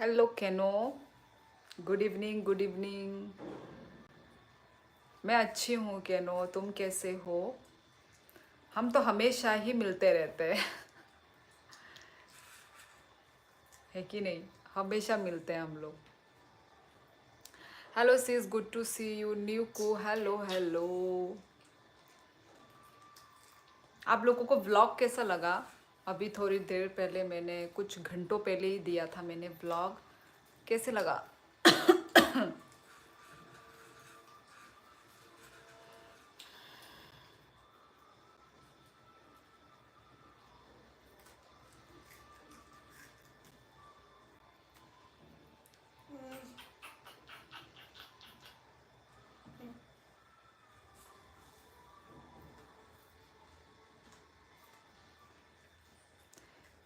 Hello केनो। Good evening good evening. मैं अच्छी हूँ केनो, तुम कैसे हो? हम तो हमेशा ही मिलते रहते हैं। है कि नहीं? हमेशा मिलते हैं हम लोग। Hello sis, good to see you. New को हेलो हेलो। आप लोगों को व्लॉग कैसा लगा? अभी थोड़ी देर पहले मैंने कुछ घंटों पहले ही दिया था मैंने व्लॉग। कैसे लगा?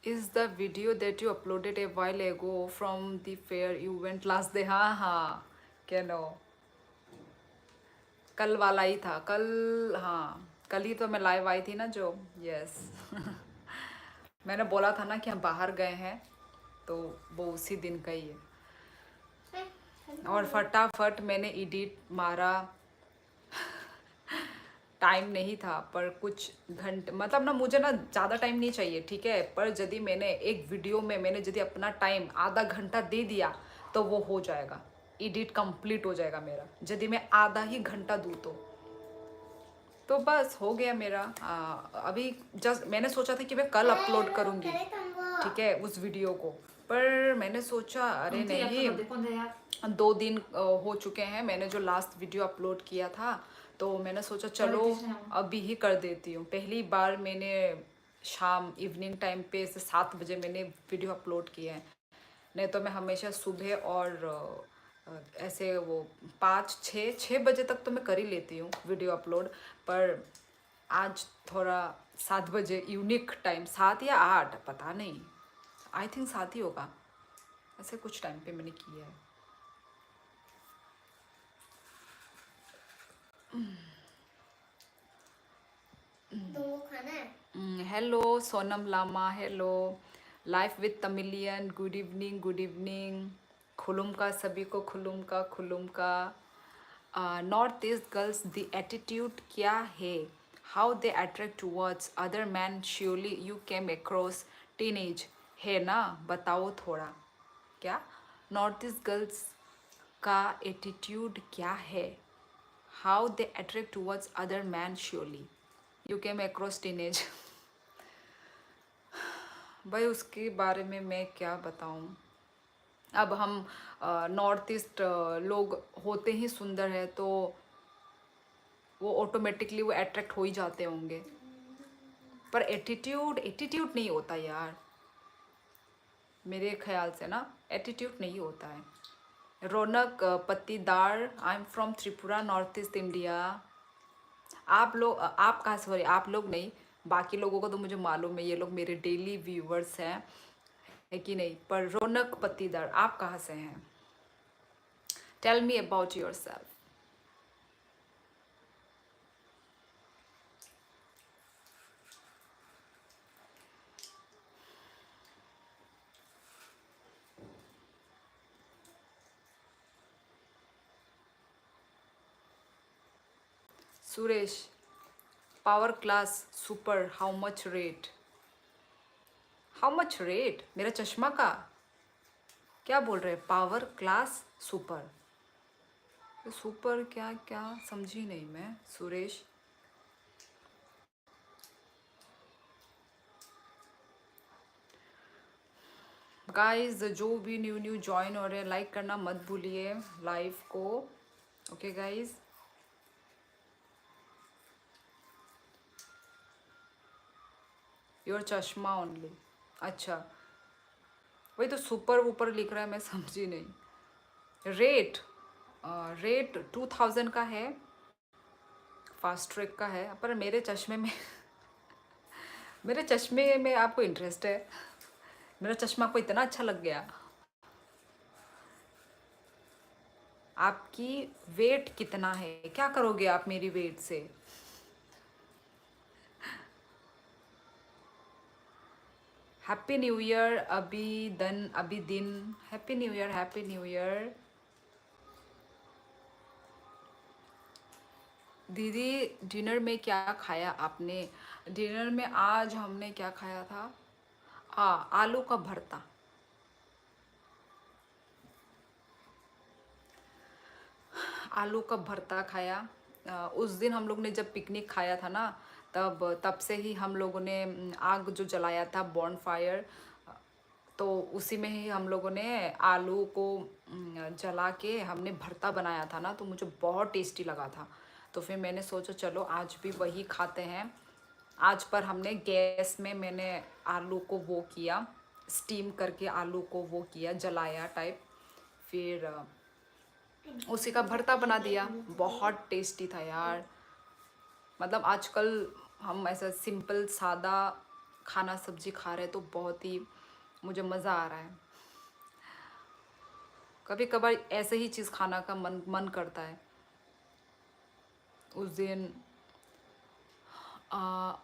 Is the video that you uploaded a while ago from the fair you went last day? हाँ हाँ, कैनो कल वाला ही था कल। हाँ, कल ही तो मैं लाइव आई थी ना जो। यस। मैंने बोला था ना कि हम बाहर गए हैं, तो वो उसी दिन का ही है। और फटाफट मैंने एडिट मारा। टाइम नहीं था, पर कुछ घंटे मतलब ना, मुझे ना ज़्यादा टाइम नहीं चाहिए, ठीक है। पर यदि मैंने एक वीडियो में मैंने यदि अपना टाइम आधा घंटा दे दिया तो वो हो जाएगा, एडिट कंप्लीट हो जाएगा मेरा। यदि मैं आधा ही घंटा दूँ तो बस हो गया मेरा। अभी जस्ट मैंने सोचा था कि मैं कल अपलोड करूँगी, ठीक है, उस वीडियो को। पर मैंने सोचा अरे नहीं, 2 दिन हो चुके हैं मैंने जो लास्ट वीडियो अपलोड किया था, तो मैंने सोचा चलो अभी ही कर देती हूँ। पहली बार मैंने शाम इवनिंग टाइम पे से 7 बजे मैंने वीडियो अपलोड किया है। नहीं तो मैं हमेशा सुबह और ऐसे वो 5 6 6 बजे तक तो मैं कर ही लेती हूँ वीडियो अपलोड। पर आज थोड़ा 7 बजे यूनिक टाइम, 7 या 8 पता नहीं, आई थिंक 7 ही होगा, ऐसे कुछ टाइम पे मैंने किया है। तुमको खाना है? Hello Sonam Lama, hello life with Tamilian. Good evening good evening. खुलुम का सभी को, खुलुम का खुलुम का। North east girls the attitude क्या है? How they attract towards other man? Surely you came across teenage, है ना? बताओ थोड़ा। क्या नॉर्थ ईस्ट गर्ल्स का एटीट्यूड क्या है? How they attract towards other man? Surely you came across teenage. भाई उसके बारे में मैं क्या बताऊं। अब हम नॉर्थ ईस्ट लोग होते ही सुंदर है, तो वो ऑटोमेटिकली वो अट्रैक्ट हो ही जाते होंगे। पर एटीट्यूड एटीट्यूड नहीं होता यार, मेरे ख्याल से ना एटीट्यूड नहीं होता है। Raunak Pattidar, I am from Tripura, north east India. आप लोग आप कहाँ से? सॉरी, आप लोग नहीं, बाकी लोगों को तो मुझे मालूम है, ये लोग मेरे डेली व्यूवर्स हैं, है कि नहीं। पर रौनक पत्तीदार, आप कहाँ से हैं? Tell me about yourself. Suresh, power class super, how much rate? How much rate मेरा चश्मा का? क्या बोल रहे हैं? Power class super? तो सुपर क्या क्या समझी नहीं मैं सुरेश। गाइस जो भी न्यू न्यू ज्वाइन हो रहे हैं, लाइक करना मत भूलिए लाइव को। Okay guys. योर चश्मा ओनली, अच्छा। वही तो सुपर ऊपर लिख रहा है, मैं समझी नहीं। रेट रेट 2000 का है, फास्ट ट्रैक का है। पर मेरे चश्मे में मेरे चश्मे में आपको इंटरेस्ट है? मेरा चश्मा आपको इतना अच्छा लग गया? आपकी वेट कितना है? क्या करोगे आप मेरी वेट से? हैप्पी न्यू ईयर अभी दिन। Happy new year, happy new year. दीदी डिनर में क्या खाया आपने? डिनर में आज हमने क्या खाया था? आलू का भरता। आलू का भरता खाया। उस दिन हम लोग ने जब पिकनिक खाया था ना, तब से ही हम लोगों ने आग जो जलाया था, बॉन फायर, तो उसी में ही हम लोगों ने आलू को जला के हमने भरता बनाया था ना, तो मुझे बहुत टेस्टी लगा था। तो फिर मैंने सोचा चलो आज भी वही खाते हैं। आज पर हमने गैस में मैंने आलू को वो किया, स्टीम करके आलू को वो किया, जलाया टाइप, फिर उसी का भरता बना दिया। बहुत टेस्टी था यार। मतलब आजकल हम ऐसा सिंपल सादा खाना सब्जी खा रहे हैं तो बहुत ही मुझे मज़ा आ रहा है। कभी कभार ऐसे ही चीज़ खाना का मन करता है। उस दिन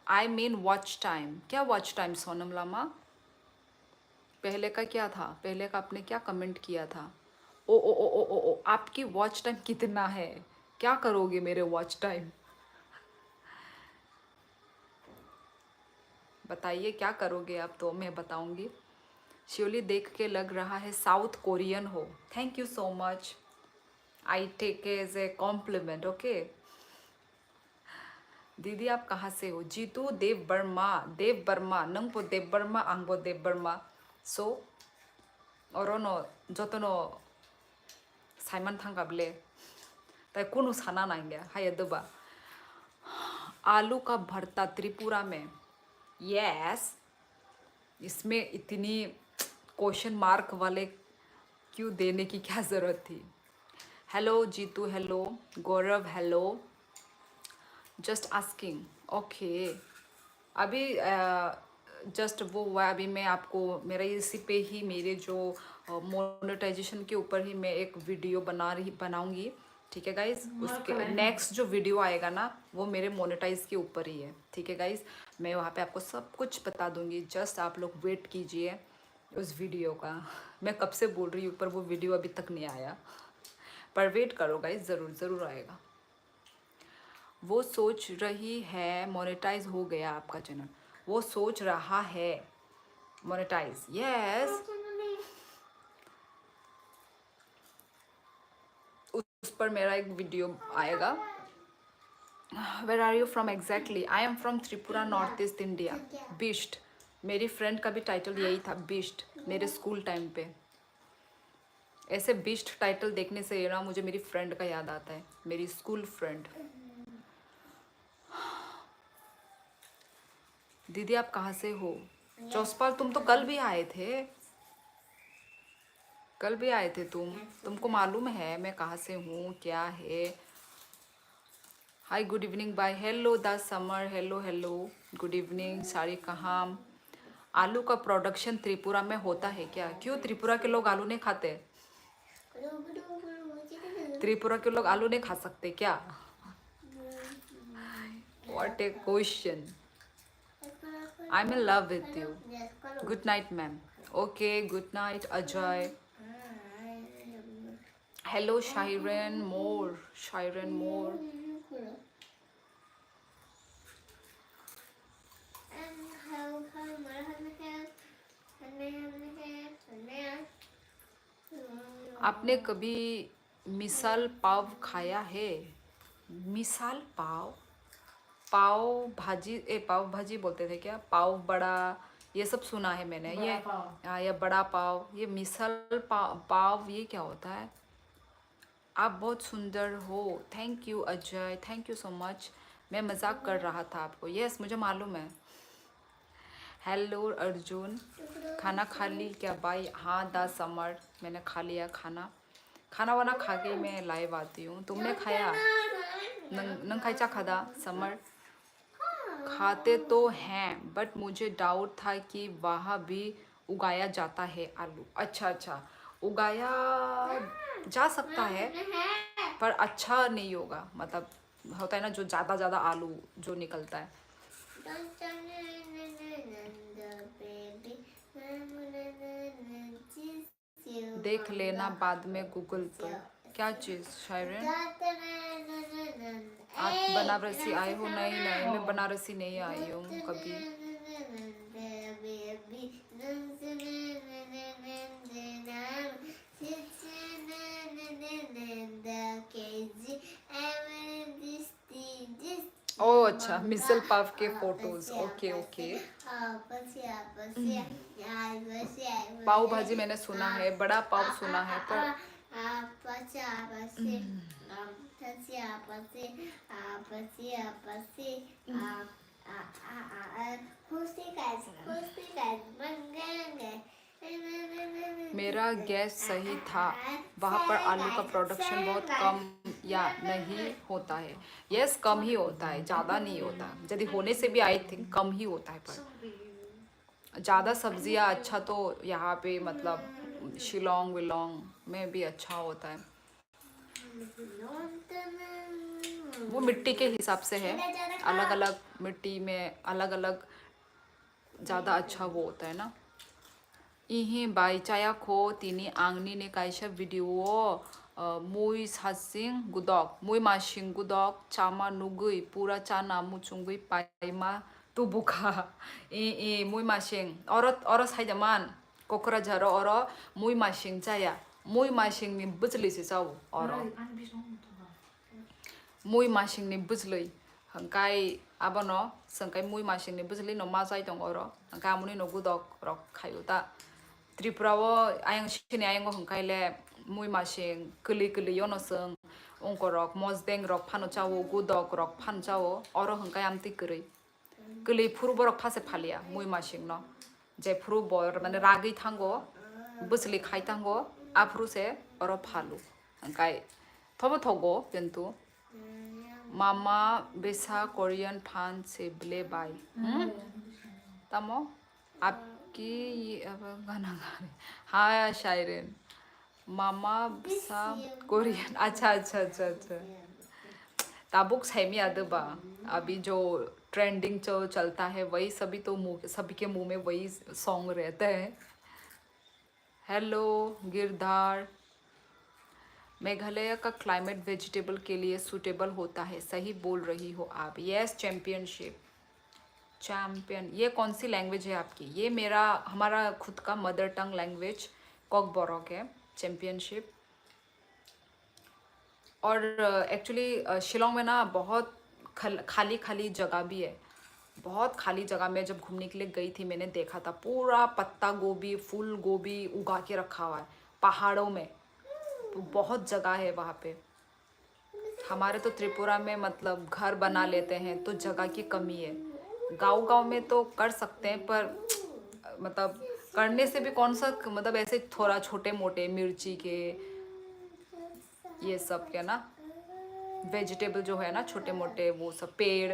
आई मीन वॉच टाइम। क्या वॉच टाइम सोनम लामा? पहले का क्या था? पहले का आपने क्या कमेंट किया था? ओ, आपकी वॉच टाइम कितना है? क्या करोगे मेरे वॉच टाइम? बताइए क्या करोगे आप, तो मैं बताऊंगी। शिवली देख के लग रहा है साउथ कोरियन हो। Thank you so much. I take as a compliment. Okay दीदी आप कहाँ से हो? जीतू देव वर्मा। देव वर्मा नंगपो देव वर्मा आंगबो देव वर्मा। सो 어로노 저토노 साइमन थांगाब्ले ताई कोनो साना नाइंगे हाय दबा। आलू का भरता त्रिपुरा में। यस। इसमें इतनी क्वेश्चन मार्क वाले क्यों देने की क्या ज़रूरत थी? हेलो जीतू, हेलो गौरव, हेलो। Just asking. ओके अभी जस्ट वो हुआ। अभी मैं आपको मेरा इसी पे ही मेरे जो मोनेटाइजेशन के ऊपर ही मैं एक वीडियो बनाऊंगी। ठीक है गाइज, उसके नेक्स्ट जो वीडियो आएगा ना वो मेरे मोनेटाइज के ऊपर ही है। ठीक है गाइज, मैं वहाँ पे आपको सब कुछ बता दूंगी। जस्ट आप लोग वेट कीजिए उस वीडियो का। मैं कब से बोल रही हूँ पर वो वीडियो अभी तक नहीं आया, पर वेट करो गाइज, ज़रूर ज़रूर आएगा। वो सोच रही है मोनेटाइज हो गया आपका चैनल। वो सोच रहा है मोनेटाइज। यस उस पर मेरा एक वीडियो आएगा। Where are you from exactly? I am from Tripura, north east India. बिस्ट। मेरी फ्रेंड का भी टाइटल यही था, बिस्ट, मेरे स्कूल टाइम पे। ऐसे बिस्ट टाइटल देखने से ना मुझे मेरी फ्रेंड का याद आता है, मेरी स्कूल फ्रेंड। दीदी आप कहाँ से हो? चौसपाल तुम तो कल भी आए थे, कल भी आए थे तुम। तुमको मालूम है मैं कहाँ से हूँ, क्या है। Hi good evening, bye, hello the summer, hello hello, good evening. सारी कहाँ? आलू का प्रोडक्शन त्रिपुरा में होता है क्या? क्यों त्रिपुरा के लोग आलू नहीं खाते? त्रिपुरा के लोग आलू नहीं खा सकते क्या? What a question. I am in love with you. Good night ma'am. Okay good night Ajay. Hello Shayran Mor, Shayran Mor. आपने कभी मिसाल पाव खाया है? मिसाल पाव? पाव भाजी, पाव भाजी बोलते थे क्या? पाव बड़ा, ये सब सुना है मैंने। ये या बड़ा पाव, ये मिसल पाव ये क्या होता है? आप बहुत सुंदर हो। Thank you Ajay, thank you so much. मैं मजाक कर रहा था आपको। यस मुझे मालूम है। हेलो अर्जुन, खाना खा ली क्या? बाय। हाँ द समर, मैंने खा लिया खाना। खाना वाना खा के मैं लाइव आती हूँ। तुमने खाया? नंग खाई चा खादा समर? खाते तो हैं बट मुझे डाउट था कि वहाँ भी उगाया जाता है आलू। अच्छा अच्छा, उगाया जा सकता है पर अच्छा नहीं होगा। मतलब होता है ना जो ज़्यादा ज़्यादा आलू जो निकलता है। देख लेना बाद में गूगल पर। क्या चीज़ शायरन? आप बनारसी आए हो? नहीं नहीं, मैं बनारसी नहीं आई हूँ कभी। ओह अच्छा, मिसल पाव के फोटोज। Okay okay. पाव भाजी मैंने सुना है, बड़ा पाव सुना है, पर मेरा गैस सही था, वहाँ पर आलू का प्रोडक्शन बहुत कम या नहीं होता है। यस, कम ही होता है, ज़्यादा नहीं होता। यदि होने से भी आई थिंक कम ही होता है, पर ज़्यादा सब्जियाँ अच्छा तो यहाँ पे मतलब शिलोंग विलोंग में भी अच्छा होता है। वो मिट्टी के हिसाब से है, अलग अलग मिट्टी में अलग अलग ज़्यादा अच्छा वो होता है ना। 이히 바이짜야코 티니 앙니네 가이샤 वीडियो मुई 사싱 구독 मुई 마싱 구독 चामा नुगुई पूरा चाना मुचुंगुई पाइमा तुबुका 이 मुई 마싱 어러 사이자만 कोकराझार 어러 मुई 마싱 짜야 मुई 마싱 니 बुझलिसे जाऊ 어러 मुई मासिं नि बुझलै हंकाय आबनो संकाय मुई मासिं नि बुझलै न मा जाय दं अरो हंकाय आमुनि न गुदक रक खायुता त्रिपुरावो आयं सिनि आयंग हंकायले मुई मासिं कलि कलि योनो सं अंक रक मजदें रक फानो चावो गुदक रक फान चावो अरो हंकाय आमति करै कलि फुरु बरक फासे फालिया मुई मासिं न जे फुरु बर माने रागै थांगो बुझलै खाय थांगो आफुरु से अरो फालु हंकाय थबो थगो किन्तु मामा बेसा कोरियन फान से ब्ले बाय तमो आपकी ये अब गाना गा रहे। हाँ शायरन, मामा बेसा कोरियन। अच्छा अच्छा अच्छा अच्छा। ताबुक सही आदबा अभी जो ट्रेंडिंग जो चलता है वही सभी तो मुँह सभी के मुंह में वही सॉन्ग रहता है। हेलो गिरधार, मेघालय का क्लाइमेट वेजिटेबल के लिए सूटेबल होता है, सही बोल रही हो आप। Yes championship champion. ये कौन सी लैंग्वेज है आपकी? ये हमारा खुद का मदर टंग लैंग्वेज कॉकबोरॉक है चैम्पियनशिप। और एक्चुअली शिलोंग में ना बहुत खाली खाली जगह भी है, बहुत खाली जगह में जब घूमने के लिए गई थी मैंने देखा था पूरा पत्ता गोभी फूल गोभी उगा के रखा हुआ है पहाड़ों में, तो बहुत जगह है वहाँ पे। हमारे तो त्रिपुरा में मतलब घर बना लेते हैं तो जगह की कमी है। गांव गांव में तो कर सकते हैं पर मतलब करने से भी कौन सा मतलब ऐसे थोड़ा छोटे मोटे मिर्ची के ये सब के ना वेजिटेबल जो है ना छोटे मोटे वो सब पेड़,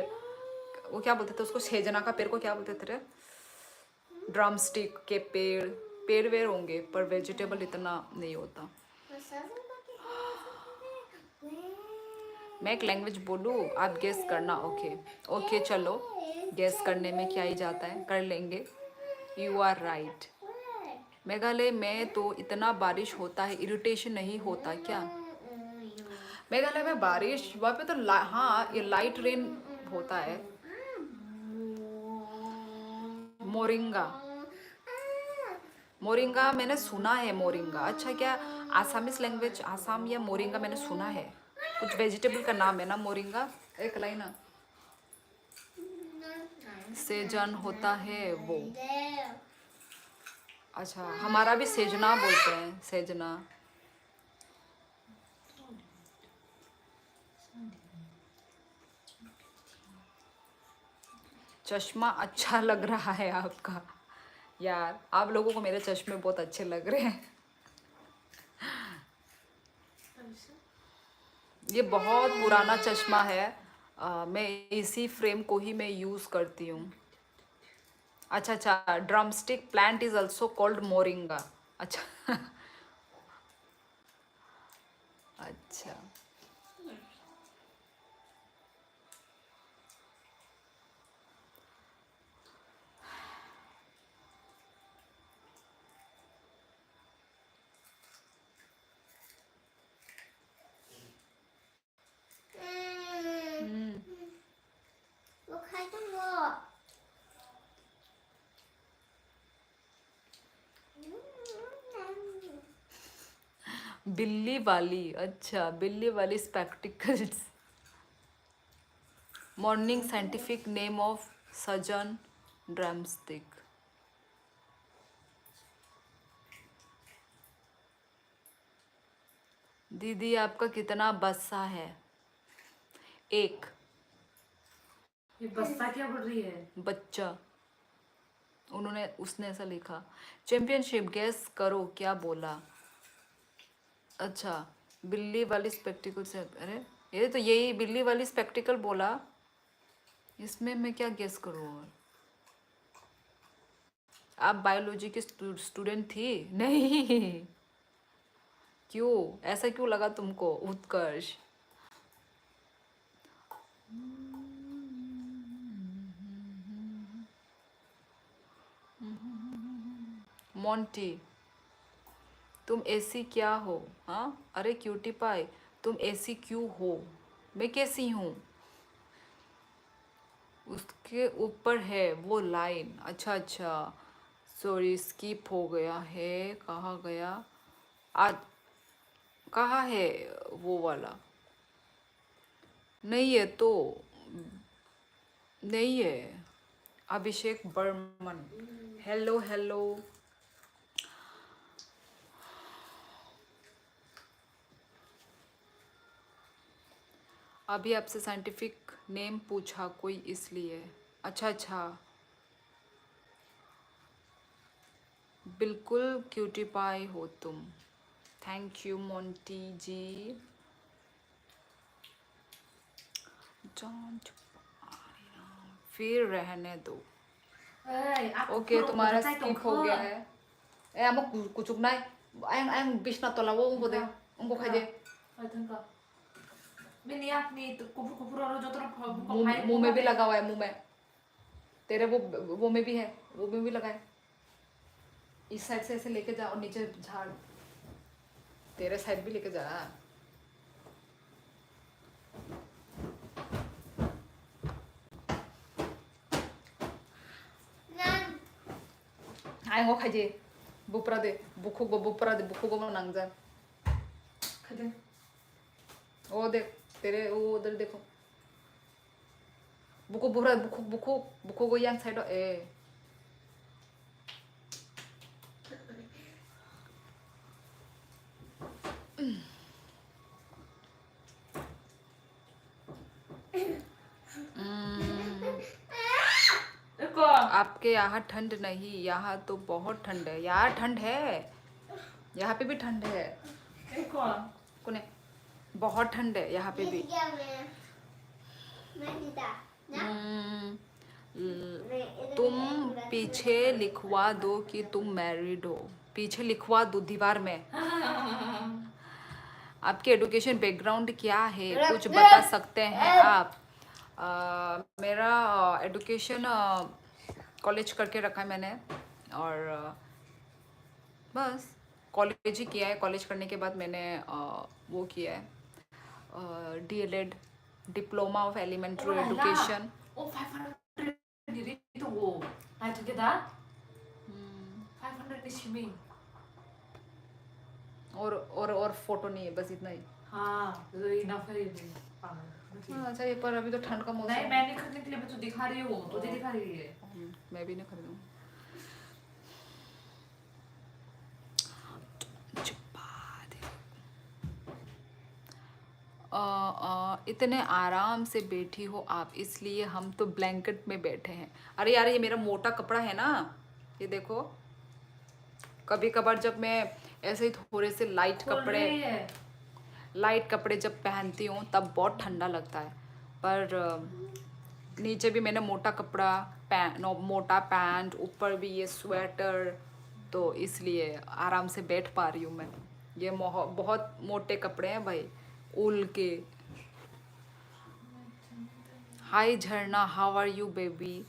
वो क्या बोलते थे उसको, सेजना का पेड़ को क्या बोलते थे? ड्रम स्टिक के पेड़ वेड़ होंगे पर वेजिटेबल इतना नहीं होता। मैं एक लैंग्वेज बोलूँ आप गेस करना। ओके ओके चलो, गेस करने में क्या ही जाता है, कर लेंगे। You are right. मेघालय में तो इतना बारिश होता है, इरिटेशन नहीं होता क्या? मेघालय में बारिश वहाँ पे तो हाँ ये लाइट रेन होता है। मोरिंगा, मोरिंगा मैंने सुना है। मोरिंगा अच्छा क्या आसामीज लैंग्वेज आसाम या मोरिंगा मैंने सुना है, कुछ वेजिटेबल का नाम है ना मोरिंगा। एक लाइन ना सेजन होता है वो। अच्छा हमारा भी सेजना बोलते हैं, सेजना। चश्मा अच्छा लग रहा है आपका। यार आप लोगों को मेरे चश्मे बहुत अच्छे लग रहे हैं। ये बहुत पुराना चश्मा है, मैं इसी फ्रेम को ही मैं यूज़ करती हूँ। अच्छा अच्छा, drumstick plant is also called moringa. अच्छा अच्छा बिल्ली वाली, अच्छा बिल्ली वाली spectacles. Morning scientific name of Sajjan drumstick. दीदी आपका कितना बस्सा है? एक। ये बस्सा क्या बोल रही है? बच्चा। उसने ऐसा लिखा। चैंपियनशिप गैस करो क्या बोला। अच्छा बिल्ली वाली स्पेक्टिकल से, अरे ये तो यही बिल्ली वाली स्पेक्टिकल बोला, इसमें मैं क्या गेस करूँ? और आप बायोलॉजी की स्टूडेंट थी? नहीं। क्यों ऐसा क्यों लगा तुमको उत्कर्ष? मोंटी तुम ऐसी क्या हो? हाँ अरे क्यूटी पाई तुम ऐसी क्यों हो? मैं कैसी हूँ? उसके ऊपर है वो लाइन। अच्छा अच्छा सॉरी स्किप हो गया है। कहाँ गया? आज कहाँ है वो वाला? नहीं है तो नहीं है। अभिषेक बर्मन। Hello hello. अभी आपसे साइंटिफिक नेम पूछा कोई इसलिए। अच्छा अच्छा बिल्कुल क्यूटी पाई हो तुम। Thank you Monty ji. Don't- फिर रहने दो। ओके तुम्हारा स्किप हो गया है। ए अमुक कुचुक नाय आयं आयं बिसना तो लावो उनको दे उनको खाजे मुंह में भी लगा हुआ है मुंह में तेरे वो में भी है वो में भी लगा है। इस साइड से ऐसे लेके जा और नीचे झाड़ तेरे साइड भी लेके जा। आयं वो खाजे बुपरा दे बुखो को नंगजा वो देख तेरे वो उधर देखो बुको बुरा बुको को yang साइड ए आपके यहाँ ठंड नहीं? यहाँ तो बहुत ठंड है। यार ठंड है यहाँ पे भी ठंड है। कोने बहुत ठंड है यहाँ पे भी। तुम पीछे लिखवा दो कि तुम मैरिड हो। पीछे लिखवा दो दीवार में। आपके एजुकेशन बैकग्राउंड क्या है कुछ बता सकते हैं आप? मेरा एजुकेशन कॉलेज करके रखा है मैंने और बस कॉलेज ही किया है। कॉलेज करने के बाद मैंने वो किया है DLED diploma of elementary education. और फोटो नहीं है बस इतना ही। हाँ अच्छा ये पर अभी तो ठंड का मौसम नहीं मैं नहीं खरीदने के लिए मैं तो दिखा रही हूँ तुझे दिखा रही है। मैं भी नहीं खरीदूँ। इतने आराम से बैठी हो आप इसलिए हम तो ब्लैंकेट में बैठे हैं। अरे यार ये मेरा मोटा कपड़ा है ना ये देखो। कभी कभार जब मैं ऐसे ही थोड़े से लाइट कपड़े जब पहनती हूँ तब बहुत ठंडा लगता है। पर नीचे भी मैंने मोटा कपड़ा मोटा पैंट ऊपर भी ये स्वेटर तो इसलिए आराम से बैठ पा रही हूँ मैं। ये बहुत मोटे कपड़े हैं भाई ऊल के। हाय झरना हाउ आर यू बेबी।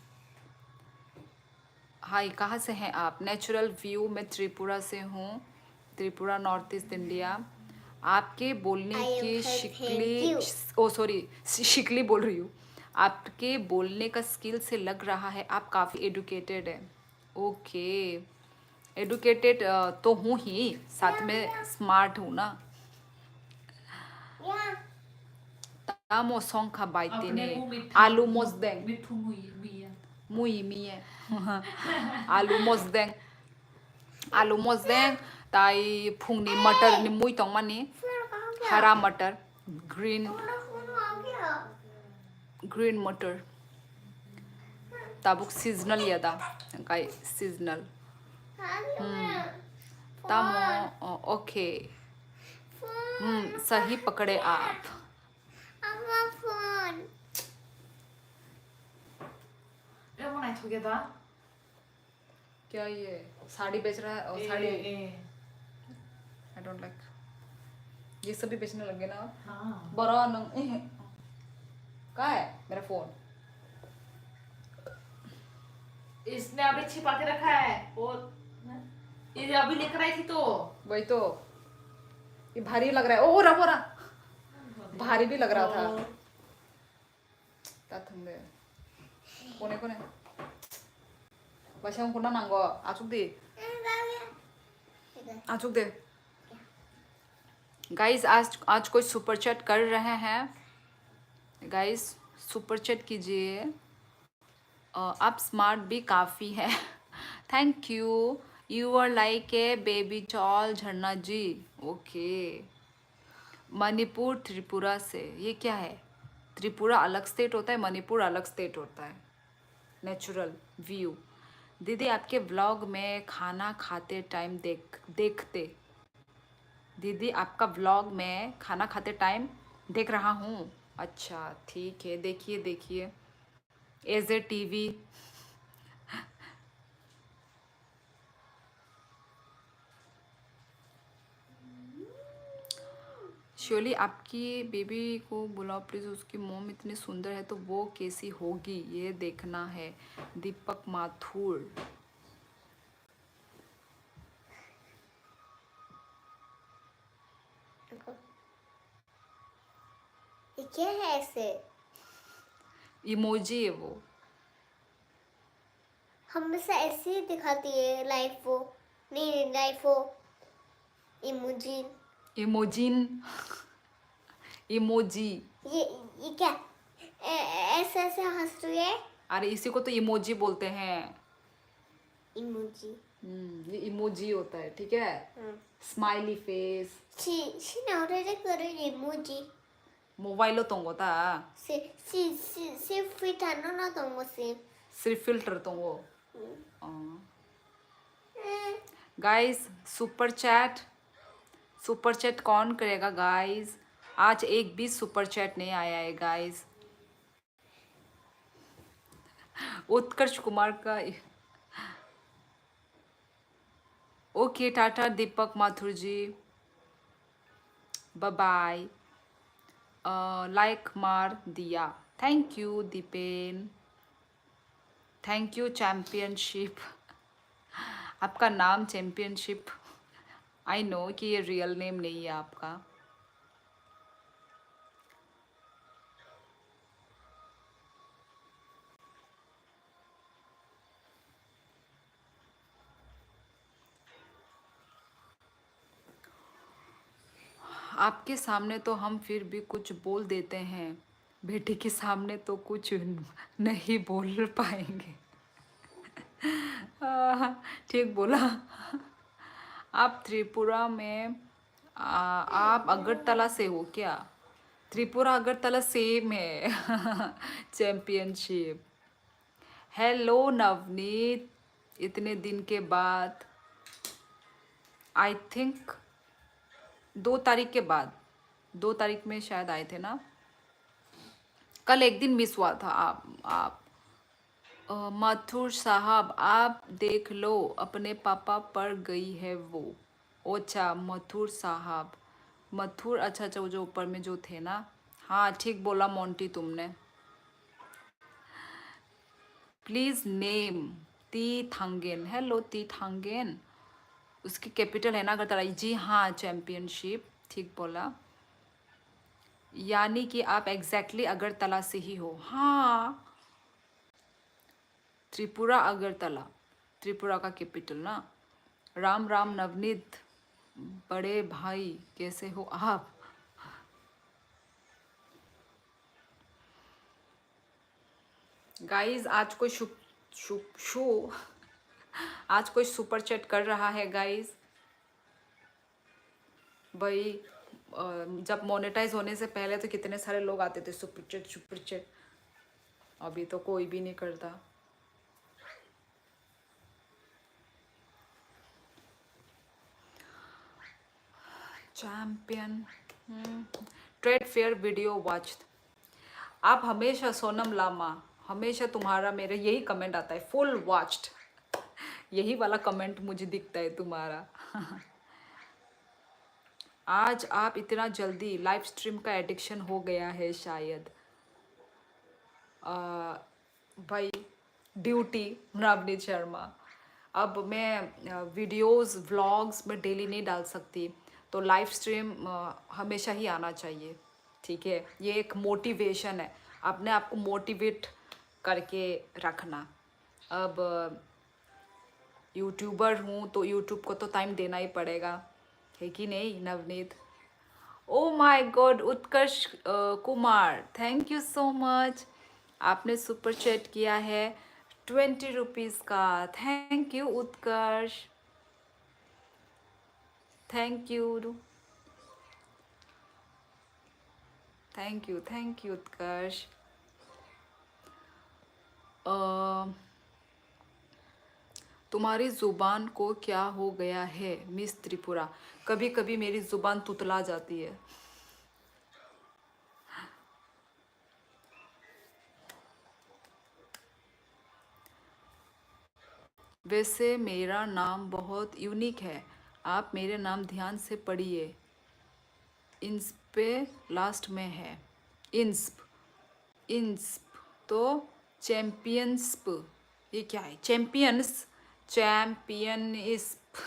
हाय कहाँ से हैं आप? नेचुरल व्यू मैं त्रिपुरा से हूँ। Tripura north east India. आपके बोलने की शिकली ओ सॉरी शिकली बोल रही हूँ। आपके बोलने का स्किल से लग रहा है आप काफ़ी एडुकेटेड है। ओके, एडुकेटेड तो हूँ ही, साथ में स्मार्ट हूँ ना। तामो सॉन्ग खा बाइते अपने ने को मीठा आलू मोसदेंग मिठू मुई मिया मुई मिये आलू मोसदेंग आलू मोसदेंग ताई फुंगनी मटर नि मुई तोंग मानी हरा मटर ग्रीन मटर ताबुक सीजनल यादा काई सीजनल तामो ओके सही पकड़े आप। ये वो नहीं थोके था क्या ये साड़ी बेच रहा है? और साड़ी ए आई डोंट लाइक ये सभी बेचने लगे ना। हाँ बड़ा नंग कहाँ है मेरा फोन? इसने अभी छिपा के रखा है और ये अभी लेकर आई थी तो वही तो, ये भारी लग रहा है। ओ रहा भारी भी लग रहा था। 따뜻한데 कोने कोने 마시안 कोना 난거 아죽 दी आजुक दे। गाइस आज कोई सुपर चैट कर रहे हैं? गाइस सुपर चैट कीजिए। आप स्मार्ट भी काफ़ी है। Thank you, you are like a baby चॉल झरना जी। ओके, मणिपुर त्रिपुरा से। ये क्या है? त्रिपुरा अलग स्टेट होता है, मणिपुर अलग स्टेट होता है। Natural view. दीदी आपके व्लॉग में खाना खाते टाइम देखते। दीदी आपका व्लॉग में खाना खाते टाइम देख रहा हूँ। अच्छा ठीक है, देखिए देखिए एज ए टीवी। श्योरली आपकी बेबी को बुलाओ प्लीज़, उसकी मोम इतनी सुंदर है तो वो कैसी होगी ये देखना है। दीपक माथुर। ये क्या है ऐसे? इमोजी है वो। हमेशा ऐसे ही दिखाती है लाइफ वो। नहीं लाइफ वो इमोजी। इमोजिन इमोजी। ये क्या ऐसे ऐसे हंस रही है? अरे इसी को तो इमोजी बोलते हैं। इमोजी। ये इमोजी होता है, ठीक है। Smiley face. 시 나오래 그래 이모지. मोबाइलो तोंगोता 시 फिटानो ना तो से। सिर्फ फिल्टर तो वो। गाइस सुपर चैट कौन करेगा गाइस? आज एक भी सुपर चैट नहीं आया है गाइस। उत्कर्ष कुमार का। Okay tata Deepak Mathur ji, bye bye. Like मार दिया, thank you Dipen, thank you championship. आपका नाम चैम्पियनशिप, आई नो कि ये रियल नेम नहीं है आपका। आपके सामने तो हम फिर भी कुछ बोल देते हैं, बेटे के सामने तो कुछ नहीं बोल पाएंगे। ठीक बोला। आप त्रिपुरा में आप अगरतला से हो क्या? त्रिपुरा अगरतला सेम है। चैम्पियनशिप। हेलो नवनीत, इतने दिन के बाद। आई थिंक 2 तारीख के बाद, 2 तारीख में शायद आए थे ना। कल एक दिन मिस हुआ था। आप मथुर साहब आप देख लो, अपने पापा पर गई है वो। अच्छा मथुर साहब, मथुर, अच्छा अच्छा वो जो ऊपर में जो थे ना। हाँ ठीक बोला मोंटी तुमने। प्लीज नेम ती थांगेन। हेलो ती थांगेन, उसकी कैपिटल है ना अगरतला। जी हाँ चैम्पियनशिप, ठीक बोला। यानी कि आप एग्जैक्टली अगरतला से ही हो। हाँ, त्रिपुरा अगरतला, त्रिपुरा का कैपिटल ना। राम राम नवनीत, बड़े भाई कैसे हो आप? गाइस आज कोई शु, शु, शु, आज कोई सुपर चैट कर रहा है गाइस? भाई जब मोनेटाइज होने से पहले तो कितने सारे लोग आते थे सुपर चैट सुपर चैट, अभी तो कोई भी नहीं करता। Champion trade fair video watch. आप हमेशा सोनम लामा, हमेशा तुम्हारा मेरे यही कमेंट आता है, फुल वॉच्ड, यही वाला कमेंट मुझे दिखता है तुम्हारा। आज आप इतना जल्दी लाइव स्ट्रीम का एडिक्शन हो गया है शायद। भाई ड्यूटी, नवनीत शर्मा। अब मैं वीडियोस व्लॉग्स में डेली नहीं डाल सकती, तो लाइव स्ट्रीम हमेशा ही आना चाहिए, ठीक है? ये एक मोटिवेशन है, अपने आप को मोटिवेट करके रखना। अब यूट्यूबर हूँ तो यूट्यूब को तो टाइम देना ही पड़ेगा, है कि नहीं Navneet? Oh my God, Utkarsh Kumar, thank you so much, आपने सुपर चैट किया है 20 रुपीज़ का। Thank you Utkarsh, thank you, thank you Utkarsh. तुम्हारी ज़ुबान को क्या हो गया है मिस त्रिपुरा? कभी कभी मेरी ज़ुबान तुतला जाती है। वैसे मेरा नाम बहुत यूनिक है, आप मेरे नाम ध्यान से पढ़िए। इंस्प पे लास्ट में है, इंस्प, इंस्प तो चैम्पियंसप, ये क्या है? चैम्पियंस, चैम्पियनस्प,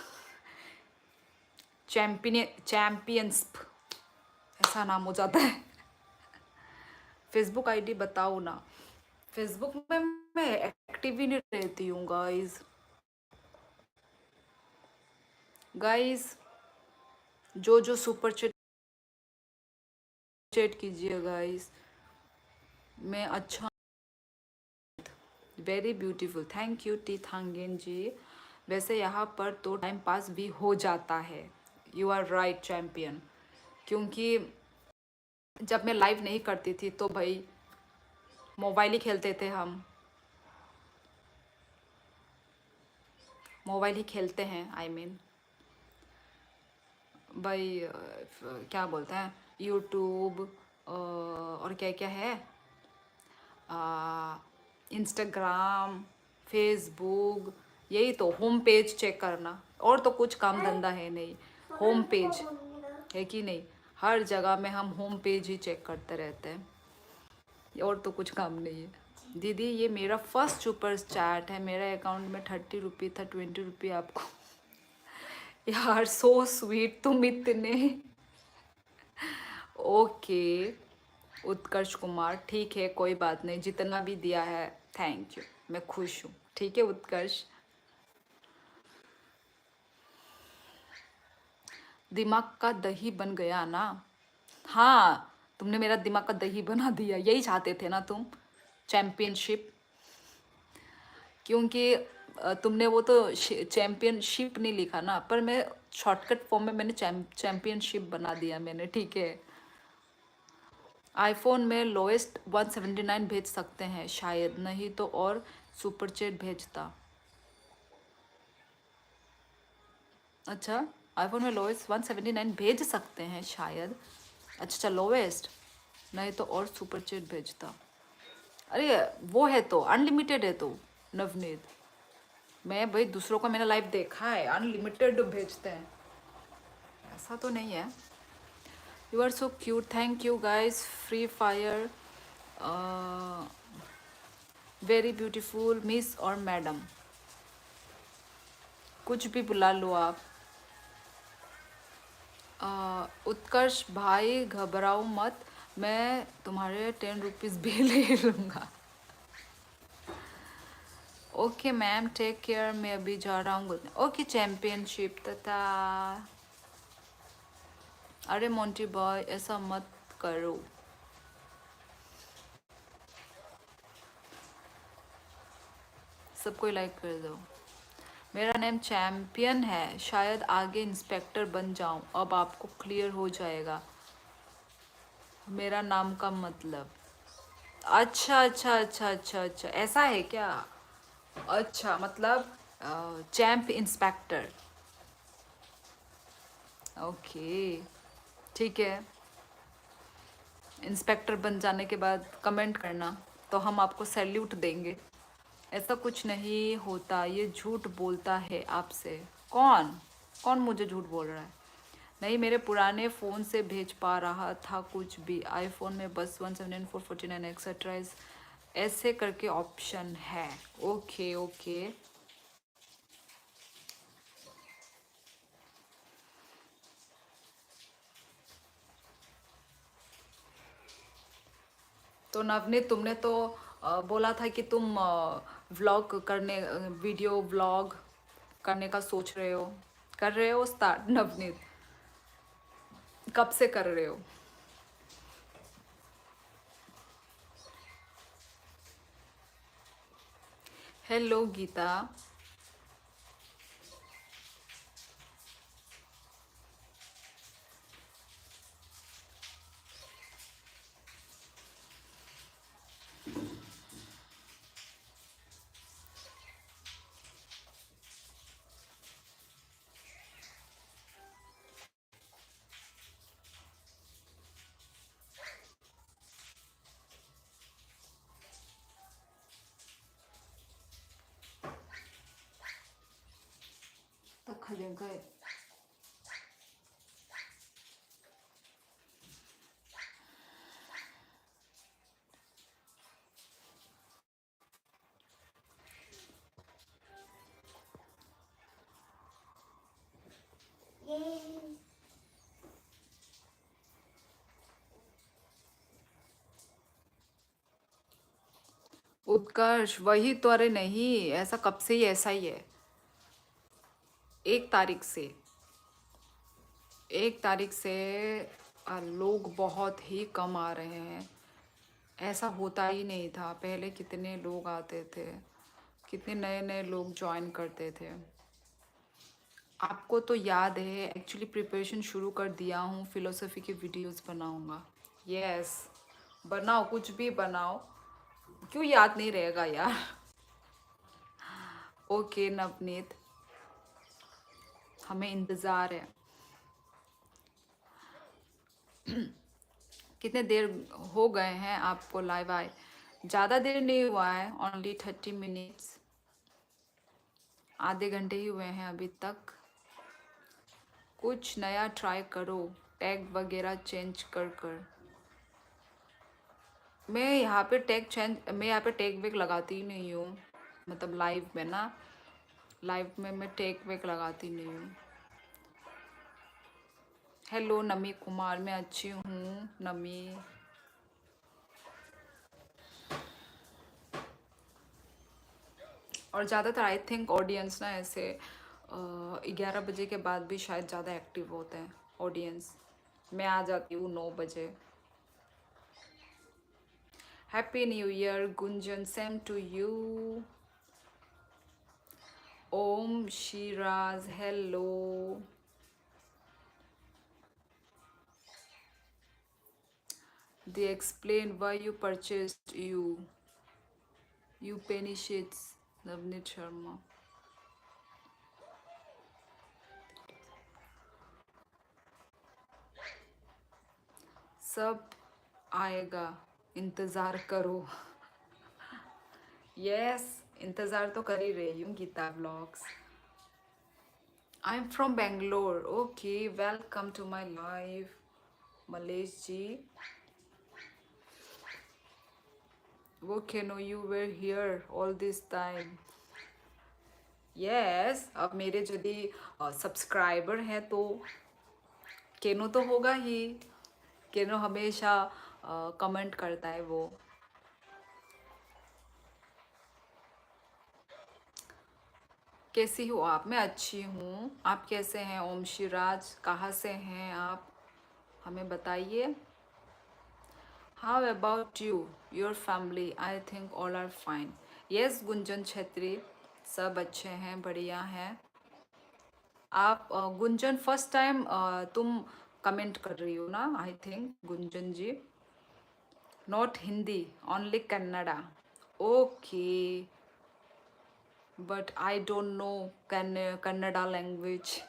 चैम्पियंसप, ऐसा नाम हो जाता है। फेसबुक आईडी बताओ ना। फेसबुक में मैं एक्टिव ही नहीं रहती हूँ गाइस। जो सुपर चैट कीजिए गाइस, मैं अच्छा, very beautiful, thank you T Thangen ji. वैसे यहाँ पर तो टाइम पास भी हो जाता है, यू आर राइट चैम्पियन, क्योंकि जब मैं लाइव नहीं करती थी तो भाई मोबाइल ही खेलते थे हम, मोबाइल ही खेलते हैं, आई मीन भाई क्या बोलते हैं, यूट्यूब और क्या क्या है, इंस्टाग्राम, फेसबुक, यही तो होम पेज चेक करना, और तो कुछ काम धंधा है नहीं। होम पेज है कि नहीं, हर जगह में हम होम पेज ही चेक करते रहते हैं, और तो कुछ काम नहीं है। दीदी ये मेरा फर्स्ट सुपर चैट है, मेरा अकाउंट में 30 रुपये था, 20 रुपये आपको। यार सो स्वीट तुम इतने। ओके उत्कर्ष कुमार, ठीक है कोई बात नहीं, जितना भी दिया है थैंक यू, मैं खुश हूँ, ठीक है उत्कर्ष। दिमाग का दही बन गया ना? हाँ, तुमने मेरा दिमाग का दही बना दिया, यही चाहते थे ना तुम, चैम्पियनशिप। क्योंकि तुमने वो तो चैम्पियनशिप नहीं लिखा ना, पर मैं शॉर्टकट फॉर्म में मैंने चैम्पियनशिप बना दिया मैंने, ठीक है। आईफोन में लोएस्ट 179 भेज सकते हैं शायद, नहीं तो और सुपर चैट भेजता। अच्छा, आईफोन में लोएस्ट 179 भेज सकते हैं शायद, अच्छा लोएस्ट, नहीं तो और सुपर चैट भेजता। अरे वो है तो अनलिमिटेड है तो नवनीत, मैं भाई दूसरों का मैंने लाइव देखा है, अनलिमिटेड भेजते हैं, ऐसा तो नहीं है। You are so cute, thank you guys. Free fire very beautiful miss और मैडम, कुछ भी बुला लो आप। उत्कर्ष भाई घबराओ मत, मैं तुम्हारे 10 रुपीज़ भी ले लूँगा। ओके मैम, टेक केयर, मैं अभी जा रहा हूँ। ओके चैम्पियनशिप तथा। अरे मोंटी बॉय ऐसा मत करो। सबको लाइक कर दो। मेरा नेम चैम्पियन है, शायद आगे इंस्पेक्टर बन जाऊं। अब आपको क्लियर हो जाएगा मेरा नाम का मतलब। अच्छा अच्छा अच्छा अच्छा अच्छा, ऐसा है क्या? अच्छा मतलब चैम्प इंस्पेक्टर। ओके ठीक है। इंस्पेक्टर बन जाने के बाद कमेंट करना, तो हम आपको सैल्यूट देंगे। ऐसा कुछ नहीं होता, ये झूठ बोलता है आपसे। कौन कौन मुझे झूठ बोल रहा है? नहीं, मेरे पुराने फ़ोन से भेज पा रहा था कुछ भी। आईफोन में बस 17449 एक्सेट्रा ऐसे करके ऑप्शन है। Okay okay. तो नवनीत, तुमने तो बोला था कि तुम व्लॉग करने, वीडियो व्लॉग करने का सोच रहे हो। कर रहे हो स्टार्ट नवनीत? कब से कर रहे हो? हेलो गीता। उत्कर्ष वही तो। अरे नहीं, ऐसा कब से ही ऐसा ही है। 1 तारीख से, 1 तारीख से लोग बहुत ही कम आ रहे हैं। ऐसा होता ही नहीं था पहले। कितने लोग आते थे, कितने नए नए लोग ज्वाइन करते थे। आपको तो याद है, एक्चुअली प्रिपरेशन शुरू कर दिया हूँ, फिलोसफी की वीडियोस बनाऊँगा। यस, बनाओ, कुछ भी बनाओ। क्यों याद नहीं रहेगा यार? ओके नवनीत, हमें इंतज़ार है। कितने देर हो गए हैं आपको लाइव आए? ज़्यादा देर नहीं हुआ है, ओनली 30 मिनट्स। आधे घंटे ही हुए हैं अभी तक। कुछ नया ट्राई करो, टैग वगैरह चेंज कर कर। मैं यहाँ पे टैग वेग लगाती ही नहीं हूँ। मतलब लाइव में ना, लाइव में मैं टैग वेग लगाती नहीं हूँ। हेलो नमी कुमार, मैं अच्छी हूँ नमी। और ज़्यादातर आई थिंक ऑडियंस ना ऐसे 11 बजे के बाद भी शायद ज़्यादा एक्टिव होते हैं ऑडियंस। मैं आ जाती हूँ 9 बजे। Happy new year Gunjan, same to you. Om Shiraz, hello. They explain why you purchased you penny shades, Navneet Sharma। सब आएगा, इंतज़ार करो। यस, इंतज़ार तो कर ही रही हूँ Geeta vlogs. I am from Bangalore. Okay, welcome to my live Malesh ji. Okay, no you were here all this time. Yes, अब मेरे यदि सब्सक्राइबर हैं तो केनो तो होगा ही। केनो हमेशा कमेंट करता है वो। कैसी हो आप? मैं अच्छी हूँ, आप कैसे हैं? ओम शिराज, कहाँ से हैं आप, हमें बताइए। How about you, your family? I think all are fine. Yes Gunjan Chhetri, सब अच्छे हैं, बढ़िया हैं। आप गुंजन फर्स्ट टाइम तुम कमेंट कर रही हो ना, I think Gunjan ji. Not Hindi, only Kannada. Okay, but I don't know Kannada language.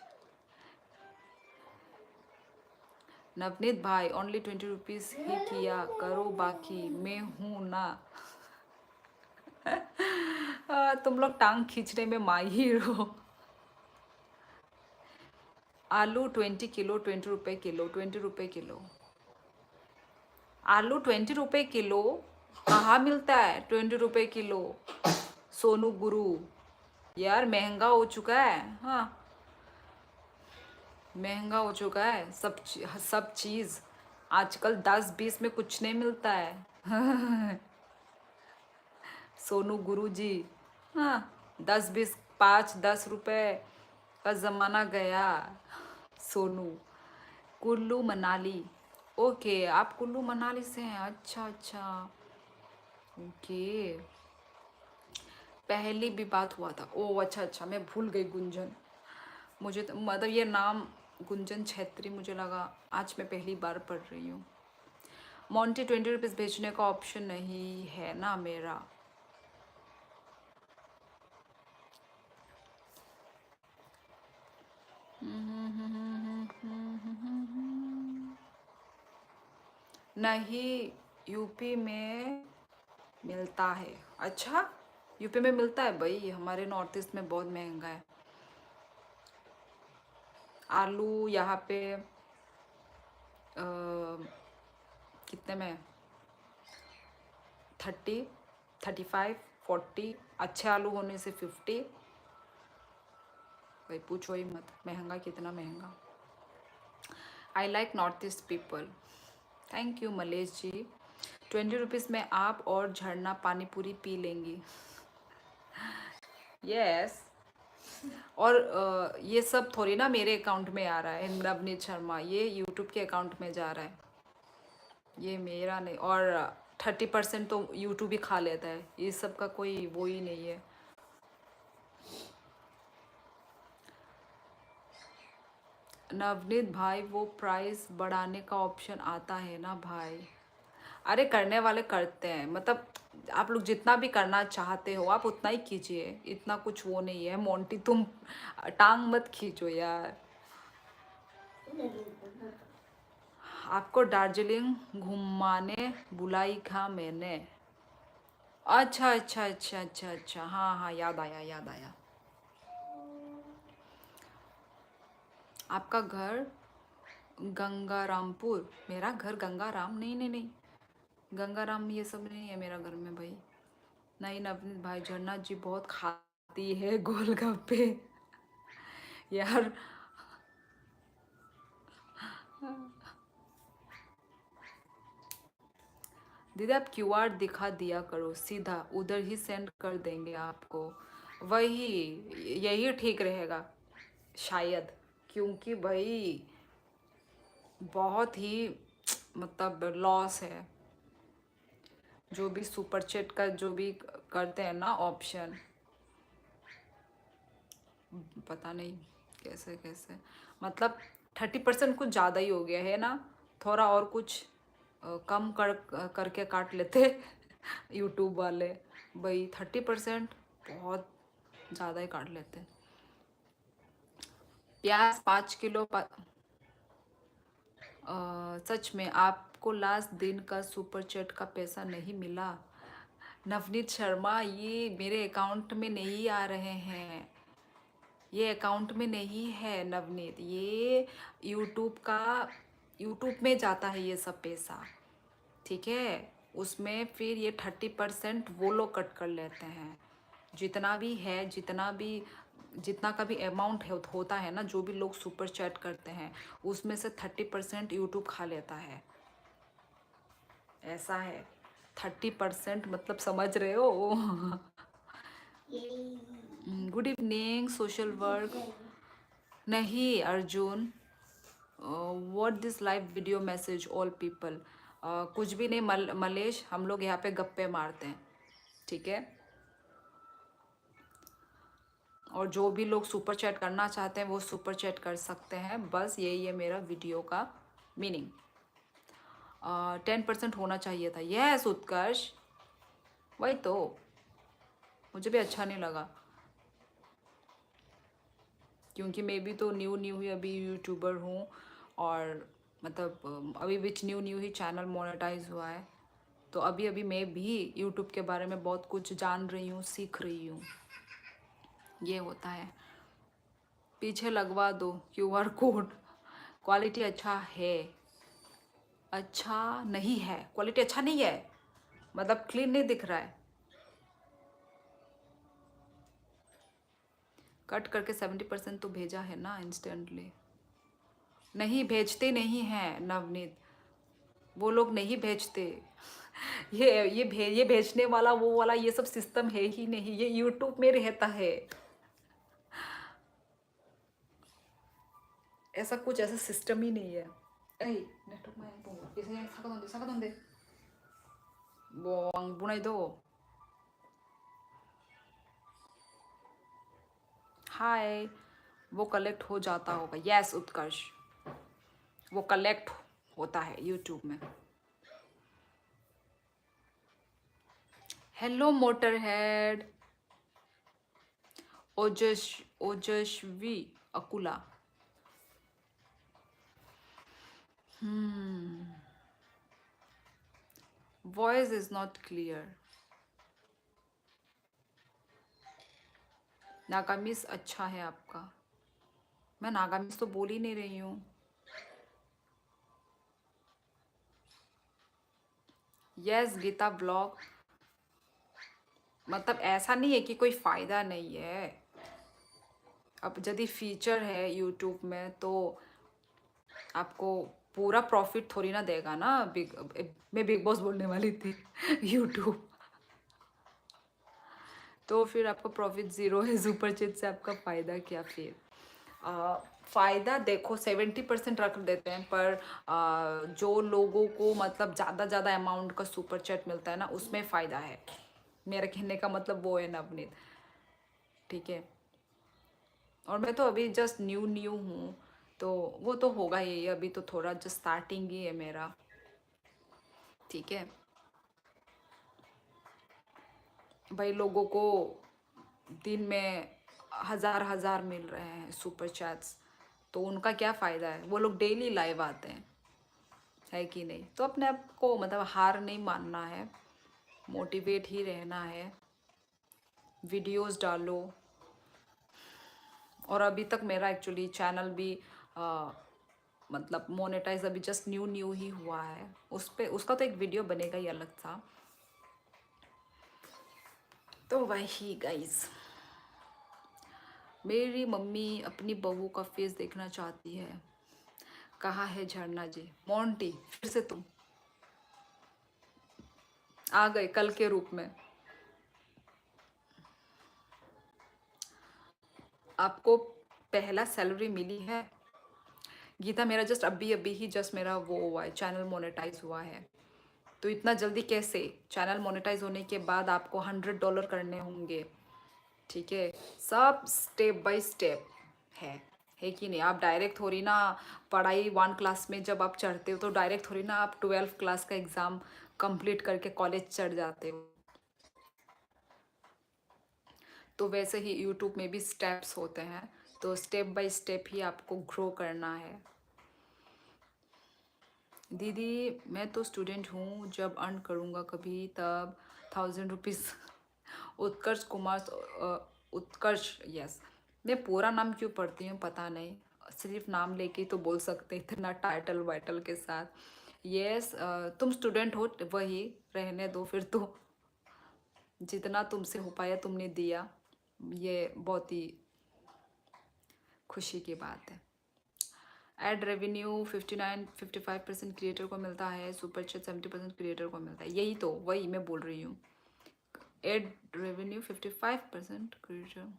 Navneet भाई, ओनली 20 रुपीज़ ही किया करो, बाकी मैं हूँ ना। तुम लोग टांग खींचने में माहिर हो। आलू 20 किलो, 20 रुपए किलो, 20 रुपए किलो। आलू 20 रुपए किलो कहाँ मिलता है? 20 रुपए किलो सोनू गुरु, यार महंगा हो चुका है। हाँ, महंगा हो चुका है सब चीज़ आजकल। 10-20 में कुछ नहीं मिलता है। सोनू गुरु जी, हाँ, 10-20, 5-10 रुपए का ज़माना गया। सोनू, कुल्लू मनाली। ओके, आप कुल्लू मनाली से हैं? अच्छा अच्छा, ओके। पहली भी बात हुआ था, ओ अच्छा अच्छा, मैं भूल गई गुंजन। मुझे तो मतलब ये नाम गुंजन छेत्री, मुझे लगा आज मैं पहली बार पढ़ रही हूँ। मोंटी 20 रुपीज़ भेजने का ऑप्शन नहीं है ना मेरा। नहीं, यूपी में मिलता है। अच्छा, यूपी में मिलता है भाई, हमारे नॉर्थ ईस्ट में बहुत महंगा है आलू। यहाँ पे कितने में? 30, 35, 40, अच्छे आलू होने से 50। भाई पूछो ही मत, महंगा कितना महंगा। I like north east people. Thank you Malesh ji. 20 rupees में आप और झरना पानी पूरी पी लेंगी। यस। और ये सब थोड़ी ना मेरे अकाउंट में आ रहा है, नवनीत शर्मा, ये यूट्यूब के अकाउंट में जा रहा है, ये मेरा नहीं। और 30% तो यूट्यूब ही खा लेता है, ये सब का कोई वो ही नहीं है। नवनीत भाई, वो प्राइस बढ़ाने का ऑप्शन आता है ना भाई। अरे करने वाले करते हैं, मतलब आप लोग जितना भी करना चाहते हो आप उतना ही कीजिए, इतना कुछ वो नहीं है। मोंटी तुम टांग मत खींचो यार। आपको दार्जिलिंग घुमाने बुलाई था मैंने। अच्छा अच्छा अच्छा अच्छा अच्छा, हाँ हाँ, याद आया याद आया। आपका घर गंगारामपुर? मेरा घर गंगाराम नहीं नहीं नहीं, गंगाराम ये सब नहीं है मेरा घर में भाई। नहीं नवनीत भाई, झरना जी बहुत खाती है गोलगप्पे। यार दीदी आप क्यूआर दिखा दिया करो, सीधा उधर ही सेंड कर देंगे आपको। वही, यही ठीक रहेगा शायद, क्योंकि भाई बहुत ही मतलब लॉस है जो भी सुपर चैट का जो भी करते हैं ना ऑप्शन। पता नहीं कैसे कैसे, मतलब 30% कुछ ज़्यादा ही हो गया है ना। थोड़ा और कुछ कम करके काट लेते यूट्यूब वाले। भाई 30% बहुत ज़्यादा ही काट लेते। प्याज 5 किलो सच में आपको लास्ट दिन का सुपर चैट का पैसा नहीं मिला? नवनीत शर्मा, ये मेरे अकाउंट में नहीं आ रहे हैं, ये अकाउंट में नहीं है नवनीत, ये यूट्यूब में जाता है ये सब पैसा, ठीक है। उसमें फिर ये 30% वो लोग कट कर लेते हैं। जितना भी है, जितना का भी अमाउंट होता है ना, जो भी लोग सुपर चैट करते हैं उसमें से 30% यूट्यूब खा लेता है। ऐसा है 30% मतलब समझ रहे हो। Good evening social work. नहीं Arjun, what this live video message all people. कुछ भी नहीं मलेश, हम लोग यहाँ पे गप्पे मारते हैं, ठीक है। और जो भी लोग सुपर चैट करना चाहते हैं वो सुपर चैट कर सकते हैं, बस यही है मेरा वीडियो का मीनिंग। 10% होना चाहिए था, यस उत्कर्ष, वही तो मुझे भी अच्छा नहीं लगा, क्योंकि मैं भी तो न्यू न्यू ही अभी यूट्यूबर हूँ, और मतलब अभी बीच न्यू न्यू ही चैनल मोनेटाइज हुआ है, तो अभी अभी मैं भी यूट्यूब के बारे में बहुत कुछ जान रही हूँ, सीख रही हूँ, ये होता है। पीछे लगवा दो QR कोड। क्वालिटी अच्छा है, अच्छा नहीं है, क्वालिटी अच्छा नहीं है मतलब क्लीन नहीं दिख रहा है। कट करके 70% तो भेजा है ना इंस्टेंटली। नहीं भेजते नहीं हैं नवनीत, वो लोग नहीं भेजते। ये भेजने वाला वो वाला ये सब सिस्टम है ही नहीं, ये यूट्यूब में रहता है। ऐसा कुछ ऐसा सिस्टम ही नहीं है। 에이, 네트워크 많이 보고 이제 사과던데 뭐 왕분해도 हाय, वो कलेक्ट हो जाता होगा, यस उत्कर्ष, वो कलेक्ट होता है यूट्यूब में। Hello motor head, Ojaswi Akula. Voice is not clear. Nagamese अच्छा है आपका, मैं नागामिस तो बोल ही नहीं रही हूँ। यस गीता ब्लॉग, मतलब ऐसा नहीं है कि कोई फ़ायदा नहीं है। अब यदि फीचर है यूट्यूब में तो आपको पूरा प्रॉफिट थोड़ी ना देगा ना। मैं बिग बॉस बोलने वाली थी। यूट्यूब तो फिर आपका प्रॉफिट ज़ीरो है, सुपर चैट से आपका फ़ायदा क्या फिर। फ़ायदा देखो 70% रख देते हैं, पर जो लोगों को मतलब ज़्यादा अमाउंट का सुपर चैट मिलता है ना, उसमें फ़ायदा है। मेरा कहने का मतलब वो है नवनीत, ठीक है। और मैं तो अभी जस्ट न्यू न्यू हूँ, तो वो तो होगा ही, अभी तो थोड़ा जस्ट स्टार्टिंग ही है मेरा, ठीक है भाई। लोगों को दिन में हज़ार हज़ार मिल रहे हैं सुपर चैट्स, तो उनका क्या फ़ायदा है, वो लोग डेली लाइव आते हैं, है कि नहीं। तो अपने आप को मतलब हार नहीं मानना है, मोटिवेट ही रहना है, वीडियोस डालो। और अभी तक मेरा एक्चुअली चैनल भी मतलब मोनेटाइज अभी जस्ट न्यू न्यू ही हुआ है, उस पे उसका तो एक वीडियो बनेगा ही अलग था। तो वही गाइस, मेरी मम्मी अपनी बहू का फेस देखना चाहती है। कहाँ है झरना जी? मोंटी फिर से तुम आ गए कल के रूप में। आपको पहला सैलरी मिली है? गीता मेरा जस्ट अभी अभी ही जस्ट मेरा वो हुआ है, चैनल मोनेटाइज हुआ है। तो इतना जल्दी कैसे? चैनल मोनेटाइज होने के बाद आपको $100 करने होंगे, ठीक है। सब स्टेप बाय स्टेप है कि नहीं। आप डायरेक्ट थोड़ी ना पढ़ाई 1 क्लास में जब आप चढ़ते हो तो डायरेक्ट थोड़ी ना आप 12 क्लास का एग्ज़ाम कंप्लीट करके कॉलेज चढ़ जाते हो। तो वैसे ही यूट्यूब में भी स्टेप्स होते हैं, तो स्टेप बाय स्टेप ही आपको ग्रो करना है। दीदी मैं तो स्टूडेंट हूँ, जब अर्न करूँगा कभी तब 1000 रुपीज़। उत्कर्ष कुमार, उत्कर्ष, यस। मैं पूरा नाम क्यों पढ़ती हूँ पता नहीं, सिर्फ नाम लेके तो बोल सकते इतना टाइटल वाइटल के साथ। यस तुम स्टूडेंट हो, वही रहने दो फिर तो। जितना तुमसे हो पाया तुमने दिया, ये बहुत ही खुशी की बात है। एड रेवेन्यू 59-55% क्रिएटर को मिलता है, सुपर चैट 70% क्रिएटर को मिलता है। यही तो, वही मैं बोल रही हूँ। Ad revenue 55% creator.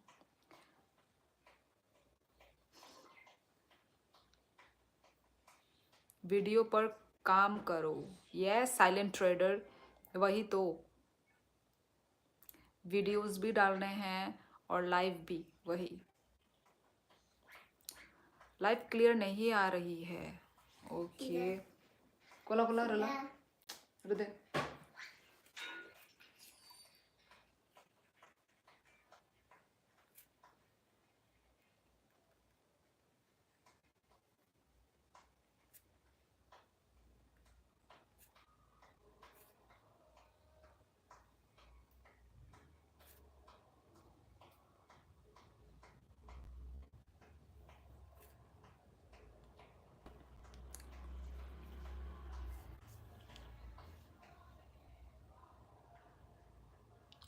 वीडियो पर काम करो। यस साइलेंट ट्रेडर, वही तो। वीडियोस भी डालने हैं और लाइव भी, वही। लाइव क्लियर नहीं आ रही है। ओके कोला कोला रला हृदय।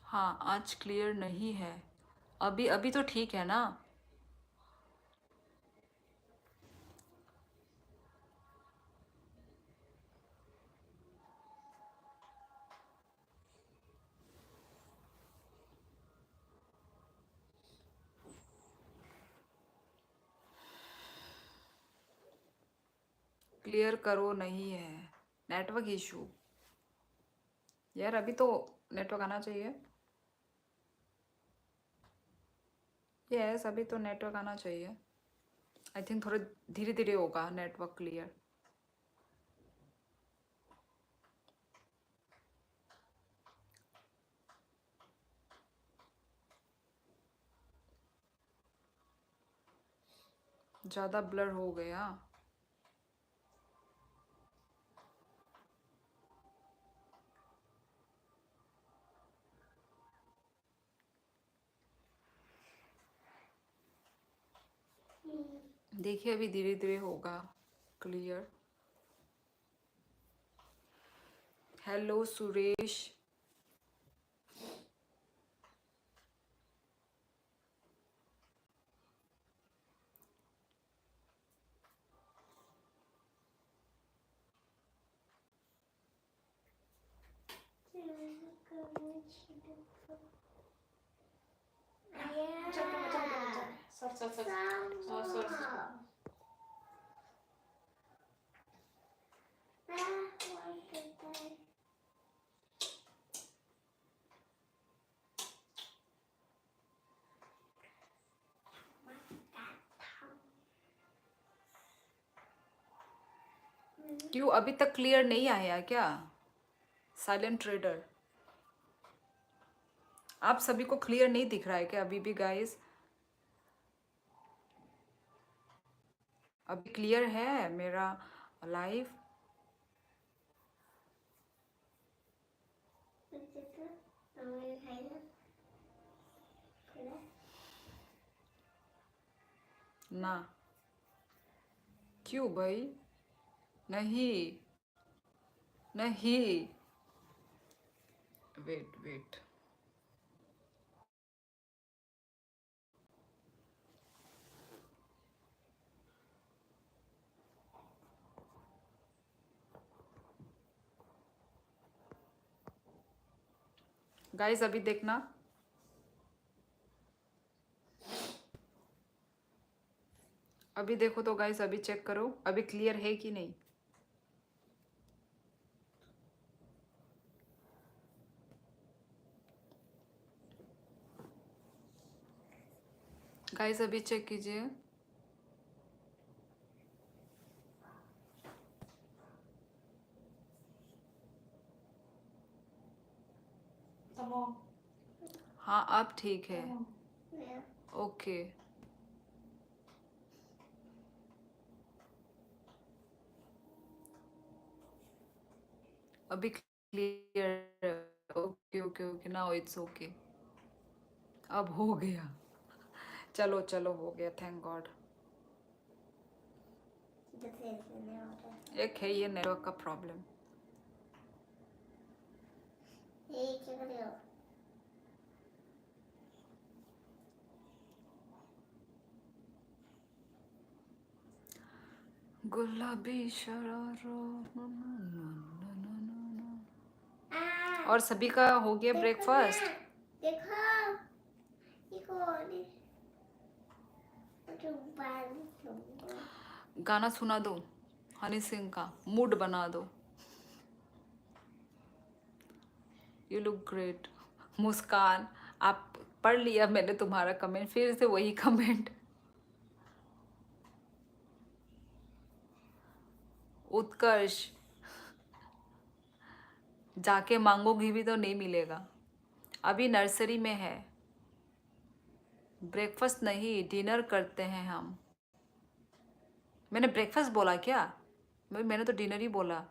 हाँ आज क्लियर नहीं है। अभी अभी तो ठीक है ना। क्लियर करो, नहीं है नेटवर्क इशू। यार अभी तो नेटवर्क आना चाहिए। यस अभी तो नेटवर्क आना चाहिए। आई थिंक थोड़े धीरे धीरे होगा नेटवर्क क्लियर। ज़्यादा ब्लर हो गया। देखिए अभी धीरे धीरे होगा क्लियर। हेलो सुरेश। क्यों अभी तक क्लियर नहीं आया क्या? साइलेंट ट्रेडर, आप सभी को क्लियर नहीं दिख रहा है क्या अभी भी गाइस? अभी क्लियर है मेरा लाइव? ना क्यों भाई? नहीं नहीं, वेट वेट। गाइस अभी देखना। अभी देखो तो गाइस, अभी चेक करो अभी क्लियर है कि नहीं। गाइस अभी चेक कीजिए। हाँ अब ठीक है। ओके अभी clear. Okay okay okay now it's okay. अब हो गया। चलो चलो हो गया, थैंक गॉड। एक है ये नेटवर्क का प्रॉब्लम। गुलाबी शरारा ना, ना, ना, ना, ना, ना, ना। आ, और सभी का हो गया देखो ब्रेकफास्ट? ना, देखो ये कौन है? मुझे बाल दूंगा। गाना सुना दो हनी सिंह का, मूड बना दो। You look great. मुस्कान, आप पढ़ लिया मैंने तुम्हारा कमेंट, फिर से वही कमेंट। उत्कर्ष, जाके मांगोगी भी तो नहीं मिलेगा, अभी नर्सरी में है। ब्रेकफास्ट नहीं, डिनर करते हैं हम। मैंने ब्रेकफास्ट बोला क्या? मैंने तो डिनर ही बोला।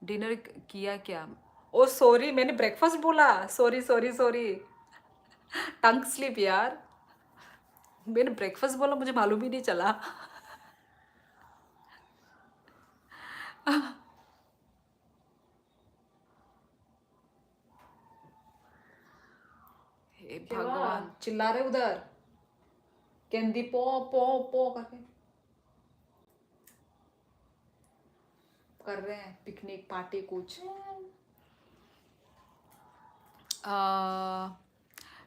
डिनर किया क्या? ओ सॉरी, मैंने ब्रेकफास्ट बोला, sorry sorry sorry. Tongue slip यार, मैंने ब्रेकफास्ट बोला, मुझे मालूम ही नहीं चला। हे क्या? भगवान, चिल्ला रहे उधर, कैंडी पो पो पो करके कर रहे हैं, पिकनिक पार्टी कुछ।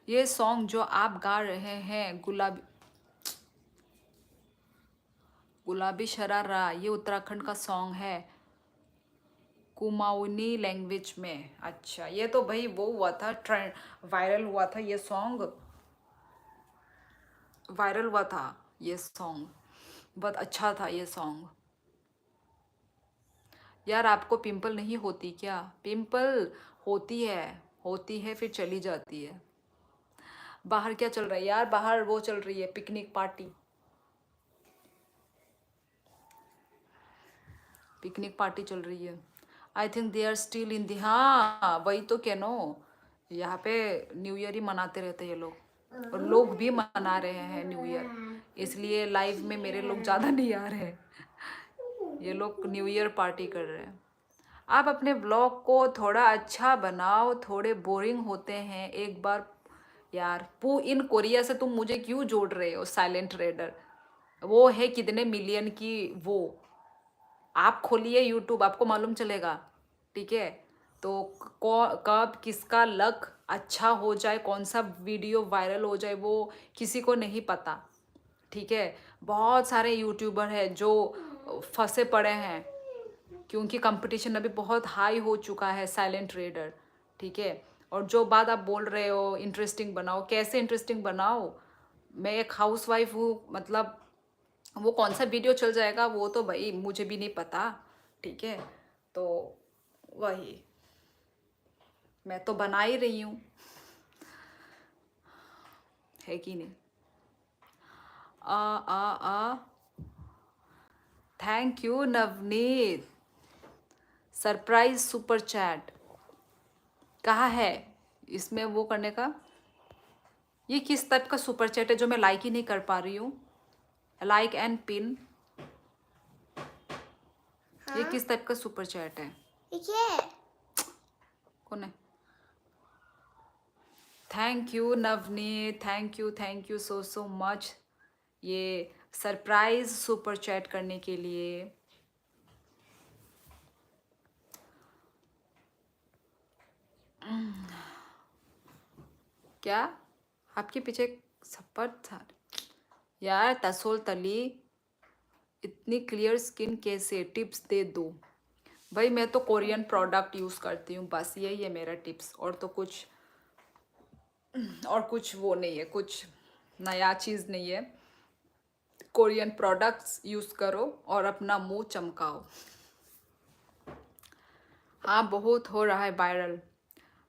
ये सॉन्ग जो आप गा रहे हैं, गुलाबी गुलाबी शरारा, ये उत्तराखंड का सॉन्ग है, कुमाऊनी लैंग्वेज में। अच्छा, ये तो भाई वो हुआ था, ट्रेंड वायरल हुआ था ये सॉन्ग, वायरल हुआ था ये सॉन्ग, बहुत अच्छा था ये सॉन्ग। यार आपको पिंपल नहीं होती क्या? पिंपल होती है फिर चली जाती है। बाहर क्या चल रहा है यार? बाहर वो चल रही है पिकनिक पार्टी, पिकनिक पार्टी चल रही है। I think they are still in the, हाँ वही तो क्या नो, यहाँ पे न्यू ईयर ही मनाते रहते हैं ये लोग, और लोग भी मना रहे हैं न्यू ईयर, इसलिए लाइव में मेरे लोग ज़्यादा नहीं आ रहे हैं, ये लोग न्यू ईयर पार्टी कर रहे हैं। आप अपने ब्लॉग को थोड़ा अच्छा बनाओ, थोड़े बोरिंग होते हैं। एक बार यार, पू इन कोरिया से तुम मुझे क्यों जोड़ रहे हो? साइलेंट रेडर वो है कितने मिलियन की, वो आप खोलिए यूट्यूब, आपको मालूम चलेगा, ठीक है? तो कब किसका लक अच्छा हो जाए, कौन सा वीडियो वायरल हो जाए, वो किसी को नहीं पता, ठीक है? बहुत सारे यूट्यूबर हैं जो फंसे पड़े हैं, क्योंकि कंपटीशन अभी बहुत हाई हो चुका है। साइलेंट रेडर, ठीक है? और जो बात आप बोल रहे हो इंटरेस्टिंग बनाओ, कैसे इंटरेस्टिंग बनाओ? मैं एक हाउस वाइफ हूँ, मतलब वो कौन सा वीडियो चल जाएगा वो तो भाई मुझे भी नहीं पता, ठीक है? तो वही, मैं तो बना ही रही हूँ, है कि नहीं? आ thank you Navneet, surprise super chat कहाँ है इसमें वो करने का? ये किस टाइप का सुपर चैट है जो मैं लाइक ही नहीं कर पा रही हूँ? लाइक एंड पिन, ये किस टाइप का सुपर चैट है? ये कौन है? Thank you Navneet, thank you so so much, ये सरप्राइज सुपर चैट करने के लिए। क्या आपके पीछे सपर था यार? तसोल तली, इतनी क्लियर स्किन कैसे? टिप्स दे दो भाई। मैं तो कोरियन प्रोडक्ट यूज़ करती हूँ, बस यही है मेरा टिप्स, और कुछ वो नहीं है, कुछ नया चीज़ नहीं है। कोरियन प्रोडक्ट्स यूज़ करो और अपना मुंह चमकाओ। हाँ बहुत हो रहा है viral,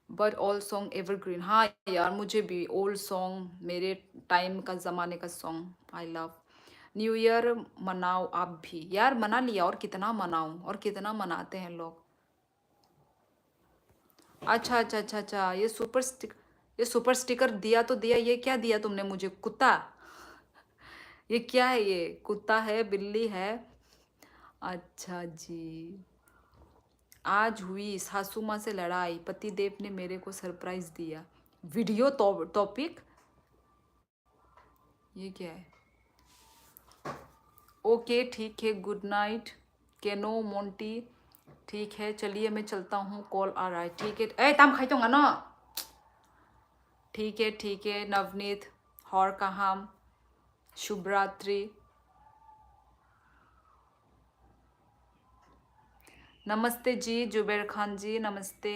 but old song evergreen. हाँ यार, मुझे भी ओल्ड सॉन्ग, मेरे टाइम का ज़माने का song I love. New year मनाओ आप भी यार। मना लिया, और कितना मनाऊं, और कितना मनाते हैं लोग। अच्छा अच्छा अच्छा अच्छा, ये सुपर स्टिकर दिया तो दिया, ये क्या दिया तुमने मुझे? कुत्ता? ये क्या है? ये कुत्ता है, बिल्ली है? अच्छा जी। आज हुई सासू माँ से लड़ाई, पतिदेव ने मेरे को सरप्राइज दिया। वीडियो टॉपिक, ये क्या है? ओके ठीक है, गुड नाइट केनो मोंटी। ठीक है चलिए मैं चलता हूँ, कॉल आ रहा है। ठीक है ए तम खाई तो ना। ठीक है नवनीत हौर कहाम शुभ रात्रि। नमस्ते जी जुबैर खान जी, नमस्ते।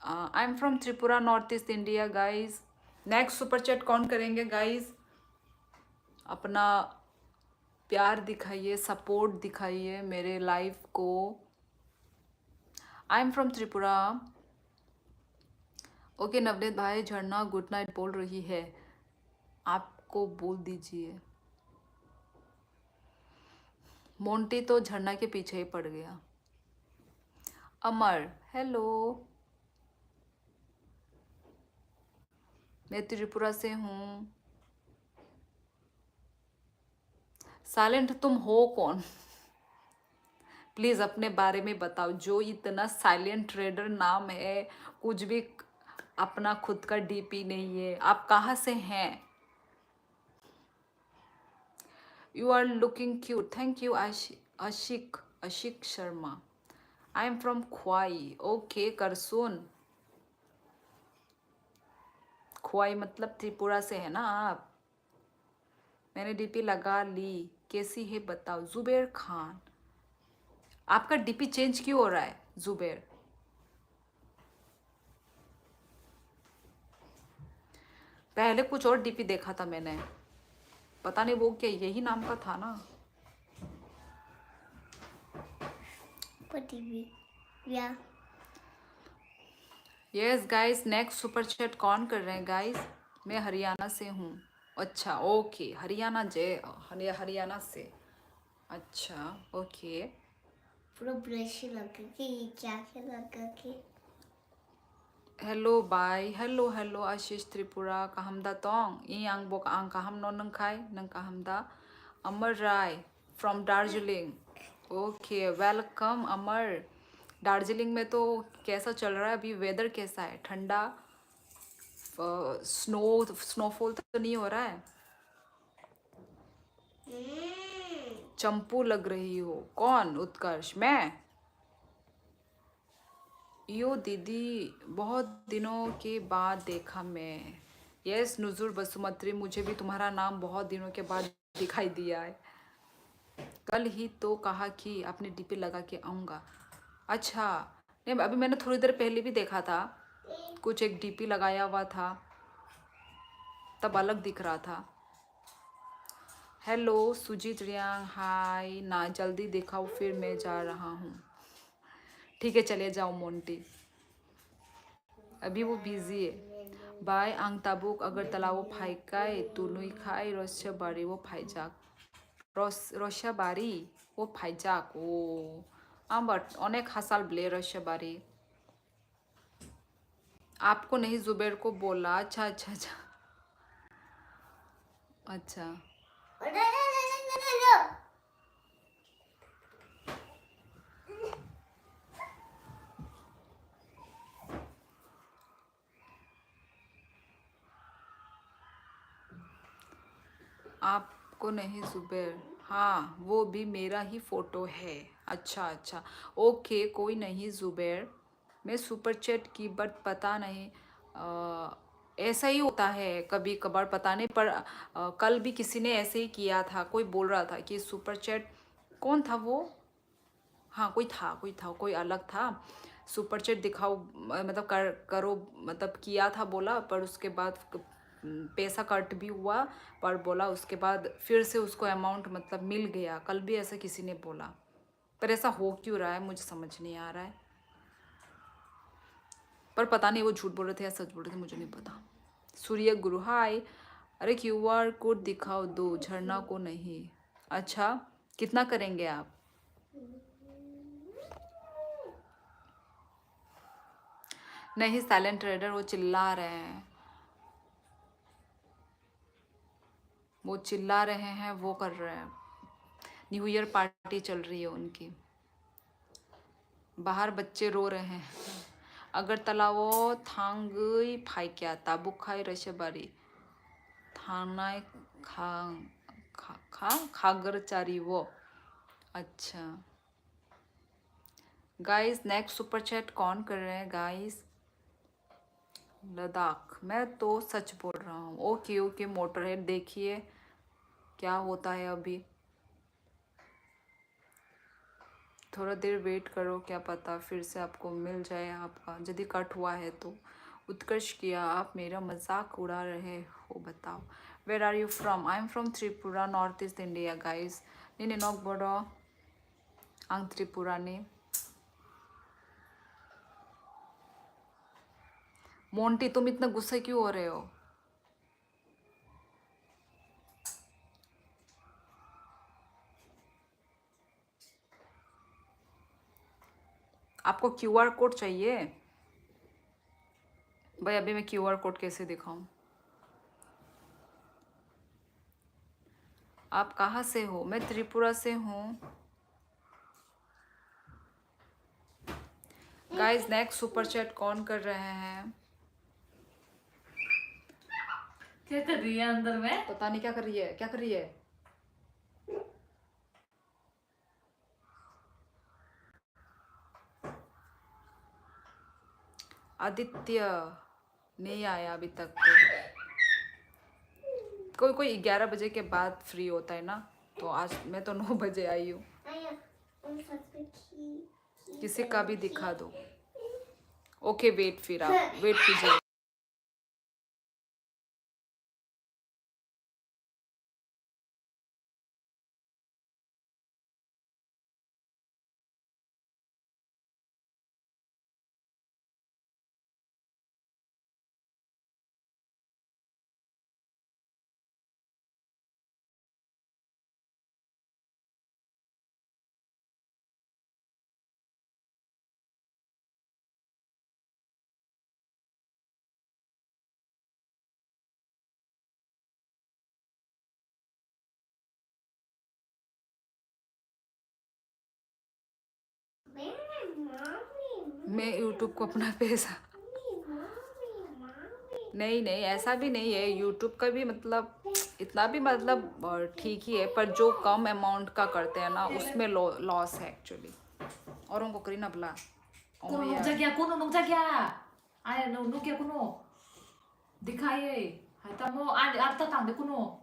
आई am from Tripura, north east India guys. Next super chat कौन करेंगे गाइज? अपना प्यार दिखाइए, सपोर्ट दिखाइए मेरे लाइफ को। आई am from Tripura. Okay Navneet भाई, झरना गुड नाइट बोल रही है, आपको बोल दीजिए। मोंटी तो झरना के पीछे ही पड़ गया। अमर हेलो, मैं त्रिपुरा से हूँ। साइलेंट तुम हो कौन? प्लीज अपने बारे में बताओ, जो इतना साइलेंट ट्रेडर नाम है, कुछ भी अपना खुद का डीपी नहीं है, आप कहाँ से हैं? You are looking cute, thank you Ashiq Sharma. I am from Khowai, okay करसोन। ख्वाई मतलब त्रिपुरा से है ना आप? मैंने डीपी लगा ली, कैसी है बताओ। जुबैर खान, आपका डीपी चेंज क्यों हो रहा है जुबैर? पहले कुछ और डीपी देखा था मैंने, पता नहीं वो क्या यही नाम का था ना। या yes guys, next super chat कौन कर रहे हैं गाइस? मैं हरियाणा से हूँ। अच्छा ओके, हरियाणा हरियाणा से। अच्छा ओके। पूरा ब्रश लगा के क्या क्या लगा के। हेलो बाय, हेलो हेलो आशीष त्रिपुरा काहमदा तोंग ई आंग बोक आंग काहम नो नंखाई नंग काहमदा। अमर राय फ्रॉम दार्जिलिंग। ओके वेलकम अमर। दार्जिलिंग में तो कैसा चल रहा है अभी, वेदर कैसा है? ठंडा, स्नोफॉल तो नहीं हो रहा है? चंपू लग रही हो। कौन? उत्कर्ष? मैं? यो दीदी बहुत दिनों के बाद देखा मैं। यस नुजुर बसुमत्री, मुझे भी तुम्हारा नाम बहुत दिनों के बाद दिखाई दिया है। कल ही तो कहा कि आपने डीपी लगा के आऊँगा। अच्छा नहीं, अभी मैंने थोड़ी देर पहले भी देखा था, कुछ एक डीपी लगाया हुआ था, तब अलग दिख रहा था। हेलो सुजीत रियांग, हाय ना, जल्दी दिखाओ फिर मैं जा रहा हूँ। ठीक है चले जाओ मोंटी, अभी वो बिजी है। बाय आंग ताबुक अगर तलावो फाइकाय तुनुई खाई रस्य बारी वो फाइजाक रस्य बारी वो फाइजाक ओ आम्बट अनेक हासाल ब्ले रस्य बारी। आपको नहीं जुबैर को बोला। अच्छा अच्छा अच्छा अच्छा। आपको नहीं जुबैर, हाँ वो भी मेरा ही फोटो है। अच्छा अच्छा ओके कोई नहीं जुबैर, मैं सुपर चैट की बट पता नहीं, ऐसा ही होता है कभी कभार, पता नहीं पर कल भी किसी ने ऐसे ही किया था, कोई बोल रहा था कि सुपर चैट, कौन था वो? हाँ कोई अलग था। सुपर चैट दिखाओ मतलब करो मतलब किया था बोला, पर उसके बाद पैसा कट भी हुआ, पर बोला उसके बाद फिर से उसको अमाउंट मतलब मिल गया। कल भी ऐसा किसी ने बोला, पर ऐसा हो क्यों रहा है मुझे समझ नहीं आ रहा है। पर पता नहीं वो झूठ बोल रहे थे या सच बोल रहे थे, मुझे नहीं पता। सूर्य गुरु हाय, अरे क्यूआर कोड दिखाओ दो, झरना को नहीं। अच्छा कितना करेंगे आप? नहीं साइलेंट ट्रेडर, वो चिल्ला रहे हैं, वो चिल्ला रहे हैं, वो कर रहे हैं, न्यू ईयर पार्टी चल रही है उनकी, बाहर बच्चे रो रहे हैं। अगर तलावो थांगई फाइक्या ताबुक खाई रशबारी थानाय खांग खागरचारी वो। अच्छा गाइस, नेक्स्ट सुपर चैट कौन कर रहे हैं गाइस? लद्दाख, मैं तो सच बोल रहा हूँ। ओके ओके मोटरहेड, देखिए क्या होता है अभी। थोड़ा देर वेट करो, क्या पता फिर से आपको मिल जाए आपका, यदि कट हुआ है तो। उत्कर्ष किया, आप मेरा मजाक उड़ा रहे हो, बताओ। Where are you from? I am from Tripura, north east India guys. नहीं नॉक बड़ो आंग त्रिपुरा ने। मोंटी तुम इतना गुस्सा क्यों हो रहे हो? आपको क्यूआर कोड चाहिए? भाई अभी मैं क्यूआर कोड कैसे दिखाऊं? आप कहाँ से हो? मैं त्रिपुरा से हूँ गाइस। नेक्स्ट सुपर चैट कौन कर रहे हैं? क्या कर रही है अंदर में? पता नहीं क्या कर रही है, क्या कर रही है? आदित्य नहीं आया अभी तक तो। कोई कोई 11 बजे के बाद फ्री होता है ना, तो आज मैं तो 9 बजे आई हूँ। किसी का भी दिखा दो। ओके वेट, फिर आप वेट कीजिए। मैं यूट्यूब को अपना पैसा नहीं नहीं, ऐसा भी नहीं है। यूट्यूब का भी मतलब इतना भी मतलब ठीक ही है, पर जो कम अमाउंट का करते हैं ना उसमें लॉस है एक्चुअली। और उनको करी ना भला कोनो नोकजागिया, कोनो नोकजागिया। आया नो नोकिया कोनो। दिखाइए। हाता मो आर्ता तांदे कोनो।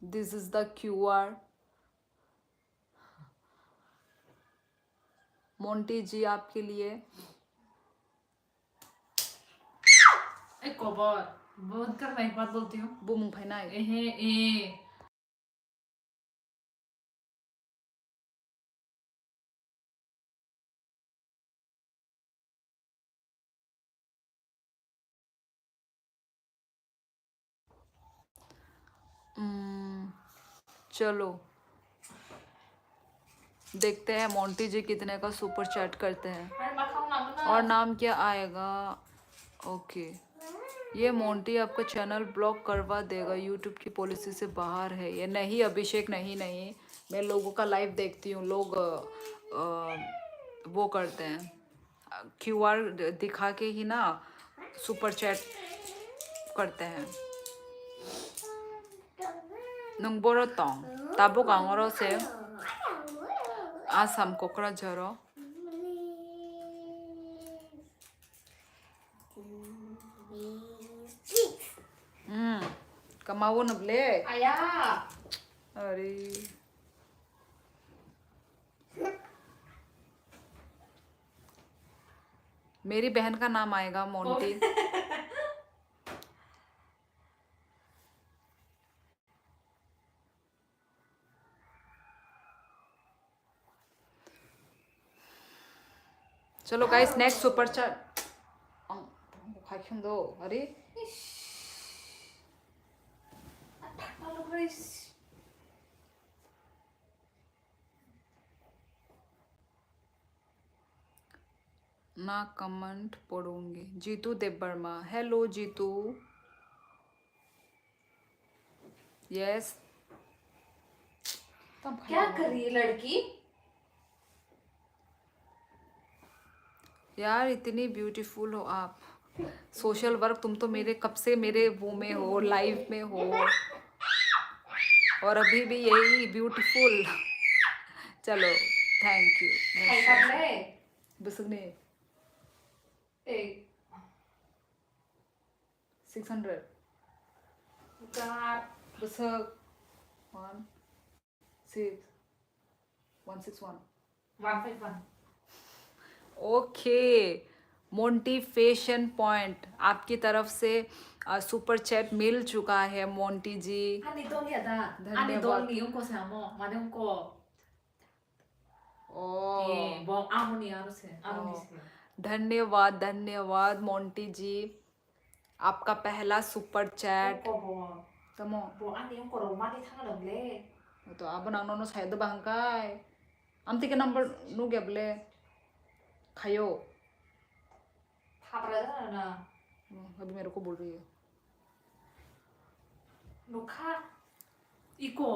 This is the QR। Monty ji आपके लिए। एक कबर। बहुत कर मैं एक बात बोलती हूँ। वो मुंह फैना है। ए चलो देखते हैं मोंटी जी कितने का सुपर चैट करते हैं। अरे माखा ना और नाम क्या आएगा? ओके, ये मोंटी आपका चैनल ब्लॉक करवा देगा, यूट्यूब की पॉलिसी से बाहर है ये। नहीं अभिषेक, नहीं नहीं, मैं लोगों का लाइव देखती हूँ। लोग वो करते हैं, QR दिखा के ही ना सुपर चैट करते हैं। 능보러똥 따보 강어로세 아삼 꼬꾸라저러 कमाओ नबले आया अरे मेरी बहन का नाम आएगा मोंटी चलो गाइस नेक्स्ट सुपर चैट दो अरे Halo guys. ना कमेंट पढ़ूंगी जीतू देवर्मा हेलो जीतू यस क्या कर रही है लड़की? यार इतनी ब्यूटीफुल हो आप सोशल वर्क तुम तो मेरे कब से मेरे वो में हो लाइव में हो और अभी भी यही ब्यूटीफुल चलो thank you Hai kamu le? बसने Eh, 600 bukan. बसक 161 151. ओके मोंटिवेशन पॉइंट आपकी तरफ से सुपर चैट मिल चुका है Monty ji Ani dong lihat dah. Ani धन्यवाद। dong ni ungko sama. Mana ungko? ओ Bong amo ni harusnya. Amo ni sih. धन्यवाद धन्यवाद मोंटी जी आपका पहला सुपर चैट Ungko bong. तमो Bong ani ungko rumah di tengah dong le. तो अब नानो नो शायद बहंकाय हम के नंबर नु गेबले खायो Apa dah na? अभी मेरे को बोल रही है Nuka. Iko.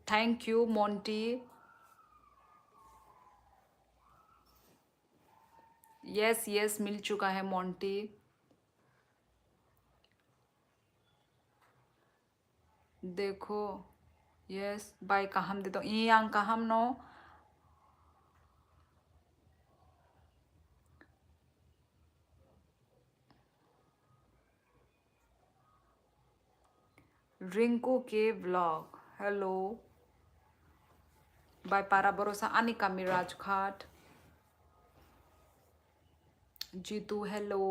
Thank you Monty yes yes मिल चुका है मोंटी देखो यस बाय का हम देता हूँ यांग का हम नो रिंकू के व्लॉग हेलो बाय पारा भरोसा अनिका मिराज खाट जीतू हेलो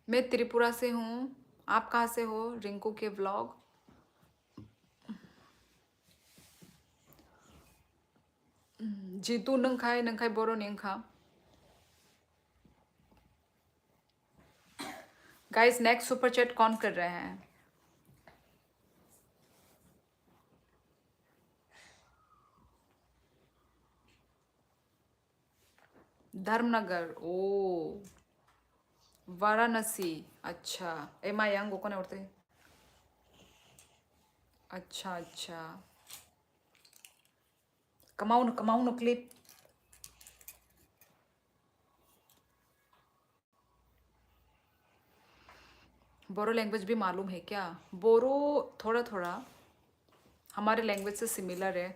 मैं त्रिपुरा से हूँ आप कहाँ से हो रिंकू के व्लॉग जीतू नंखाय बोरो निंखा गाइस नेक्स्ट सुपर चैट कौन कर रहे हैं धर्मनगर ओ वाराणसी अच्छा एमा यांग कोने उठते अच्छा अच्छा कमाऊन क्लिप बोरो लैंग्वेज भी मालूम है क्या बोरो थोड़ा थोड़ा हमारे लैंग्वेज से सिमिलर है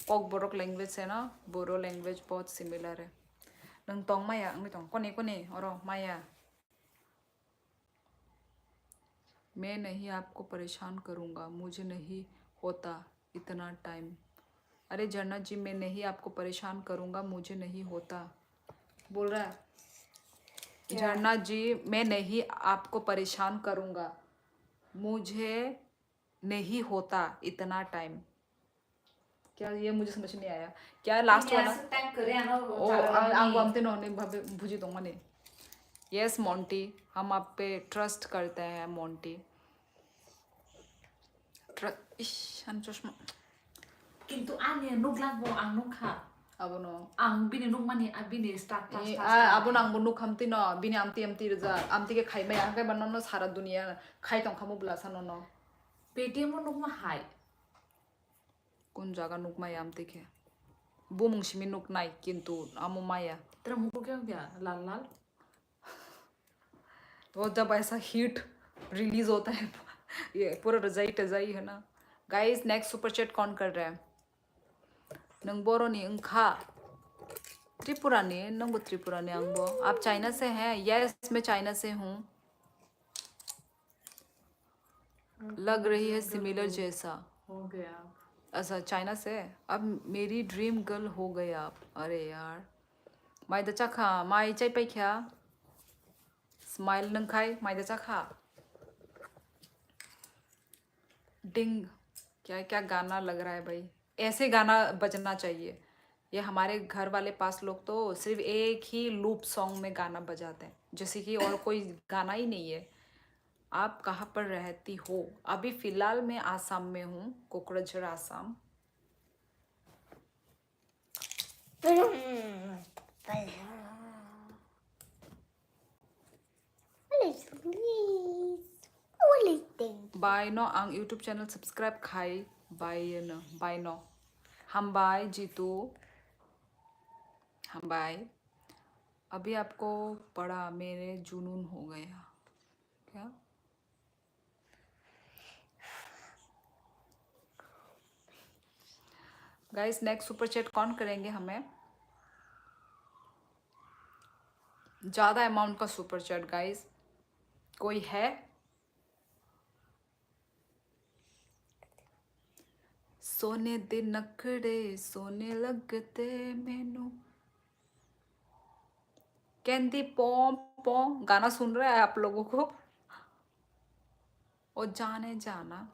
पॉक बोरोक लैंग्वेज है ना बोरो लैंग्वेज बहुत सिमिलर है नंग तोंग माया अंग तोंग कोने और माया मैं नहीं आपको परेशान करूँगा मुझे नहीं होता इतना टाइम अरे झरना जी मैं नहीं आपको परेशान करूँगा मुझे नहीं होता बोल रहा है झरना जी मैं नहीं आपको परेशान करूँगा मुझे नहीं होता इतना टाइम क्या ये मुझे समझ नहीं आया क्या लास्ट वाला टाइम करे आना ओ आंगो हमते नोने भावे भुजी तो मने यस मोंटी हम आप पे ट्रस्ट करते हैं मोंटी इश चश्मा Kintu ane nuk lang bong ang nuk ha. abono ang bini nuk mani bini start abono ang bunu khamti no bini amti rja amti ke khai mai ang ke banno sara dunia khai tong khamu bula sano no Paytm nuk ma hai kun jaga nuk mai amti ke bu mungshimi nuk nai kintu amu maya तेरा मुंह को क्या हो गया लाल लाल तो जब ऐसा heat release होता है ये पूरा रजाई टजाई है ना गाइस नेक्स्ट सुपर चैट कौन कर रहा है नंग बोरोनी अंखा त्रिपुरानी नंगो त्रिपुरानी अंगबो आप चाइना से हैं यस मैं चाइना से हूँ लग रही है सिमिलर जैसा हो गया अच्छा चाइना से अब मेरी ड्रीम गर्ल हो गए आप अरे यार माई द चाखा माई चाय पे क्या स्माइल नंखाई माई द चाखा डिंग क्या क्या गाना लग रहा है भाई ऐसे गाना बजना चाहिए ये हमारे घर वाले पास लोग तो सिर्फ एक ही लूप सॉन्ग में गाना बजाते हैं जैसे कि और कोई गाना ही नहीं है आप कहाँ पर रहती हो अभी फिलहाल मैं आसाम में हूँ कोकराझार आसाम बाय नो आंग यूट्यूब चैनल सब्सक्राइब खाई बाय नो हम बाय जीतू हम बाय अभी आपको पढ़ा मेरे जुनून हो गया क्या गाइस नेक्स्ट सुपर चैट कौन करेंगे हमें ज़्यादा अमाउंट का सुपर चैट गाइस कोई है सोने दे नखड़े सोने लगते मैनू कहती पौ पौ गाना सुन रहा है आप लोगों को और जाने जाना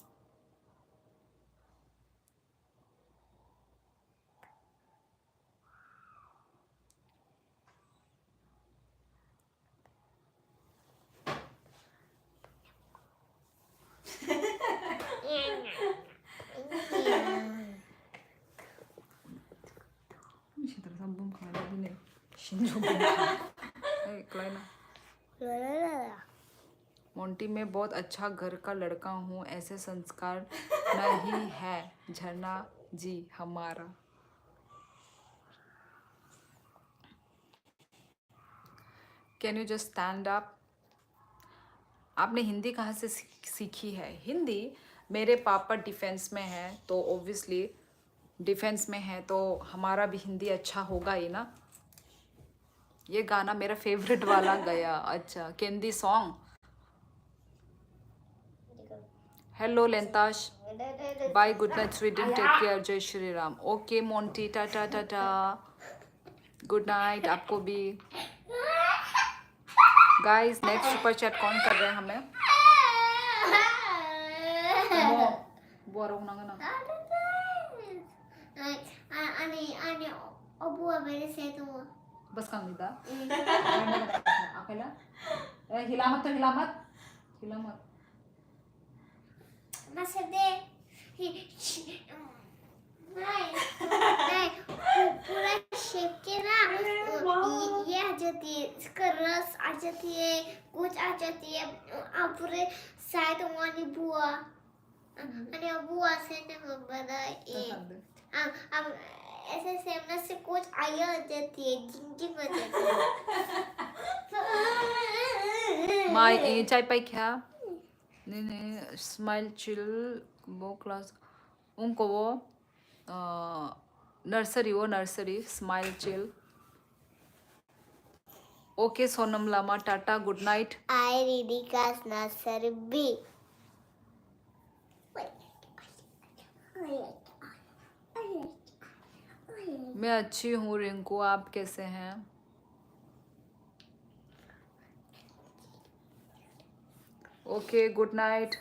मोंटी मैं बहुत अच्छा घर का लड़का हूँ ऐसे संस्कार नहीं है झरना जी हमारा can you just stand up आपने हिंदी कहाँ से सीखी है हिंदी मेरे पापा डिफेंस में है तो ऑब्वियसली डिफेंस में है तो हमारा भी हिंदी अच्छा होगा ही ना ये गाना मेरा फेवरेट वाला गया अच्छा केंदी सॉन्ग हेलो लेंताश bye good night Sweden take care जय Shri Ram okay Monty tata tata good night आपको भी गाइस नेक्स्ट सुपर चैट कौन कर रहे हैं हमें बस कंगीता हिलामत तो हिलामत पूरा शेप के ना ये आ जाती है इसका रस आ जाती है कुछ आ जाती है आप पूरे साइड वाली बुआ अरे बुआ से ना बनाए अब ऐसे सेमना से कुछ आया आ जाती है जिंजिंग आ जाती है माय चाय पाई क्या नहीं स्माइल चिल वो क्लास उनको वो nursery smile chill okay Sonam Lama tata good night I read class nursery B मैं अच्छी हूँ रिंकू आप कैसे हैं okay good night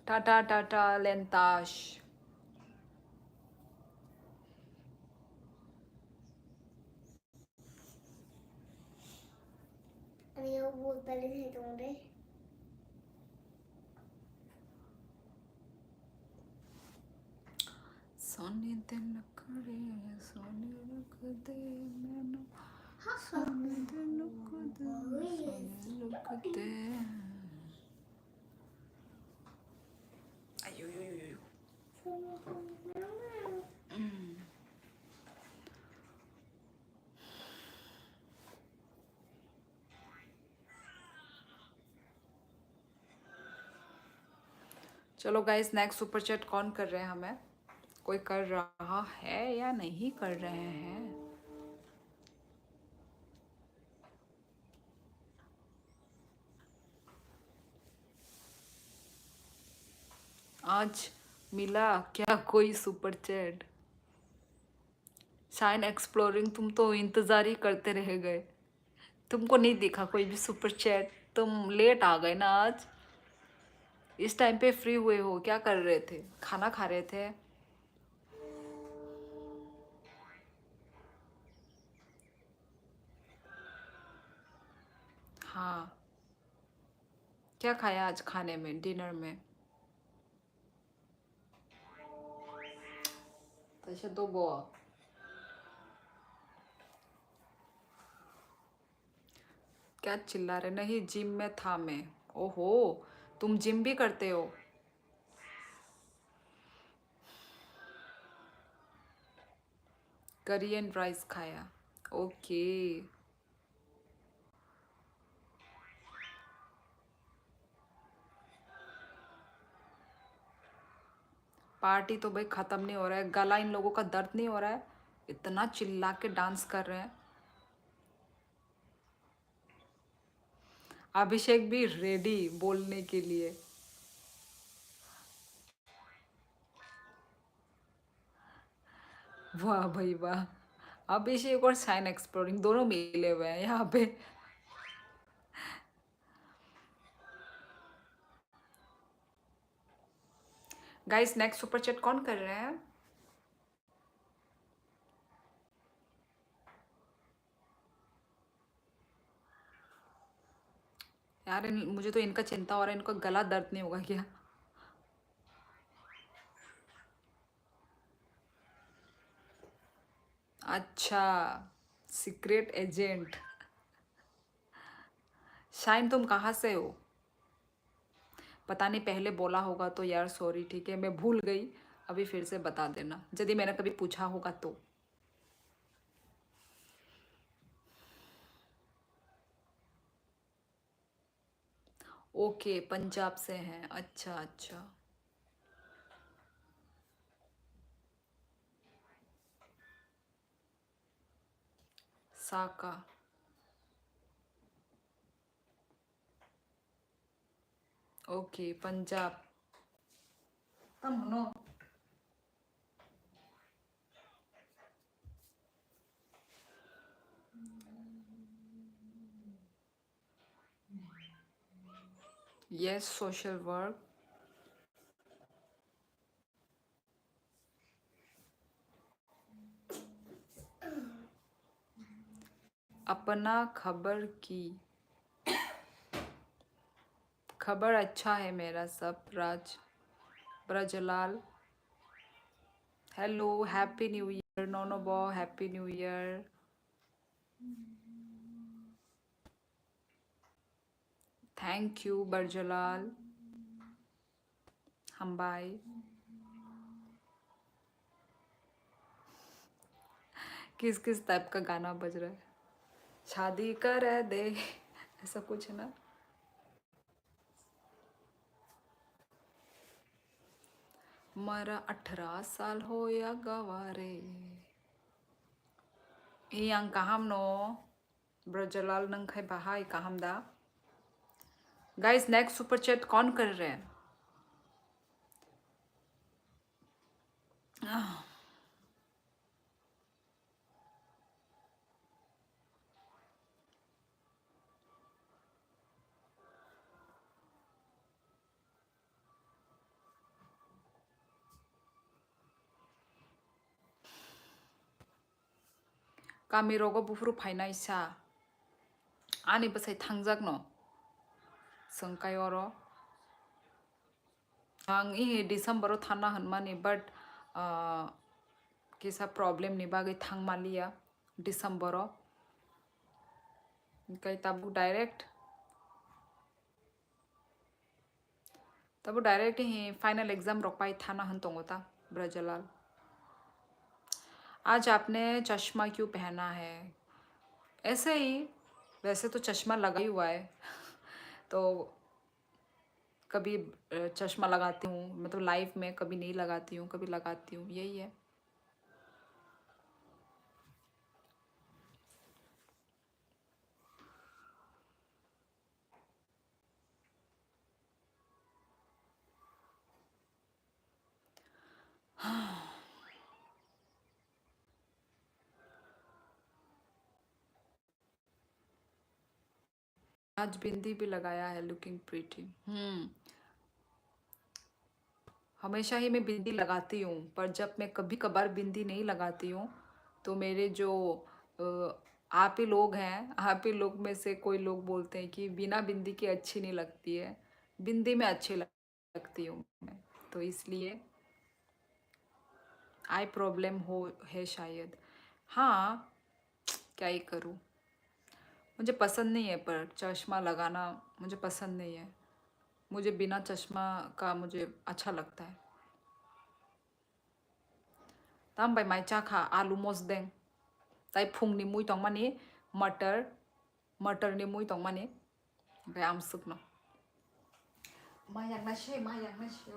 tata tata लेंताश Ani yo bolta le hai tumre. सोने दिन खड़े सोने रख दे मैनू सोने दिन खुद सोने रख दे आयो यो यो यो चलो गाइस नेक्स्ट सुपर चैट कौन कर रहे हैं हमें कोई कर रहा है या नहीं कर रहे हैं आज मिला क्या कोई सुपर चैट शाइन एक्सप्लोरिंग तुम तो इंतजार ही करते रह गए तुमको नहीं दिखा कोई भी सुपर चैट तुम लेट आ गए ना आज इस टाइम पे फ्री हुए हो क्या कर रहे थे खाना खा रहे थे हाँ क्या खाया आज खाने में डिनर में तसे तो गोवा क्या चिल्ला रहे नहीं जिम में था मैं ओहो तुम जिम भी करते हो करी एंड राइस खाया ओके पार्टी तो भाई ख़त्म नहीं हो रहा है गला इन लोगों का दर्द नहीं हो रहा है इतना चिल्ला के डांस कर रहे हैं अभिषेक भी रेडी बोलने के लिए वाह भाई वाह अभिषेक और साइन एक्सप्लोरिंग दोनों मिले हुए हैं यहाँ पे गाइस नेक्स्ट सुपर चैट कौन कर रहे हैं यार मुझे तो इनका चिंता हो रहा है इनका गला दर्द नहीं होगा क्या अच्छा सीक्रेट एजेंट शाइन तुम कहाँ से हो पता नहीं पहले बोला होगा तो यार सॉरी ठीक है मैं भूल गई अभी फिर से बता देना यदि मैंने कभी पूछा होगा तो ओके पंजाब से हैं अच्छा अच्छा साका ओके पंजाब तम नो यस सोशल वर्क अपना खबर की खबर अच्छा है मेरा सब Raj Brajlal hello happy new year नोनो बॉ happy new year thank you Brajlal हम बाय किस किस टाइप का गाना बज रहा है शादी कर दे ऐसा कुछ है ना मरा 18 साल हो या Gaware yang kaham no Brajlal नंखाई बहाई kaham दा गाइस नेक्स्ट सुपर चैट कौन कर रहे हैं कामिरोगो बुफ्रु फाइना इसा 아니 बसाई थांजागनो संकाय अरो आं इ डिसेम्बर थाना हनमानी बट किसा प्रॉब्लम नि बागै थांमालिया डिसेम्बर कई तबु डायरेक्ट ही फाइनल एग्जाम रोकपाई थाना हन तोंगोता ब्रजलाल आज आपने चश्मा क्यों पहना है ऐसे ही वैसे तो चश्मा लगा ही हुआ है तो कभी चश्मा लगाती हूँ मतलब लाइफ में कभी नहीं लगाती हूँ कभी लगाती हूँ यही है आज बिंदी भी लगाया है लुकिंग प्रीटी हमेशा ही मैं बिंदी लगाती हूँ पर जब मैं कभी कभार बिंदी नहीं लगाती हूँ तो मेरे जो आप ही लोग हैं आप ही लोग में से कोई लोग बोलते हैं कि बिना बिंदी के अच्छी नहीं लगती है बिंदी में अच्छी लगती हूँ मैं तो इसलिए आई प्रॉब्लम हो है शायद हाँ क्या ही करूँ मुझे पसंद नहीं है पर चश्मा लगाना मुझे पसंद नहीं है मुझे बिना चश्मा का मुझे अच्छा लगता है तम भाई माई चा खा आलू मोसदें ताई फुंग नि मुई तंग मानी मटर नि मुई तंग मानी ओमफ्राय आम सुकनो मा याक ना से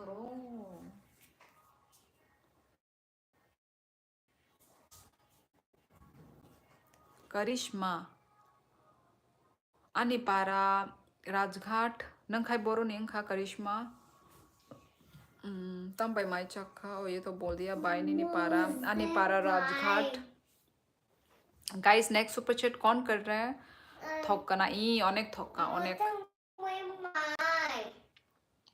रो करिश्मा अनिपारा राजघाट नंखाई बोरो निंखा करिश्मा तम भाई माई चखा ये तो बोल दिया बाय निपारा अनिपारा Rajghat guys next super chat कौन कर रहे हैं थोक्का ई अनेक थोक्का अनेक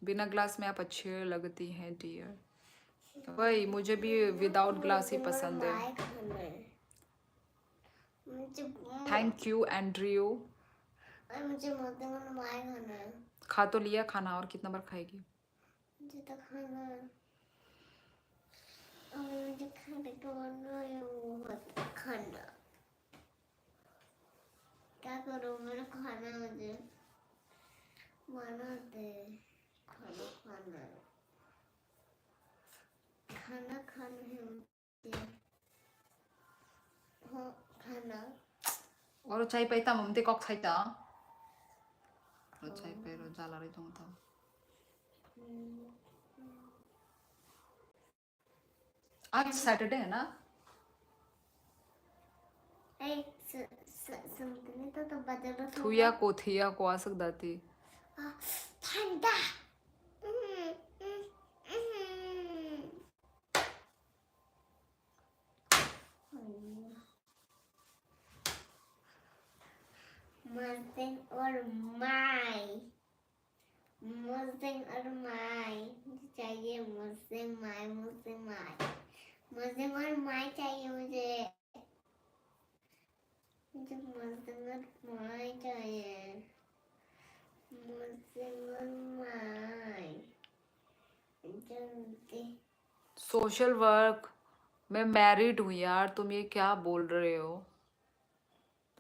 बिना ग्लास में आप अच्छे लगती हैं डियर वही मुझे भी विदाउट ग्लास ही पसंद है थैंक यू एंड्रयू मुझे माय खाना है खा तो लिया खाना और कितना बार खाएगी मुझे तो खाना है मुझे खाने को मन है बहुत खाना क्या करूँ मेरा खाना मुझे मना दे खाना खाना खाना खाना है मुझे हाँ खाना और चाय पैता ममते कॉक खाइता और चाय पे रो जाला रे तुम तो आज सैटरडे है ना सुनते तो बदल थुया को आ सकता थी ठंडा मस्तिंग और माई चाहिए मस्तिंग और माई चाहिए मुझे मस्तिंग और माई चाहिए मस्तिंग और माई जल्दी सोशल वर्क मैं मैरिड हूँ यार तुम ये क्या बोल रहे हो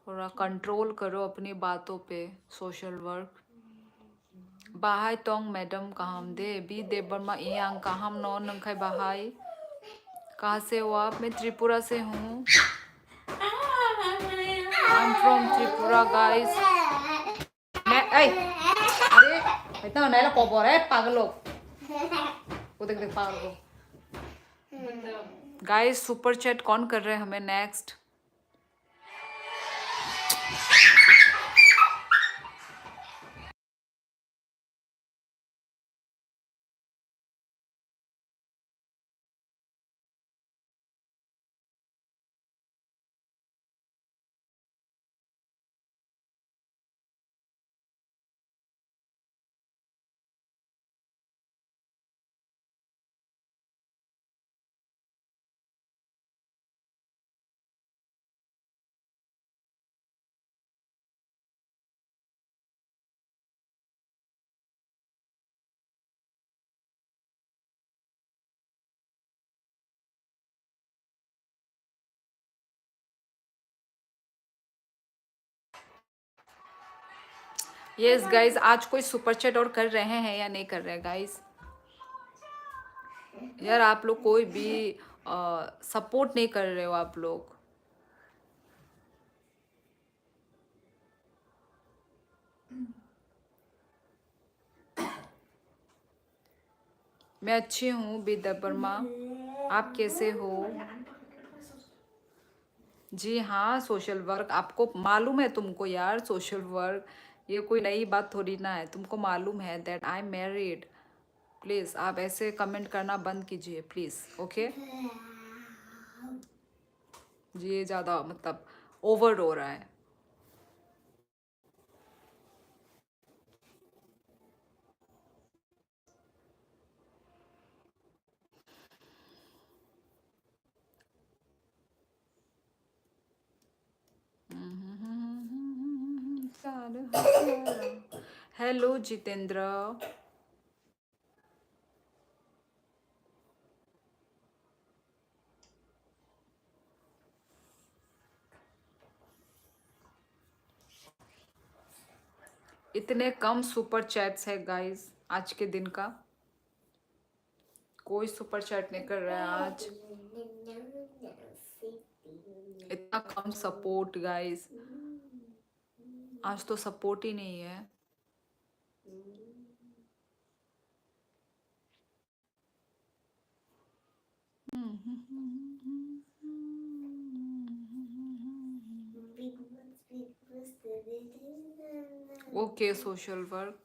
थोड़ा कंट्रोल करो अपनी बातों पे सोशल वर्क बाहाई तोंग मैडम कहाम दे बी दे बर्मा इयांग कहाम नो नंखाई बाहाई कहाँ से हो आप मैं त्रिपुरा से हूँ I am from Tripura guys मैं अरे इतना नहीं ला कोबो रे पागल लोग वो देख पागल को गाइस सुपर चैट कौन कर रहे हैं हमें नेक्स्ट यस गाइज, आज कोई सुपर चैट और कर रहे हैं या नहीं कर रहे हैं गाइज? यार आप लोग कोई भी सपोर्ट नहीं कर रहे हो आप लोग। मैं अच्छी हूँ विद्या वर्मा, आप कैसे हो? जी हाँ, सोशल वर्क आपको मालूम है, तुमको यार सोशल वर्क ये कोई नई बात थोड़ी ना है, तुमको मालूम है that I am married. Please आप ऐसे कमेंट करना बंद कीजिए प्लीज़, ओके? जी ये ज़्यादा मतलब ओवर हो रहा है। हेलो जितेंद्र। इतने कम सुपर चैट्स है गाइस आज के दिन का, कोई सुपर चैट नहीं कर रहा है आज। इतना कम सपोर्ट गाइस, आज तो सपोर्ट ही नहीं है। ओके सोशल वर्क,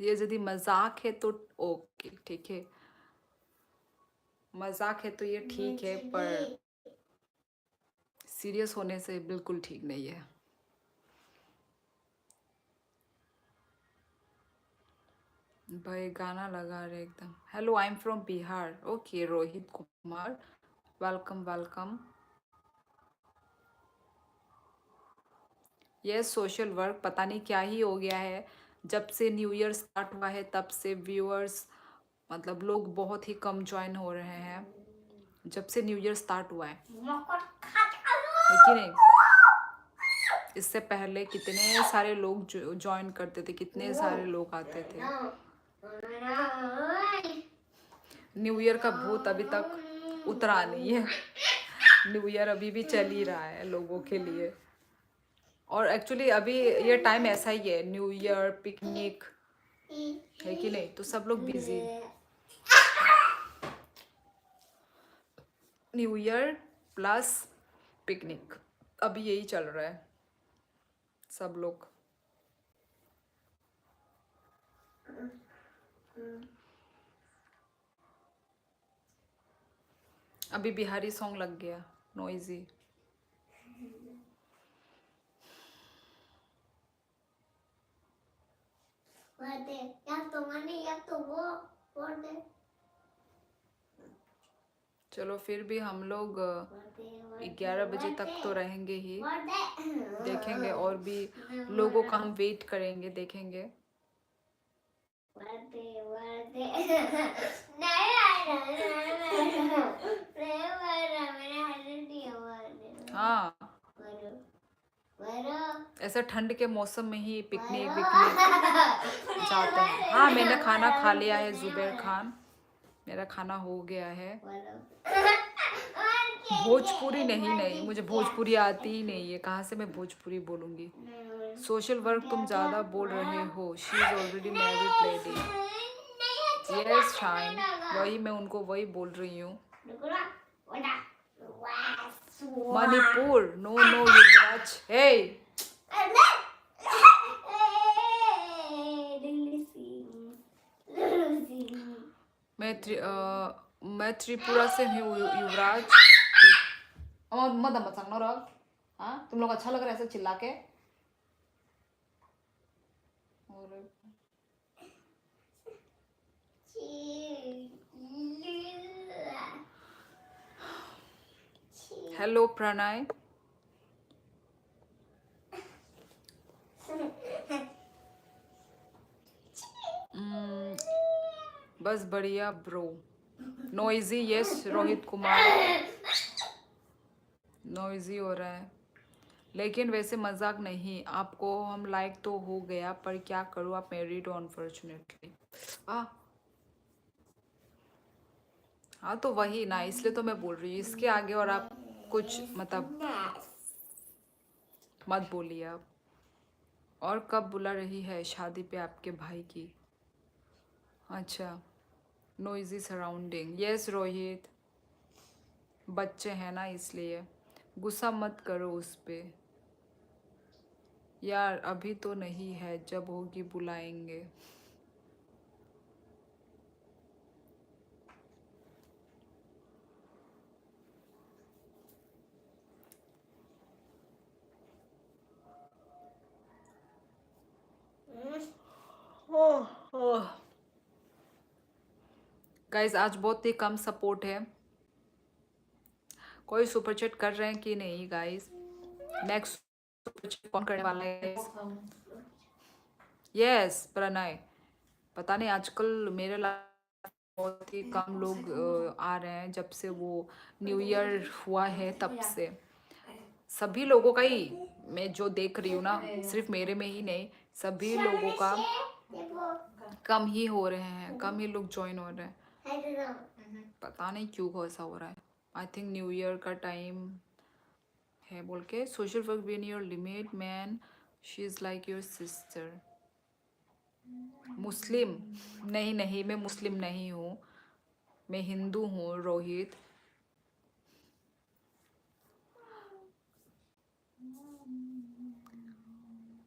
ये यदि मजाक है तो ओके ठीक है, मजाक है तो ये ठीक है, पर सीरियस होने से बिल्कुल ठीक नहीं है। भाई गाना लगा रहे एकदम। Hello I am from Bihar, okay Rohit Kumar, welcome welcome. ये सोशल वर्क पता नहीं क्या ही हो गया है, जब से न्यू ईयर स्टार्ट हुआ है तब से व्यूअर्स मतलब लोग बहुत ही कम ज्वाइन हो रहे हैं, जब से न्यू ईयर स्टार्ट हुआ है कि नहीं? इससे पहले कितने सारे लोग ज्वाइन करते थे, कितने सारे लोग आते थे। न्यू ईयर का भूत अभी तक उतरा नहीं है। न्यू ईयर अभी भी चल ही रहा है लोगों के लिए, और एक्चुअली अभी ये टाइम ऐसा ही है, न्यू ईयर पिकनिक है कि नहीं, तो सब लोग busy. New year plus picnic, अभी यही चल रहा है सब लोग। अभी बिहारी सॉन्ग लग गया नॉइजी। चलो फिर भी हम लोग 11 बजे तक तो रहेंगे ही, देखेंगे और भी लोगों का हम वेट करेंगे, देखेंगे। हाँ ऐसा ठंड के मौसम में ही पिकनिक विकनिक जाते हैं। हाँ मैंने खाना खा लिया है जुबैर खान, मेरा खाना हो गया है। भोजपुरी नहीं, मुझे भोजपुरी आती ही नहीं है, कहाँ से मैं भोजपुरी बोलूँगी। सोशल वर्क तुम ज़्यादा बोल रहे हो, she is already married lady. Yes shine, वही मैं उनको वही बोल रही हूँ। मणिपुर नो युवराज, हे मैं त्रिपुरा से हूँ युवराज। मत मत हाँ तुम लोग अच्छा लग रहा है ऐसे चिल्ला के। हेलो प्रणय, बस बढ़िया bro. Noisy yes Rohit Kumar, noisy हो रहा है। लेकिन वैसे मजाक नहीं, आपको हम लाइक तो हो गया, पर क्या करूँ, आप मैरिड हो अनफॉर्चुनेटली। आ हाँ तो वही ना, इसलिए तो मैं बोल रही हूँ, इसके आगे और आप कुछ मतलब मत बोलिए आप। और कब बुला रही है शादी पे आपके भाई की? अच्छा, नोइजी सराउंडिंग, यस रोहित, बच्चे हैं ना इसलिए। गुस्सा मत करो उस पे यार, अभी तो नहीं है, जब होगी बुलाएंगे। गाइज आज बहुत ही कम सपोर्ट है। कोई सुपर चैट कर रहे हैं कि नहीं गाइज? नेक्स्ट सुपर चैट कौन करने वाला है? यस प्रणय, पता नहीं आजकल मेरे लाइफ बहुत ही कम लोग आ रहे हैं, जब से वो न्यू ईयर हुआ है तब से। सभी लोगों का ही मैं जो देख रही हूँ ना, सिर्फ मेरे में ही नहीं, सभी लोगों का कम ही हो रहे हैं, कम ही लोग ज्वाइन हो रहे हैं। पता नहीं क्यों ऐसा हो रहा है। आई थिंक न्यू ईयर का टाइम है बोल के। Social work be in your limit man, she is like your sister. Muslim नहीं, नहीं मैं मुस्लिम नहीं हूँ, मैं हिंदू हूँ रोहित।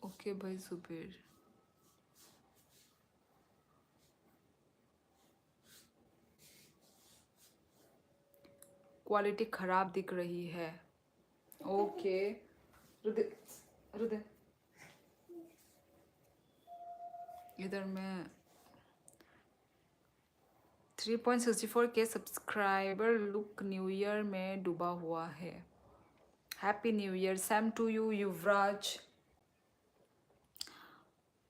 ओके भाई जुबेर, क्वालिटी खराब दिख रही है। ओके रुदे, रुदे इधर मैं 3.64 के सब्सक्राइबर लुक न्यू ईयर में डूबा हुआ है। Happy new year, same to you Yuvraj.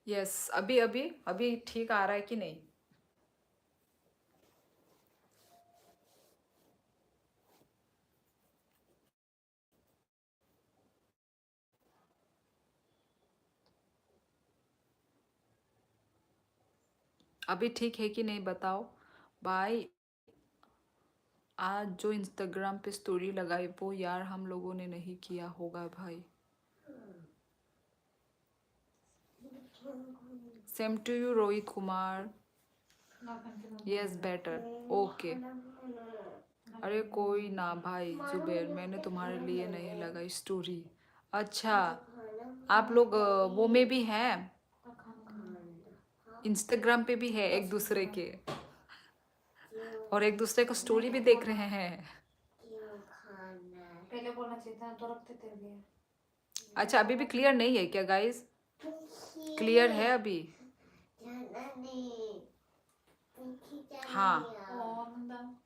Yes अभी अभी अभी ठीक आ रहा है कि नहीं? अभी ठीक है कि नहीं बताओ भाई। आज जो इंस्टाग्राम पे स्टोरी लगाई वो यार हम लोगों ने नहीं किया होगा भाई। Same to you Rohit Kumar. Yes better okay. अरे कोई ना भाई जुबेर, मैंने तुम्हारे लिए नहीं लगाई स्टोरी। अच्छा आप लोग वो में भी हैं, इंस्टाग्राम पे भी है एक दूसरे के, और एक दूसरे का स्टोरी भी देख रहे हैं। पहले बोलना चाहिए था, तो रखते थे भी। अच्छा अभी भी क्लियर नहीं है क्या गाइस? क्लियर है अभी? हाँ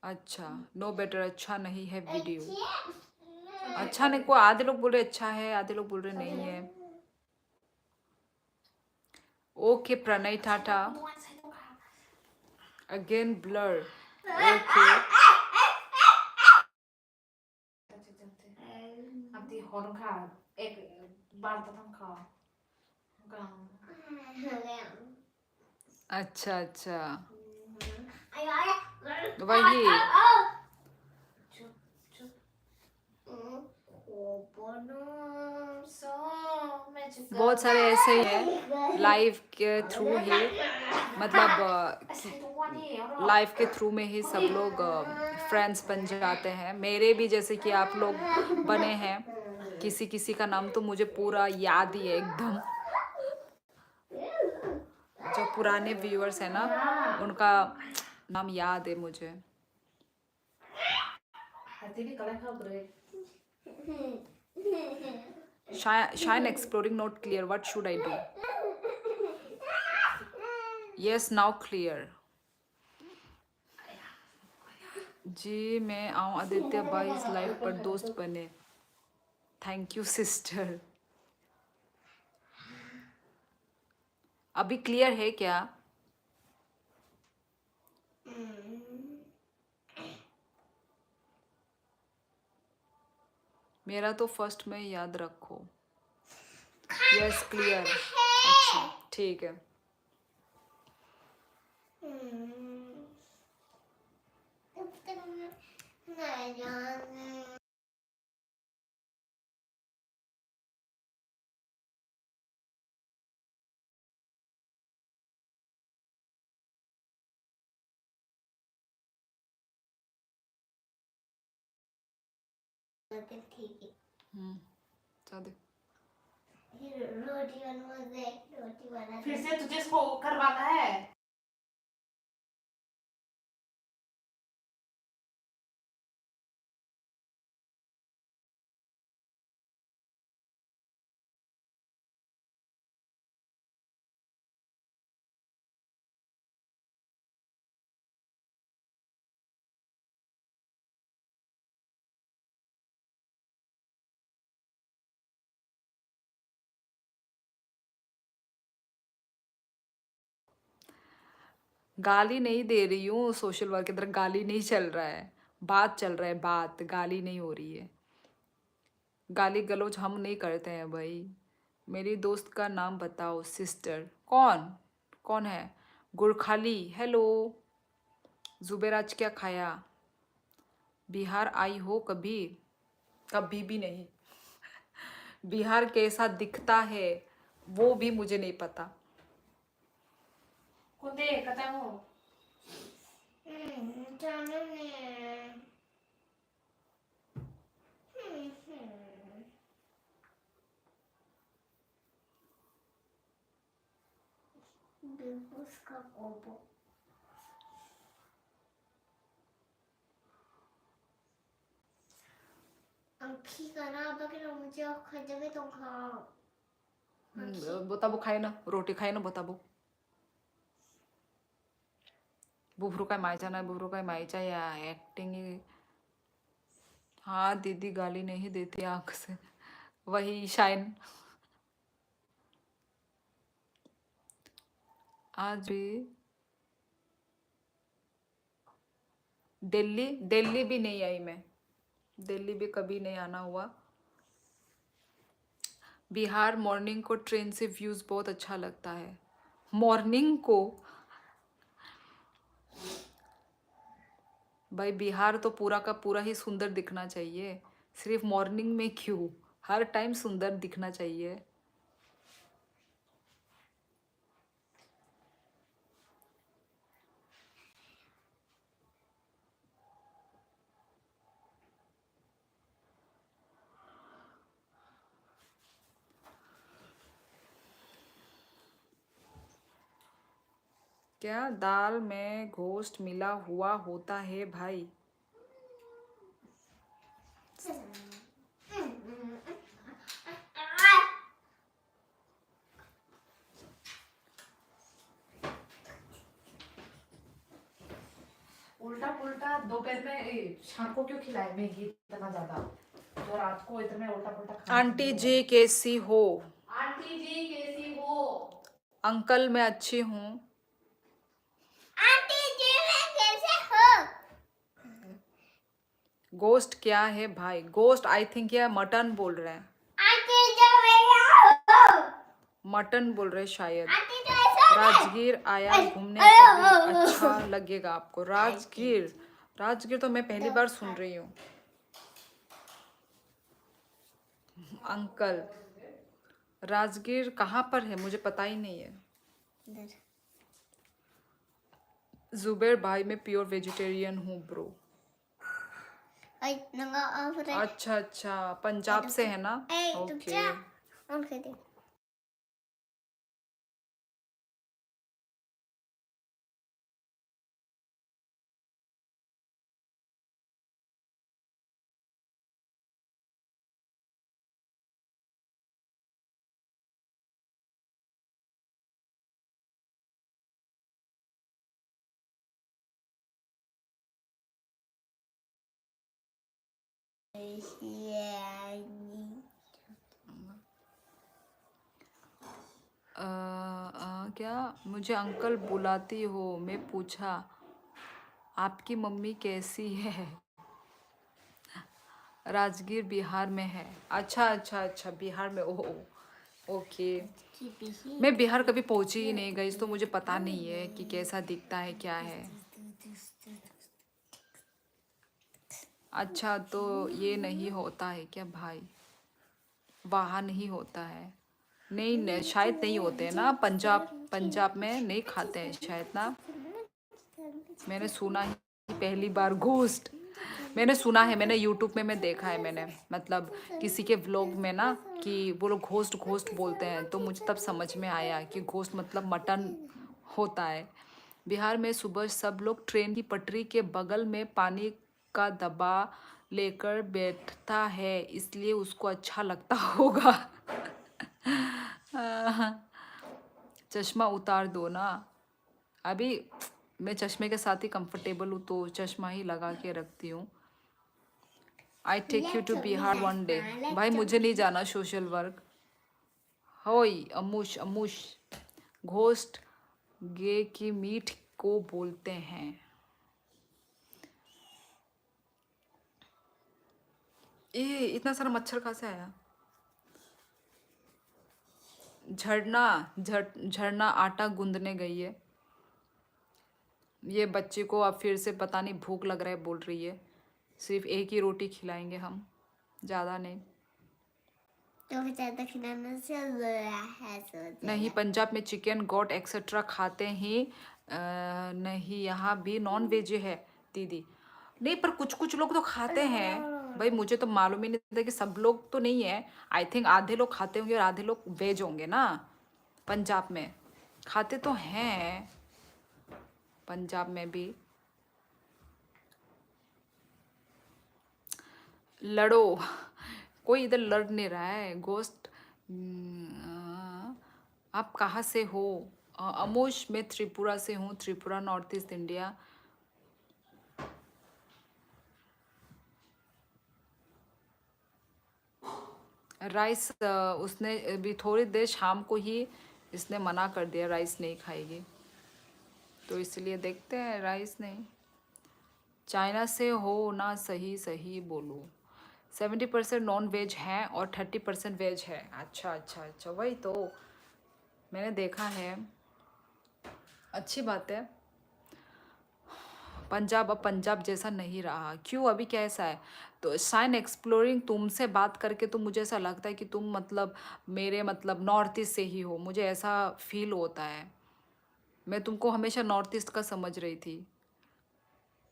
अच्छा, नो बेटर अच्छा नहीं है वीडियो। अच्छा नहीं, को आधे लोग बोल रहे अच्छा है, आधे लोग बोल रहे नहीं है। Okay Pranay Tata, again blur. Okay अब ती हॉर्न खा एक बार तो हम खा गाँव अच्छा अच्छा वही। चुप चुप बहुत सारे ऐसे ही हैं लाइव के थ्रू ही, मतलब लाइव के थ्रू में ही सब लोग फ्रेंड्स बन जाते हैं। मेरे भी जैसे कि आप लोग बने हैं, किसी किसी का नाम तो मुझे पूरा याद ही है एकदम। जो पुराने व्यूअर्स हैं ना, उनका नाम याद है मुझे। Shine exploring not clear, what should I do? Yes now clear। जी मैं आऊँ आदित्य भाई इस लाइव पर दोस्त बने। Thank you sister. अभी क्लियर है क्या? मेरा तो फर्स्ट में याद रखो। Yes clear. अच्छा ठीक है। तब तक मैं जाने ठीक है। चाहते रोटी बनवा दे, रोटी बना फिर दे। से तुझे इसको करवाना है। गाली नहीं दे रही हूँ, सोशल वर्क की तरह गाली नहीं चल रहा है, बात चल रहा है, बात गाली नहीं हो रही है। गाली गलौज हम नहीं करते हैं भाई। मेरी दोस्त का नाम बताओ सिस्टर। कौन कौन है? गुरखाली हेलो। जुबेर आज क्या खाया? बिहार आई हो कभी? कभी भी नहीं। बिहार कैसा दिखता है वो भी मुझे नहीं पता। कुंदे कता हो। जाने में बेबूस का कोबो अंकी करा बगैर मुझे खजमे तो खाओ। बताबो खाए ना, रोटी खाए ना बताबो। बुफरू काय मायचा नाही, बुफरू काय मायचा या एक्टिंग। हाँ दीदी गाली नहीं देती आंख से, वही शाइन। आज भी दिल्ली दिल्ली भी नहीं आई मैं, दिल्ली भी कभी नहीं आना हुआ। बिहार मॉर्निंग को ट्रेन से व्यूज़ बहुत अच्छा लगता है। मॉर्निंग को भाई बिहार तो पूरा का पूरा ही सुंदर दिखना चाहिए, सिर्फ मॉर्निंग में क्यों, हर टाइम सुंदर दिखना चाहिए। क्या दाल में घोस्ट मिला हुआ होता है भाई? उल्टा पुल्टा दोपहर में शाम को क्यों खिलाए मैगी इतना ज्यादा, जो रात को इतना उल्टा पुल्टा खाना। आंटी जी कैसी हो? आंटी जी कैसी हो? अंकल मैं अच्छी हूँ। आंटी जी मैं कैसे हो? गोस्ट क्या है भाई? गोस्ट आई थिंक यह मटन बोल रहे हैं, आंटी जी मैं हो? मटन बोल रहे हैं शायद। आंटी जी ऐसा है? राजगीर आया घूमने, कभी अच्छा लगेगा आपको। राजगीर, राजगीर तो मैं पहली बार सुन रही हूँ। अंकल राजगीर कहाँ पर है मुझे पता ही नहीं है। जुबेर भाई मैं प्योर वेजिटेरियन हूँ ब्रो। आई नंगा ऑफ रे। अच्छा अच्छा, पंजाब से है ना? ए तुम ओके। जा ऑन कर दे। क्या मुझे अंकल बुलाती हो? मैं पूछा आपकी मम्मी कैसी है? राजगीर बिहार में है। अच्छा अच्छा अच्छा, बिहार में। Oh okay. Keep मैं बिहार कभी पहुंची ही नहीं गई, तो मुझे पता नहीं है कि कैसा दिखता है, क्या है। अच्छा, तो ये नहीं होता है क्या भाई? वहाँ नहीं होता है? नहीं, नहीं शायद नहीं होते हैं ना, पंजाब में नहीं खाते हैं शायद ना। मैंने सुना ही पहली बार घोस्ट। मैंने सुना है, मैंने यूट्यूब में मैं देखा है, मैंने मतलब किसी के व्लॉग में ना कि वो लोग घोस्ट घोस्ट बोलते हैं, तो मुझे तब समझ में आया कि घोस्ट मतलब मटन होता है। बिहार में सुबह सब लोग ट्रेन की पटरी के बगल में पानी का दबा लेकर बैठता है, इसलिए उसको अच्छा लगता होगा। चश्मा उतार दो ना। अभी मैं चश्मे के साथ ही कंफर्टेबल हूँ, तो चश्मा ही लगा के रखती हूँ। I take you to Bihar one day. भाई मुझे नहीं जाना सोशल वर्क। होई अमुश अमुश। घोस्ट गे की मीठ को बोलते हैं। ये इतना सारा मच्छर कहाँ से आया? झरना आटा गूंदने गई है। ये बच्चे को अब फिर से पता नहीं भूख लग रहा है बोल रही है। सिर्फ एक ही रोटी खिलाएंगे हम, ज़्यादा नहीं। तो ज़्यादा खिलाना चल रहा है सोच नहीं, पंजाब में चिकन गोट एक्सेट्रा खाते ही नहीं, यहाँ भी नॉन वेज है दीदी। नहीं, पर कुछ कुछ लोग तो खाते हैं भाई, मुझे तो मालूम ही नहीं था कि सब लोग तो नहीं है। आई थिंक आधे लोग खाते होंगे और आधे लोग वेज होंगे ना। पंजाब में खाते तो हैं, पंजाब में भी। लड़ो। कोई इधर लड़ नहीं रहा है। गोस्ट आप कहाँ से हो? अमोश, मैं त्रिपुरा से हूँ, Tripura north east India. Rice उसने अभी थोड़ी देर शाम को ही इसने मना कर दिया, राइस नहीं खाएगी, तो इसलिए देखते हैं राइस नहीं। चाइना से हो ना? सही सही बोलो। 70% नॉन वेज है और 30% वेज है। अच्छा अच्छा अच्छा, वही तो मैंने देखा है। अच्छी बात है। पंजाब अब पंजाब जैसा नहीं रहा। क्यों, अभी कैसा है? तो शाइन एक्सप्लोरिंग, तुमसे बात करके तो मुझे ऐसा लगता है कि तुम मतलब मेरे मतलब नॉर्थ ईस्ट से ही हो, मुझे ऐसा फील होता है। मैं तुमको हमेशा नॉर्थ ईस्ट का समझ रही थी,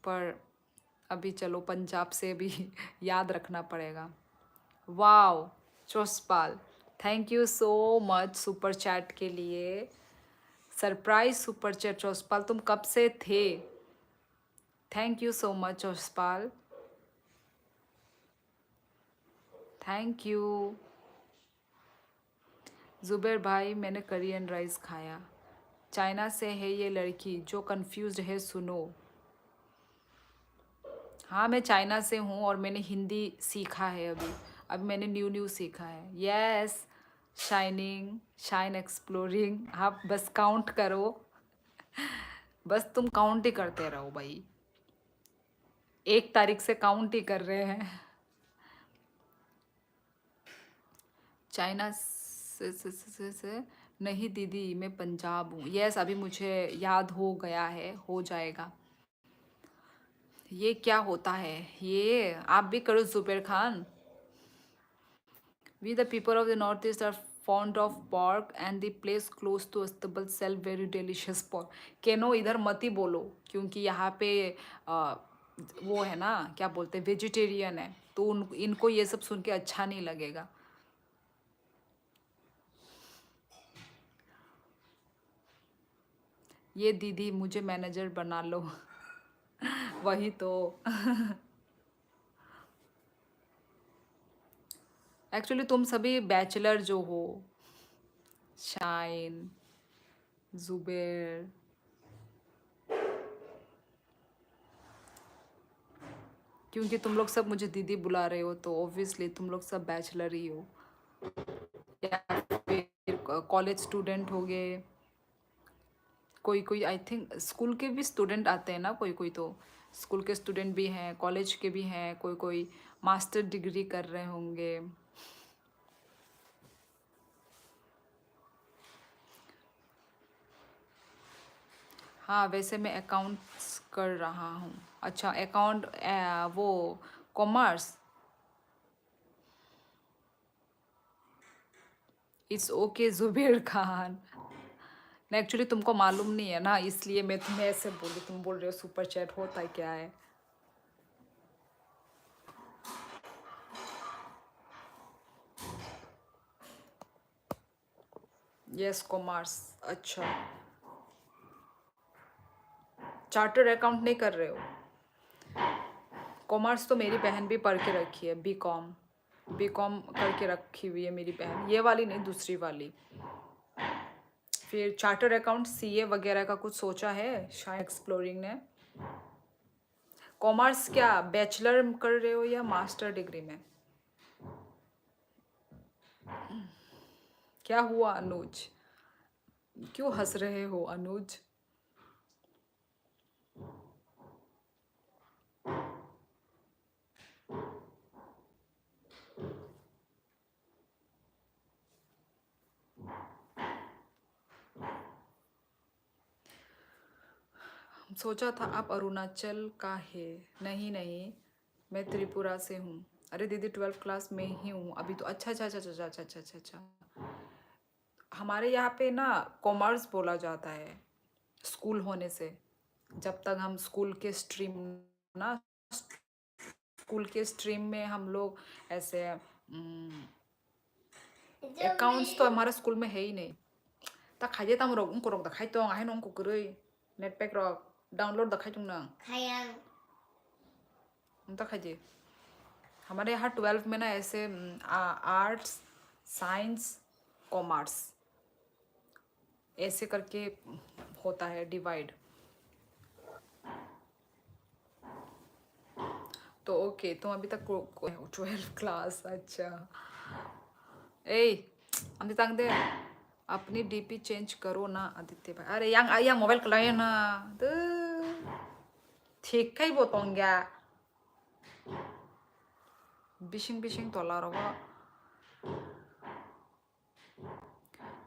पर अभी चलो पंजाब से भी याद रखना पड़ेगा। Wow Chospal, thank you so much super chat के लिए। सरप्राइज सुपर चैट चोसपाल, तुम कब से थे? Thank you so much Chospal, thank you. Zubair भाई, मैंने कोरियन राइस खाया। चाइना से है ये लड़की, जो कंफ्यूज्ड है सुनो। हाँ, मैं चाइना से हूँ और मैंने हिंदी सीखा है अभी मैंने न्यू न्यू सीखा है। Yes, shining, shine exploring. आप बस काउंट करो, बस तुम काउंट ही करते रहो भाई। 1 तारीख से काउंट ही कर रहे हैं। चाइना से नहीं दीदी, मैं पंजाब हूँ। यस, अभी मुझे याद हो गया है, हो जाएगा। ये क्या होता है? ये आप भी करो Zubair Khan. We the people of the northeast are fond of pork and the place close to Astambul sell very delicious pork. केनो इधर मत ही बोलो, क्योंकि यहाँ पे वो है ना, क्या बोलते हैं, वेजिटेरियन है, तो इनको ये सब सुन के अच्छा नहीं लगेगा। ये दीदी मुझे मैनेजर बना लो। वही तो। एक्चुअली तुम सभी बैचलर जो हो, शाइन, जुबेर, क्योंकि तुम लोग सब मुझे दीदी बुला रहे हो, तो ऑब्वियसली तुम लोग सब बैचलर ही हो या फिर कॉलेज स्टूडेंट हो गए। कोई कोई आई थिंक स्कूल के भी स्टूडेंट आते हैं ना, कोई कोई तो स्कूल के स्टूडेंट भी हैं, कॉलेज के भी हैं, कोई कोई मास्टर डिग्री कर रहे होंगे। हाँ वैसे मैं अकाउंट्स कर रहा हूँ। अच्छा अकाउंट वो commerce. It's okay Zubair Khan. Actually तुमको मालूम नहीं है ना, इसलिए मैं तुम्हें ऐसे बोली, तुम बोल रहे हो सुपर चैट होता है क्या है। Yes commerce. अच्छा चार्टर्ड अकाउंट नहीं कर रहे हो। कॉमर्स तो मेरी बहन भी पढ़ के रखी है, बी कॉम करके रखी हुई है मेरी बहन, ये वाली नहीं दूसरी वाली। फिर चार्टर्ड अकाउंट सीए वगैरह का कुछ सोचा है शायद एक्सप्लोरिंग ने। कॉमर्स क्या बैचलर कर रहे हो या मास्टर डिग्री में? क्या हुआ अनुज, क्यों हंस रहे हो अनुज? सोचा था आप अरुणाचल का है। नहीं नहीं मैं त्रिपुरा से हूँ। अरे दीदी 12th क्लास में ही हूँ अभी तो। अच्छा अच्छा अच्छा अच्छा अच्छा अच्छा अच्छा अच्छा। हमारे यहाँ पे ना कॉमर्स बोला जाता है स्कूल होने से। जब तक हम स्कूल के स्ट्रीम ना, स्कूल के स्ट्रीम में हम लोग ऐसे अकाउंट्स तो हमारे स्कूल में है ही नहीं। ता खाइए तम रोग उनको रोग दखाई तो आहे नों को करई नेट पैक रोग डाउनलोड दखाई तुम ना Hayang. उनता खाइए। हमारे यहाँ 12 में ना ऐसे आर्ट्स साइंस कॉमर्स ऐसे करके होता है डिवाइड। तो ओके तुम अभी तक 12 क्लास। अच्छा ए अभी तक दे अपनी डीपी चेंज करो ना आदित्य भाई। अरे yang yang मोबाइल कलाया ना तो ठीक है वो तो क्या बिशिंग बिशिंग तो ला रहा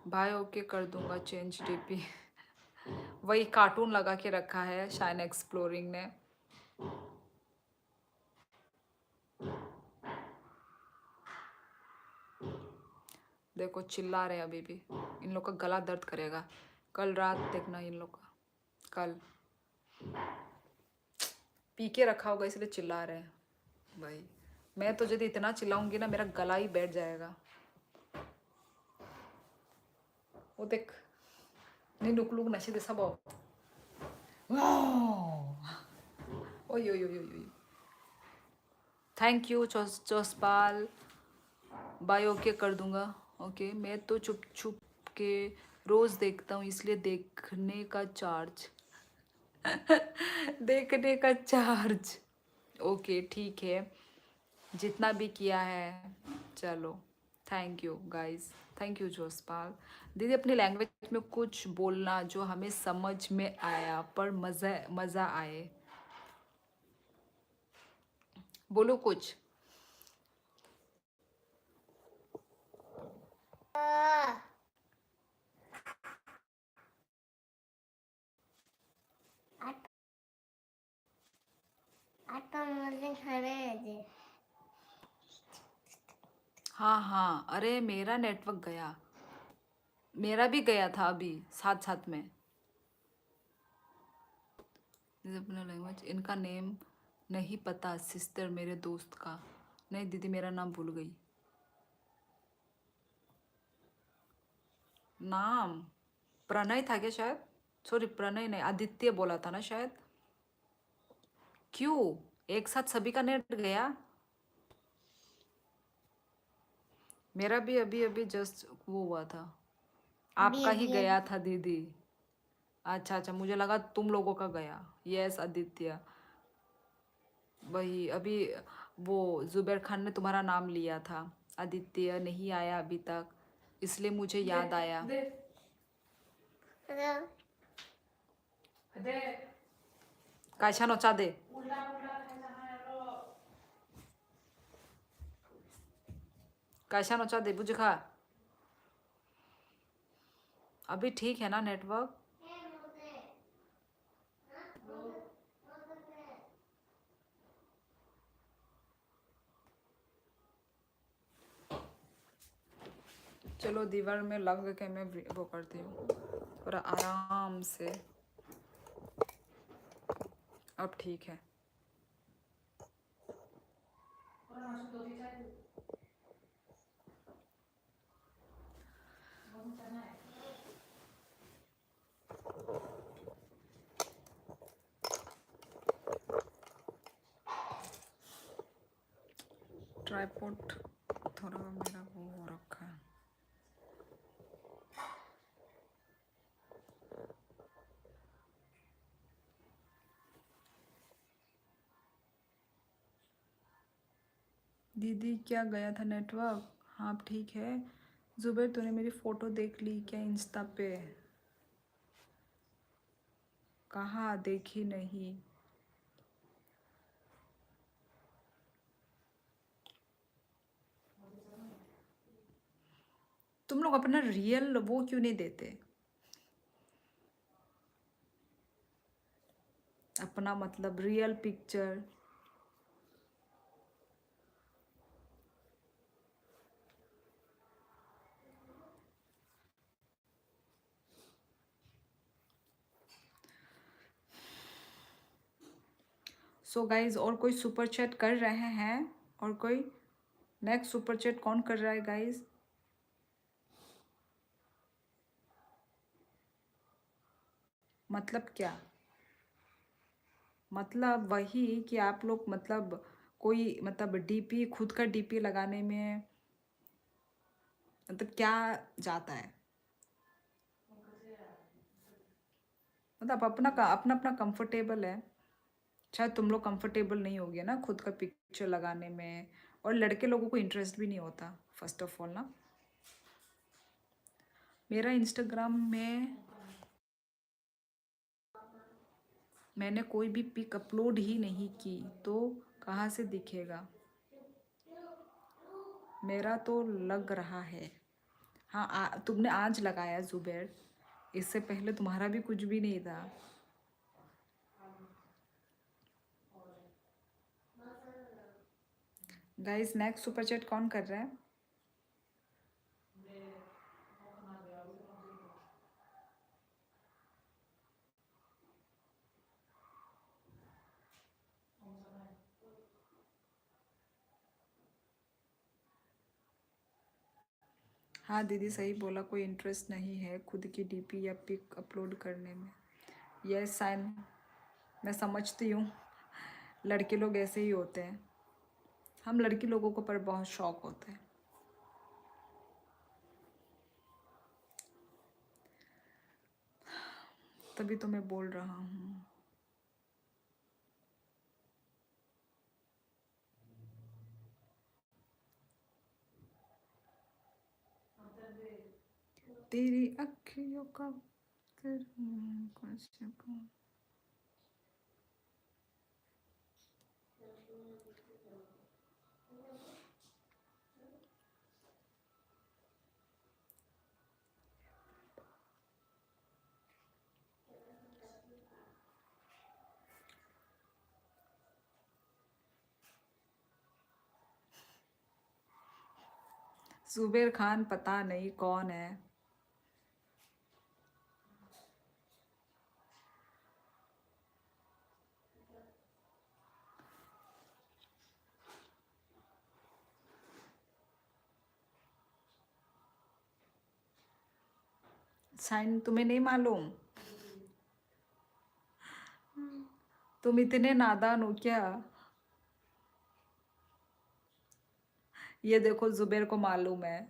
भाई। ओके कर दूंगा चेंज डीपी। वही कार्टून लगा के रखा है शाइन एक्सप्लोरिंग ने। देखो चिल्ला रहे हैं अभी भी, इन लोग का गला दर्द करेगा कल रात देखना इन लोग का। कल पी के रखा होगा इसलिए चिल्ला रहे हैं भाई। मैं तो यदि इतना चिल्लाऊंगी ना मेरा गला ही बैठ जाएगा। वो देख नहीं नुकलुक नशे दे सब। ओय ओय ओय ओय। Thank you Chospal. Bye okay कर दूंगा। ओके मैं तो चुप चुप के रोज देखता हूँ इसलिए देखने का चार्ज देखने का चार्ज। ओके ठीक है जितना भी किया है चलो। Thank you guys, thank you Jospal. दीदी अपनी लैंग्वेज में कुछ बोलना जो हमें समझ में आया पर मज़ा आए। बोलो कुछ। आता मुझे खाने दे। हाँ हाँ अरे मेरा नेटवर्क गया, मेरा भी गया था अभी साथ साथ में। दीदी अपना लैंग्वेज इनका नेम नहीं पता सिस्टर मेरे दोस्त का। नहीं दीदी मेरा नाम भूल गई। नाम प्रणय था क्या शायद? सॉरी प्रणय नहीं आदित्य बोला था ना शायद। क्यों एक साथ सभी का नेट गया? मेरा भी अभी अभी जस्ट वो हुआ था। आपका ही गया था दीदी। अच्छा अच्छा मुझे लगा तुम लोगों का गया। यस आदित्य वही अभी वो जुबैर खान ने तुम्हारा नाम लिया था। आदित्य नहीं आया अभी तक इसलिए मुझे याद आया। Hello. कायशा नोचा दे। कायशा नोचा दे बुझ खा। अभी ठीक है ना नेटवर्क? चलो दीवार में लग के मैं वो करती हूँ पूरा आराम से। अब ठीक है। ट्राइपॉड थोड़ा मेरा वो हो रखा है। दीदी क्या गया था नेटवर्क? हाँ अब ठीक है। जुबैर तूने मेरी फ़ोटो देख ली क्या इंस्टा पे? कहाँ देखी नहीं। तुम लोग अपना रियल वो क्यों नहीं देते? अपना मतलब रियल पिक्चर। सो गाइज और कोई सुपर चैट कर रहे हैं? और कोई नेक्स्ट सुपर चैट कौन कर रहा है गाइज? मतलब क्या? मतलब वही कि आप लोग मतलब कोई मतलब डीपी खुद का डीपी लगाने में मतलब क्या जाता है? मतलब अपना अपना अपना कंफर्टेबल है। शायद तुम लोग कंफर्टेबल नहीं होगे ना खुद का पिक्चर लगाने में। और लड़के लोगों को इंटरेस्ट भी नहीं होता फर्स्ट ऑफ ऑल ना। मेरा इंस्टाग्राम में मैंने कोई भी पिक अपलोड ही नहीं की तो कहाँ से दिखेगा? मेरा तो लग रहा है। हाँ तुमने आज लगाया जुबैर। इससे पहले तुम्हारा भी कुछ भी नहीं था। गाइस नेक्स्ट सुपर चैट कौन कर रहा है? हाँ दीदी सही बोला, कोई इंटरेस्ट नहीं है खुद की डीपी या पिक अपलोड करने में। यस साइन मैं समझती हूँ। लड़के लोग ऐसे ही होते हैं। हम लड़की लोगों को पर बहुत शौक होता है। तभी तो मैं बोल रहा हूँ। तेरी अखियों का जुबेर खान पता नहीं कौन है। साइन तुम्हें नहीं मालूम? तुम इतने नादान हो क्या? ये देखो जुबेर को मालूम है।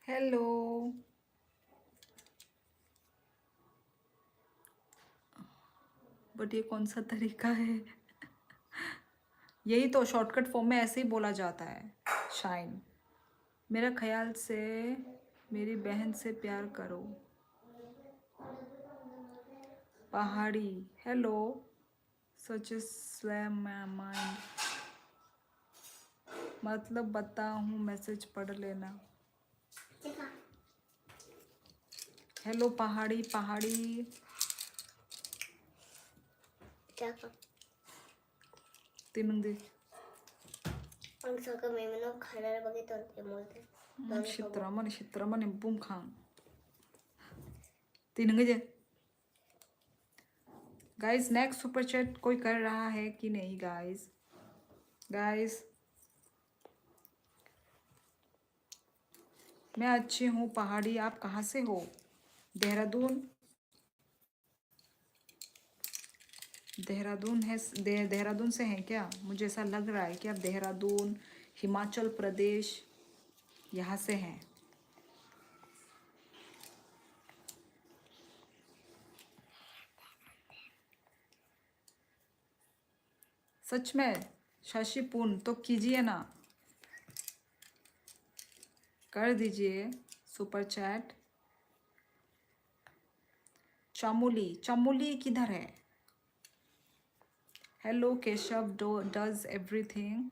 हेलो बट ये कौन सा तरीका है? यही तो शॉर्टकट फॉर्म में ऐसे ही बोला जाता है। शाइन, मेरा ख्याल से मेरी बहन से प्यार करो। पहाड़ी, हेलो, सच स्लैम माइंड, मतलब बता हूँ, मैसेज पढ़ लेना। देखा हेलो पहाड़ी, पहाड़ी क्या कर तिनुंदी Ang may manok halal bagi tonte molte. Shitra mani boom khang तिनुंगे। गाइस नेक्स्ट सुपर चैट कोई कर रहा है कि नहीं? गाइस गाइस मैं अच्छी हूँ। पहाड़ी, आप कहाँ से हो? देहरादून, देहरादून है, देहरादून से हैं क्या? मुझे ऐसा लग रहा है कि आप देहरादून, हिमाचल प्रदेश यहाँ से हैं। सच में शशि पूर्ण तो कीजिए ना, कर दीजिए सुपर चैट। चमोली, चमोली किधर है? Hello Keshav does everything.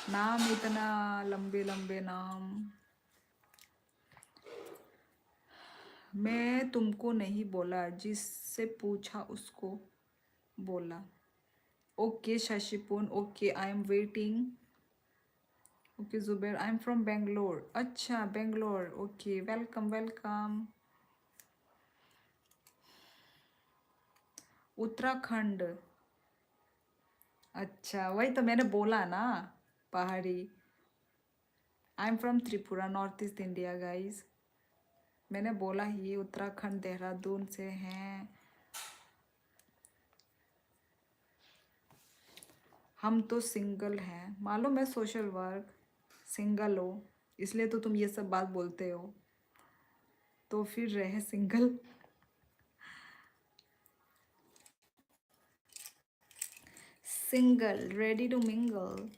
नाम इतना लंबे लंबे नाम, मैं तुमको नहीं बोला, जिससे पूछा उसको बोला। Okay Shashipun, okay I am waiting. Okay Zubair, I am from Bangalore. अच्छा Bangalore, okay welcome welcome. Uttarakhand, अच्छा वही तो मैंने बोला ना, पहाड़ी। I am from Tripura, north east India guys. मैंने बोला ही उत्तराखंड देहरादून से हैं। हम तो सिंगल हैं, मालूम है, सोशल वर्क सिंगल हो, इसलिए तो तुम ये सब बात बोलते हो। तो फिर रहे single. Single, ready to mingle.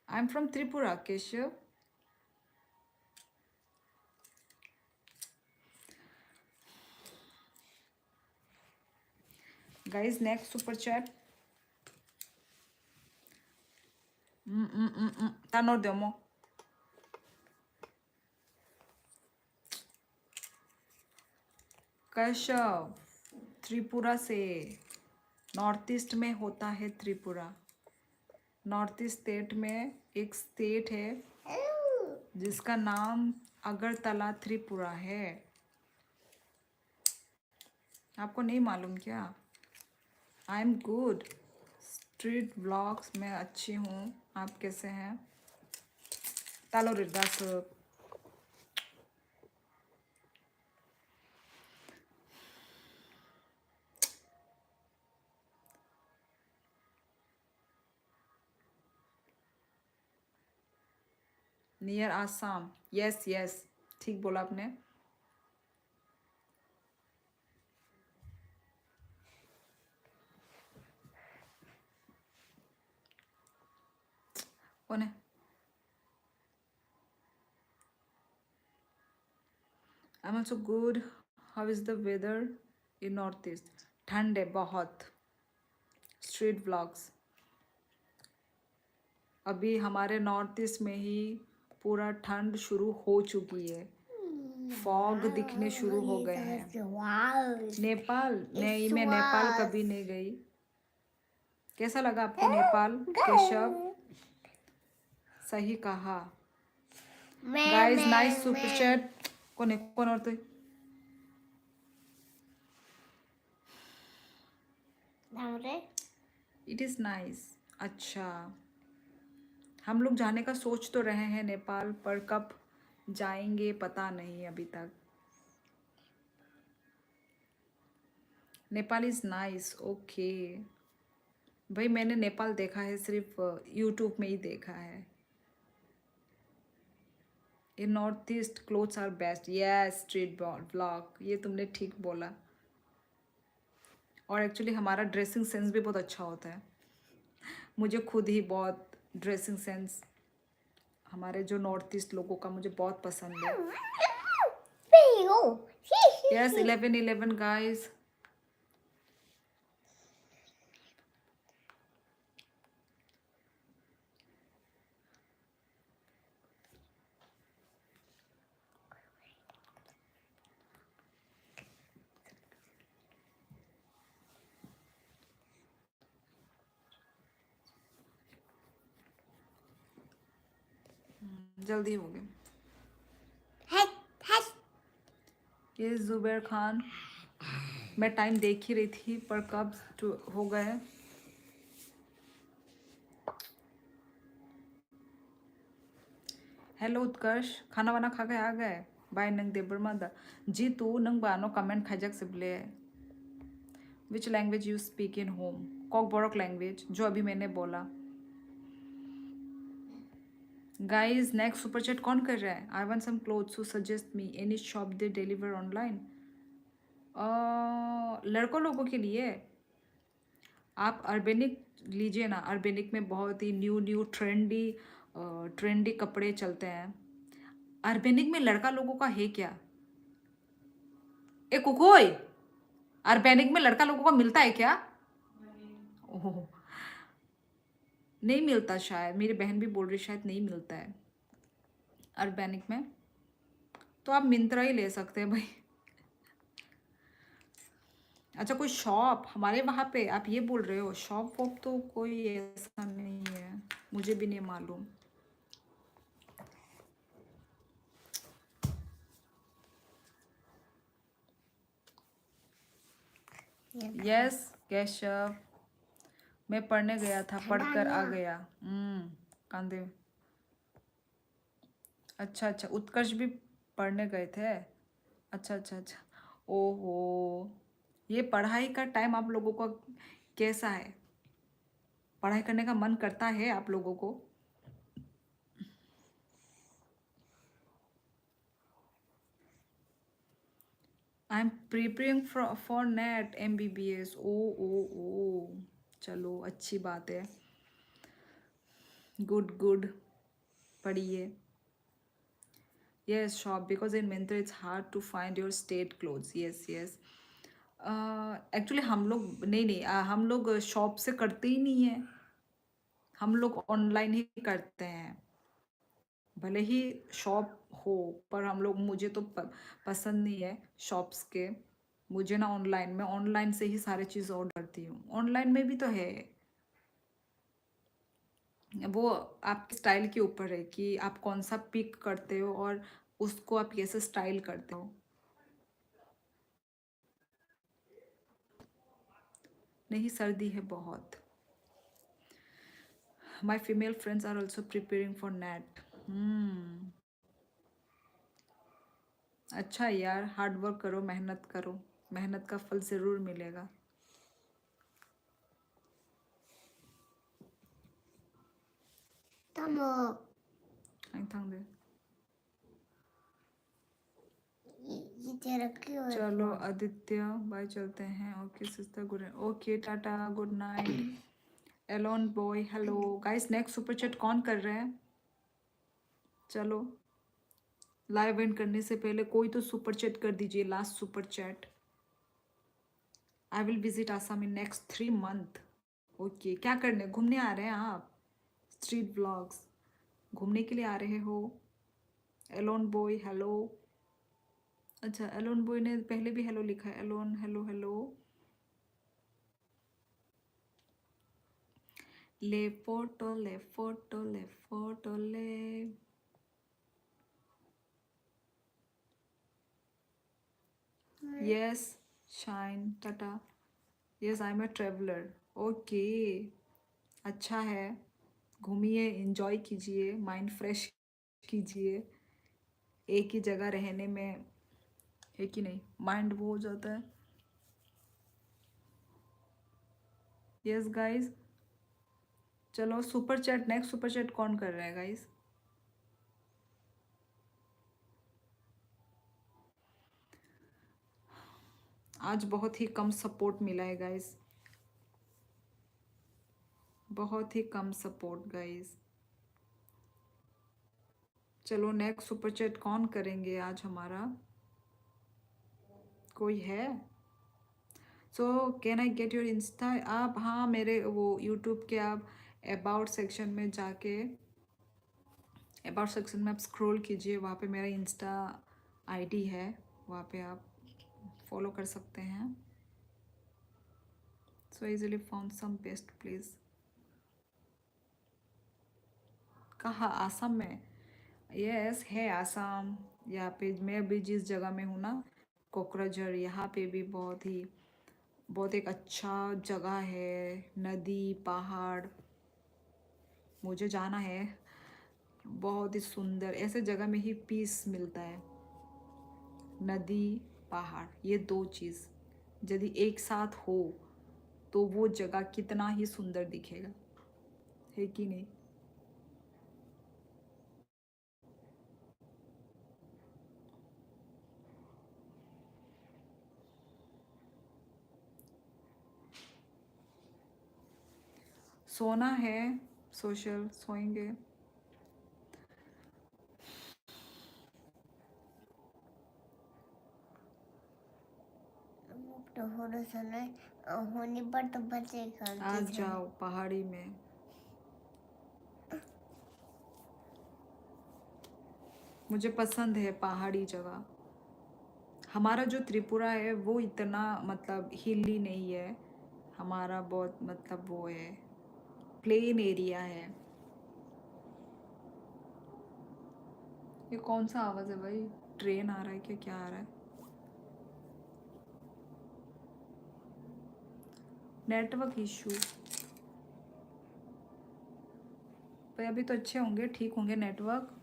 I am from Tripura Keshav. Guys next super chat. तानोर देमो। केशव त्रिपुरा से, नॉर्थ ईस्ट में होता है त्रिपुरा। नॉर्थ ईस्ट स्टेट में एक स्टेट है जिसका नाम अगरतला त्रिपुरा है। आपको नहीं मालूम क्या? I am good, street blogs में अच्छी हूँ, आप कैसे हैं? तालो रिदास नियर आसाम। यस यस, ठीक बोला आपने। कौन है? I am also good. How is the weather in north east? ठंड है बहुत। स्ट्रीट ब्लॉग्स, अभी हमारे नॉर्थ ईस्ट में ही पूरा ठंड शुरू हो चुकी है, फॉग दिखने शुरू हो गए हैं। नेपाल नहीं, मैं नेपाल कभी नहीं गई। कैसा लगा आपको नेपाल केशव? सही कहा। Guys nice super chat. कौन है? कौन और? तो इट इज नाइस। अच्छा, हम लोग जाने का सोच तो रहे हैं नेपाल, पर कब जाएंगे पता नहीं अभी तक। Nepal is nice, okay. भाई मैंने नेपाल देखा है सिर्फ यूट्यूब में ही देखा है। In north east clothes are best, yes street blog, ये तुमने ठीक बोला। और एक्चुअली हमारा ड्रेसिंग सेंस भी बहुत अच्छा होता है। मुझे खुद ही बहुत ड्रेसिंग सेंस हमारे जो नॉर्थ ईस्ट लोगों का मुझे बहुत पसंद है। Yes 11-11 guys. जल्दी हो गए। ये जुबैर खान, मैं टाइम देख ही रही थी पर कब हो गए। हेलो उत्कर्ष, खाना वाना खा के आ गए? बाय नंग देबर मादा जी तू नंग बानो कमेंट खाजक सिबले। Which language you speak in home? Kokborok language जो अभी मैंने बोला। गाइज नेक्स्ट सुपर चैट कौन कर रहा है? I want some clothes so suggest me any shop they deliver online. लड़कों लोगों के लिए आप अर्बेनिक लीजिए ना। अर्बेनिक में बहुत ही न्यू ट्रेंडी कपड़े चलते हैं। अर्बेनिक में लड़का लोगों का है क्या? ए कुकोई, अर्बेनिक में लड़का लोगों का मिलता है क्या? ओह, नहीं मिलता शायद, मेरी बहन भी बोल रही शायद नहीं मिलता है अर्बेनिक में। तो आप मिंत्रा ही ले सकते हैं भाई। अच्छा कोई शॉप हमारे वहाँ पे आप ये बोल रहे हो? शॉप वॉप तो कोई ऐसा नहीं है, मुझे भी नहीं मालूम। यस केशव, मैं पढ़ने गया था, पढ़कर आ गया। कांदे। अच्छा अच्छा, उत्कर्ष भी पढ़ने गए थे। अच्छा अच्छा अच्छा। ओहो, ये पढ़ाई का टाइम आप लोगों का कैसा है? पढ़ाई करने का मन करता है आप लोगों को? I am preparing for net MBBS। ओ चलो अच्छी बात है, गुड पढ़िए। Yes, shop because in Myntra it's hard to find your state clothes. Yes. Actually हम लोग नहीं हम लोग शॉप से करते ही नहीं है, हम लोग ऑनलाइन ही करते हैं। भले ही शॉप हो पर हम लोग, मुझे तो पसंद नहीं है शॉप्स के। मुझे ना ऑनलाइन, मैं ऑनलाइन से ही सारे चीज़ ऑर्डर करती हूँ। ऑनलाइन में भी तो है, वो आपके स्टाइल के ऊपर है कि आप कौन सा पिक करते हो और उसको आप कैसे स्टाइल करते हो। नहीं सर्दी है बहुत। My female friends are also preparing for NET. अच्छा यार, हार्ड वर्क करो, मेहनत करो, मेहनत का फल ज़रूर मिलेगा। दे चलो आदित्य बाय, चलते हैं। Okay sister, good, okay tata, good night. Alone boy hello guys. Next super chat कौन कर रहे हैं? चलो लाइव एंड करने से पहले कोई तो सुपर चैट कर दीजिए, last super chat. I will visit Assam in next 3 month. Okay, क्या करने, घूमने आ रहे हैं आप? स्ट्रीट व्लॉग्स घूमने के लिए आ रहे हो? Alone boy hello. अच्छा, एलोन बॉय ने पहले भी हेलो लिखा है। Alone hello. ले फोटो ले। Yes shine tata. Yes I am a traveller. Okay, अच्छा है, घूमिए, एंजॉय कीजिए, माइंड फ्रेश कीजिए। एक ही जगह रहने में है कि नहीं, माइंड वो हो जाता है। यस गाइस, चलो super chat, next super chat कौन कर रहा है गाइस? आज बहुत ही कम सपोर्ट मिला है गाइस, बहुत ही कम सपोर्ट गाइस। चलो नेक्स्ट सुपर चैट कौन करेंगे आज हमारा, कोई है? So can I get your Insta? आप हाँ मेरे वो यूट्यूब के आप अबाउट सेक्शन में जाके, अबाउट सेक्शन में आप स्क्रॉल कीजिए, वहाँ पे मेरा इंस्टा आईडी है, वहाँ पे आप फॉलो कर सकते हैं। So easily found some best place. कहाँ? आसाम में? यस है आसाम। यहाँ पे मैं भी जिस जगह में हूँ ना, कोकराझार, यहाँ पे भी बहुत एक अच्छा जगह है, नदी पहाड़, मुझे जाना है। बहुत ही सुंदर, ऐसे जगह में ही पीस मिलता है। नदी पहाड़ ये दो चीज़ यदि एक साथ हो तो वो जगह कितना ही सुंदर दिखेगा, है कि नहीं? सोना है, सोशल सोएंगे। तो होने समय होने पर तो बचेगा। आज जाओ पहाड़ी में। मुझे पसंद है पहाड़ी जगह। हमारा जो त्रिपुरा है वो इतना मतलब हिली नहीं है, हमारा बहुत मतलब वो है, प्लेन एरिया है। ये कौन सा आवाज़ है भाई? ट्रेन आ रहा है क्या आ रहा है? Network issue. भाई अभी तो अच्छे होंगे, ठीक होंगे नेटवर्क।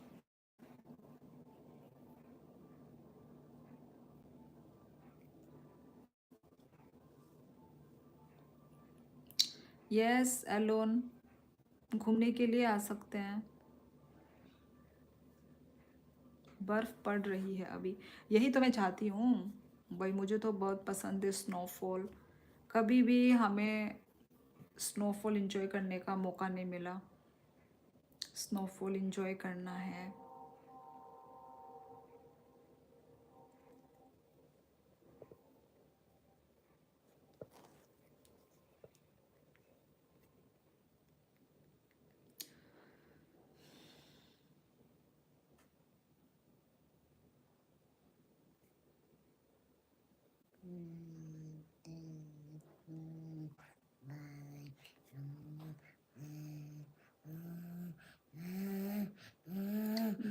यस एलोन, घूमने के लिए आ सकते हैं। बर्फ़ पड़ रही है अभी, यही तो मैं चाहती हूँ भाई, मुझे तो बहुत पसंद है स्नोफॉल। कभी भी हमें स्नोफॉल एंजॉय करने का मौका नहीं मिला, स्नोफॉल एंजॉय करना है।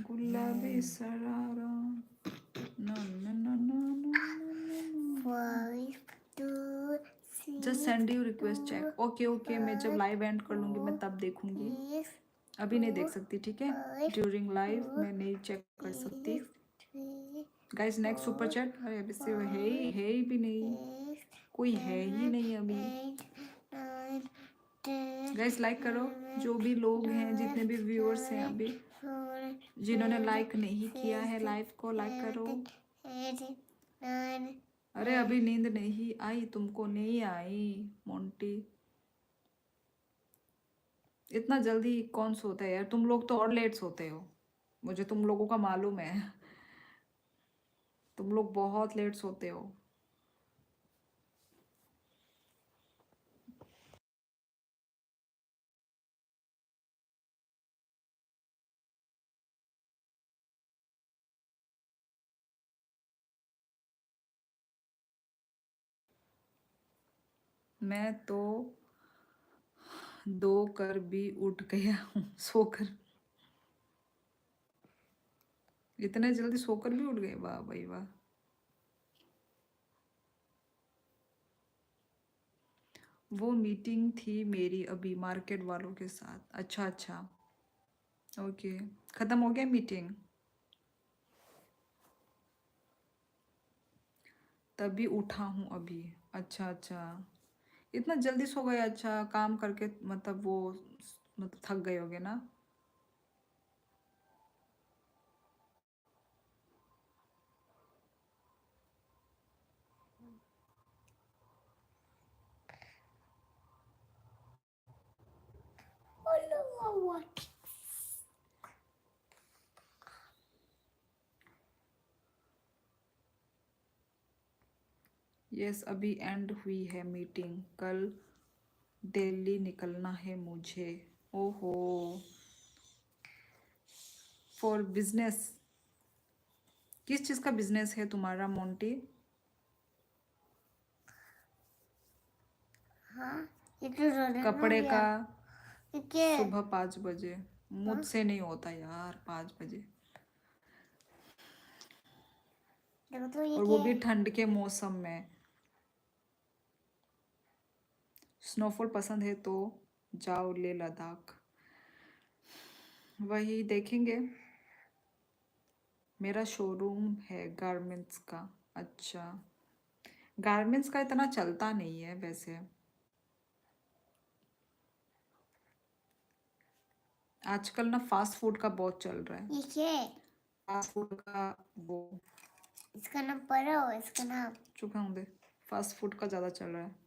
गुलाबी सरारा ना ना ना ना just send you request check. Okay okay, मैं जब लाइव एंड कर लूँगी मैं तब देखूँगी, अभी नहीं देख सकती, ठीक है? ड्यूरिंग लाइव मैं नहीं चेक कर सकती। गाइस नेक्स्ट सुपर चैट, अरे अभी से है ही भी नहीं, कोई है ही नहीं अभी। गाइस लाइक करो, जो भी लोग हैं, जितने भी व्यूअर्स हैं अभी, जिन्होंने लाइक नहीं किया है लाइव को लाइक करो। अरे अभी नींद नहीं आई तुमको? नहीं आई मोंटी, इतना जल्दी कौन सोता है यार? तुम लोग तो और लेट सोते हो, मुझे तुम लोगों का मालूम है, तुम लोग बहुत लेट सोते हो। मैं तो दो कर भी उठ गया हूँ सोकर, इतने जल्दी सोकर भी उठ गए, वाह भाई वाह। वो मीटिंग थी मेरी अभी मार्केट वालों के साथ। अच्छा अच्छा, ओके, ख़त्म हो गया मीटिंग? तभी उठा हूँ अभी। अच्छा अच्छा, इतना जल्दी सो गए? अच्छा, काम करके मतलब वो मतलब थक गए होगे ना? what? यस अभी एंड हुई है मीटिंग, कल दिल्ली निकलना है मुझे। ओहो, फॉर बिजनेस? किस चीज़ का बिजनेस है तुम्हारा मोंटी? हाँ, ये तो रोने कपड़े हो का? गया। क्या? सुबह 5 बजे। मुझसे नहीं होता यार 5 बजे, देखो तो ये और वो क्या भी है? ठंड के मौसम में। स्नोफॉल पसंद है तो जाओ ले लद्दाख, वही देखेंगे। मेरा शोरूम है गारमेंट्स का। अच्छा, गारमेंट्स का इतना चलता नहीं है वैसे, आजकल ना फास्ट फूड का बहुत चल रहा है। ये क्या है? फास्ट फूड का वो, इसका नाम पढ़ो, इसका नाम। चुप हों दे, फास्ट फूड का ज़्यादा चल रहा है।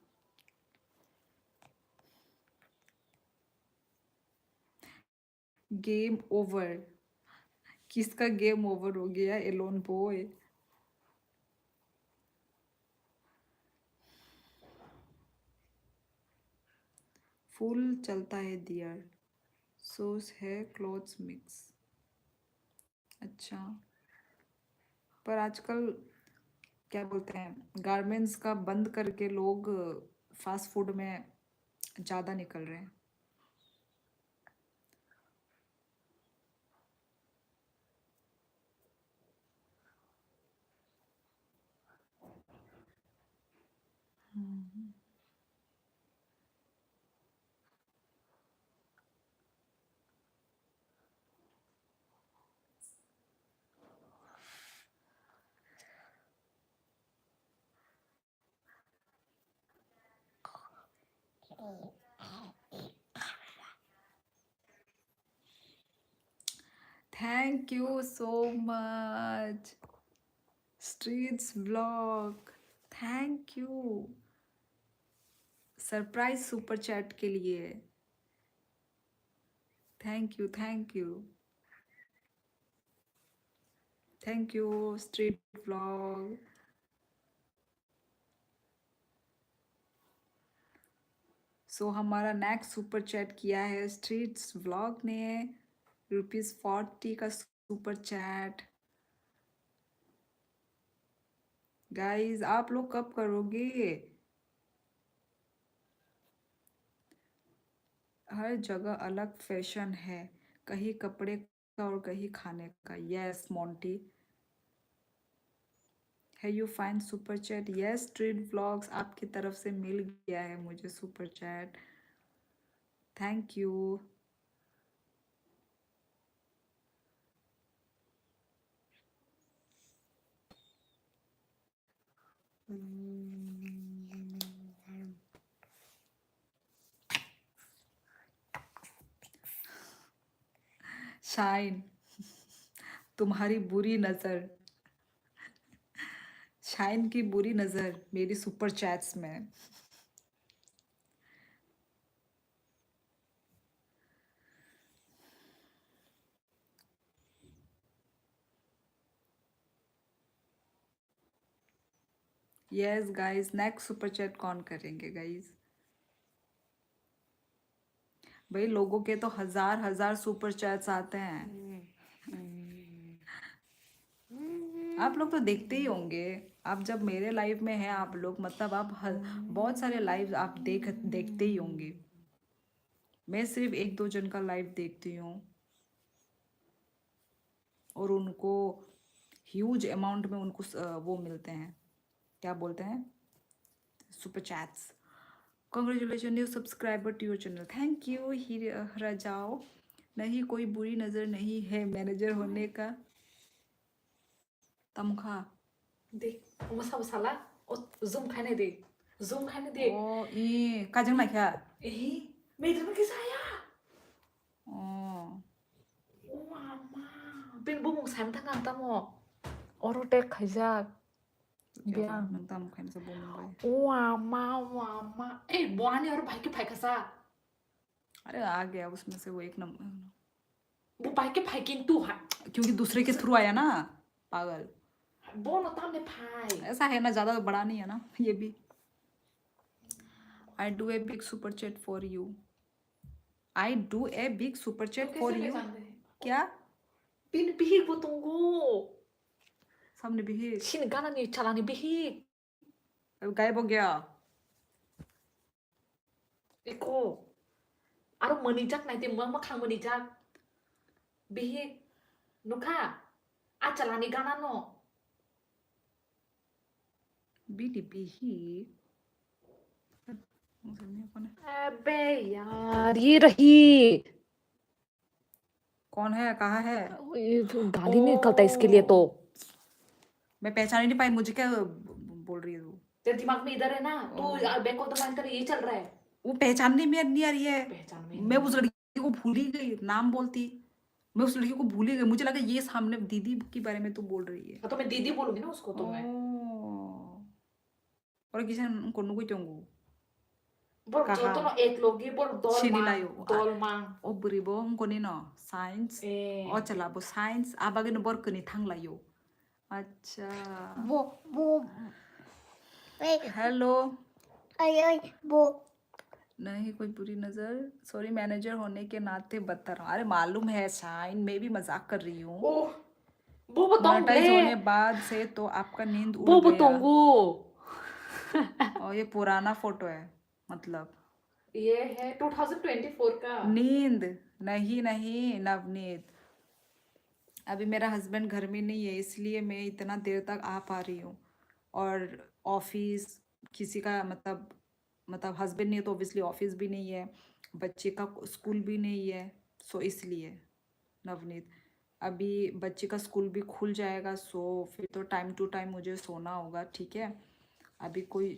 Game over? किसका गेम ओवर हो गया? Elon boy. फुल चलता है दियर, सोस है क्लोथ्स मिक्स। अच्छा, पर आजकल क्या बोलते हैं, गारमेंट्स का बंद करके लोग फास्ट फूड में ज़्यादा निकल रहे हैं। Thank you so much streets blog, thank you surprise super chat के लिए। Thank you, thank you, thank you street blog. So हमारा नेक्स्ट सुपर चैट किया है स्ट्रीट्स व्लॉग ने, ₹40 का सुपर चैट। गाइस आप लोग कब करोगे? हर जगह अलग फैशन है, कहीं कपड़े का और कहीं खाने का। यस मोंटी, है you fine super chat? Yes street vlogs, आपकी तरफ से मिल गया है मुझे super chat, thank you. Shine, तुम्हारी बुरी नजर, शाइन की बुरी नजर मेरी सुपर चैट्स में। Yes guys, next super chat कौन करेंगे गाइस? भाई लोगों के तो हजार हजार सुपर चैट्स आते हैं, आप लोग तो देखते ही होंगे। आप जब मेरे लाइव में हैं आप लोग, मतलब आप बहुत सारे लाइव आप देखते ही होंगे। मैं सिर्फ 1-2 जन का लाइव देखती हूँ और उनको ह्यूज अमाउंट में उनको वो मिलते हैं, क्या बोलते हैं, super chats. Congratulation new subscriber to your channel, thank you. ही रजाओ, नहीं कोई बुरी नज़र नहीं है मैनेजर होने का तमखा। देख मसा मसाला ओ zoom खाने दे, zoom खाने दे। ओ ई काजंग नाख्या। मेरे के saya. ओ Mama, bin bumung san tangan tamo. Orotek khajak. Biang. नंग तमखाइन सब बोलूंगा। Mama, mama. Eh, buahnya orang baik khasa. अरे आ गया उसमें से वो एक नंबर, वो पाई के भाई किन तू है क्योंकि दूसरे के थ्रू आया ना, पागल। वो ना ताम ने भाई ऐसा है ना, ज्यादा बड़ा नहीं है ना ये भी। I do a big super chat for you, I do a big super chat for you. क्या bin bihik bu tunggu सामने भी shin gana ni chalani bihik गायब हो गया। iko aro manijak nai te mang makhang manijak bihik nuka a chalani gana no BT भी कौन है? अबे यार ये रही कौन है, कहाँ है? ये तो गाली नहीं निकलता इसके लिए तो मैं पहचान ही नहीं पाई, मुझे क्या बोल रही है तू? तेरे दिमाग में इधर है ना तू बैक ऑफ द माइंड तेरा ये चल रहा है वो पहचानने में नहीं आ रही है। पहचान में मैं उस लड़की को भूल ही गई, नाम बोलती, मैं उस लड़की को भूल ही गई। मुझे लगा ये सामने दीदी के बारे में तू बोल रही है। हाँ, तो मैं दीदी बोलूंगी ना उसको तो मैं और किसी ने कोनु को चंगू बोल जो कहा? तो ना एक लोग ये बोल दोल Sini मांग layo. दोल मांग O beribo ngkoni no science. eh O chala bo science abagi no bor kini thang layo. अच्छा वो हेलो। आई वो नहीं कोई बुरी नजर, सॉरी मैनेजर होने के नाते बता रहा हूँ। अरे मालूम है शाइन, मैं भी मजाक कर रही हूँ। ओ वो बताऊंगे मोनेटाइज होने बाद से तो आपका नींद उड़ वो गया। बताऊंगू और ये पुराना फोटो है, मतलब ये है 2024 का नींद नहीं नहीं नवनीत, अभी मेरा हस्बैंड घर में नहीं है इसलिए मैं इतना देर तक आ पा रही हूँ। और ऑफिस किसी का मतलब हस्बैंड नहीं है तो ऑब्वियसली ऑफिस भी नहीं है, बच्चे का स्कूल भी नहीं है, सो इसलिए नवनीत अभी बच्चे का स्कूल भी खुल जाएगा, सो फिर तो टाइम टू टाइम मुझे सोना होगा, ठीक है। अभी कोई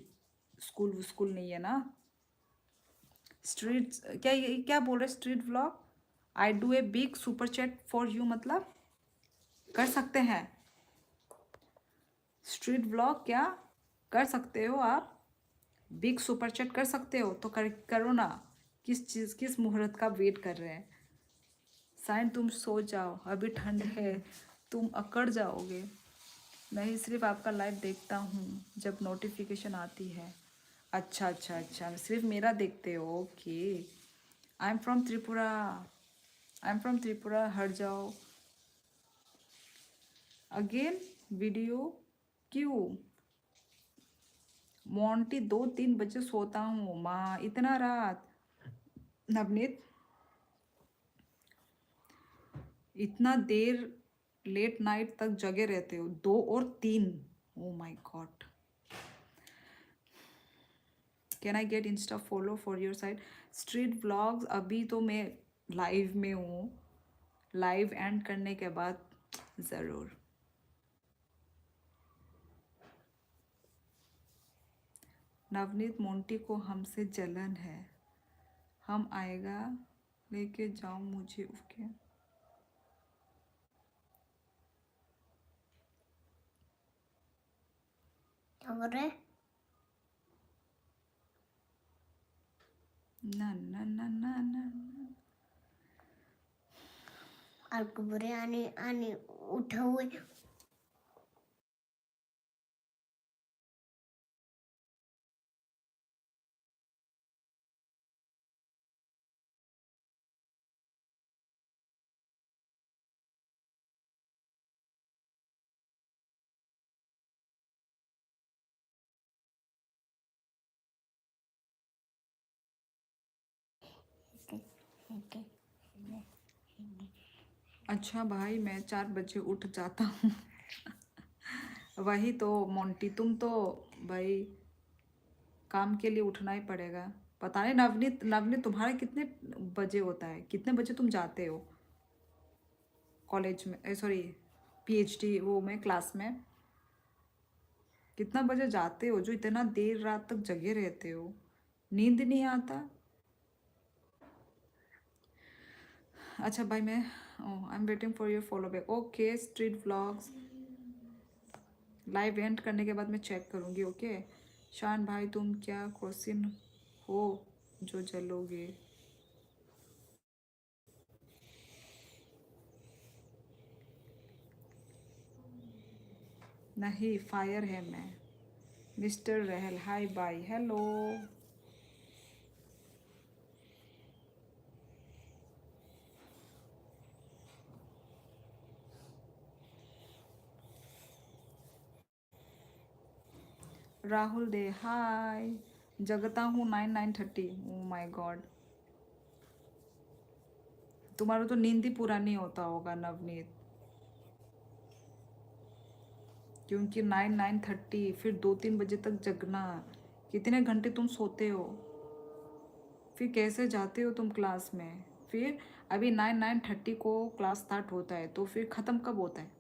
स्कूल नहीं है ना। स्ट्रीट क्या ये क्या बोल रहे street vlog, I do a big super chat for you, मतलब कर सकते हैं स्ट्रीट व्लॉग, क्या कर सकते हो आप, बिग सुपर चैट कर सकते हो तो करो ना। किस मुहूर्त का वेट कर रहे हैं? साइन तुम सो जाओ, अभी ठंड है, तुम अकड़ जाओगे। नहीं सिर्फ आपका लाइव देखता हूँ जब नोटिफिकेशन आती है। अच्छा अच्छा अच्छा, सिर्फ मेरा देखते हो, okay. I am from Tripura, हट जाओ। अगेन वीडियो क्यों? मोंटी 2-3 बजे सोता हूँ माँ, इतना रात? नवनीत इतना देर लेट नाइट तक जगे रहते हो, 2 और 3? ओ my God. Can I get Insta follow for your site street vlogs? अभी तो मैं लाइव में हूँ, लाइव एंड करने के बाद ज़रूर। नवनीत मोंटी को हमसे जलन है, हम आएगा लेके जाओ मुझे, ओके। क्या बोल रहे ना ना ना ना ना आपको बुरे आने आने उठा हुए अच्छा भाई मैं 4 बजे उठ जाता हूँ वही तो मोंटी, तुम तो भाई काम के लिए उठना ही पड़ेगा। पता नहीं नवनीत तुम्हारे कितने बजे होता है, कितने बजे तुम जाते हो कॉलेज में, सॉरी पीएचडी वो में क्लास में? कितना बजे जाते हो जो इतना देर रात तक जगे रहते हो? नींद नहीं आता? अच्छा भाई मैं आई am waiting for your follow back, okay. Street vlogs live and करने के बाद मैं चेक करूँगी, ओके। शान भाई तुम क्या क्वेश्चन हो जो जलोगे? नहीं, फायर है मैं। मिस्टर रहल, हाय बाय, हेलो। राहुल दे, हाय। जगता हूँ 9:30। ओ माय गॉड, तुम्हारा तो नींद ही पूरा नहीं होता होगा नवनीत, क्योंकि 9:30 फिर 2-3 बजे तक जगना। कितने घंटे तुम सोते हो? फिर कैसे जाते हो तुम क्लास में? फिर अभी 9:30 को क्लास स्टार्ट होता है, तो फिर ख़त्म कब होता है?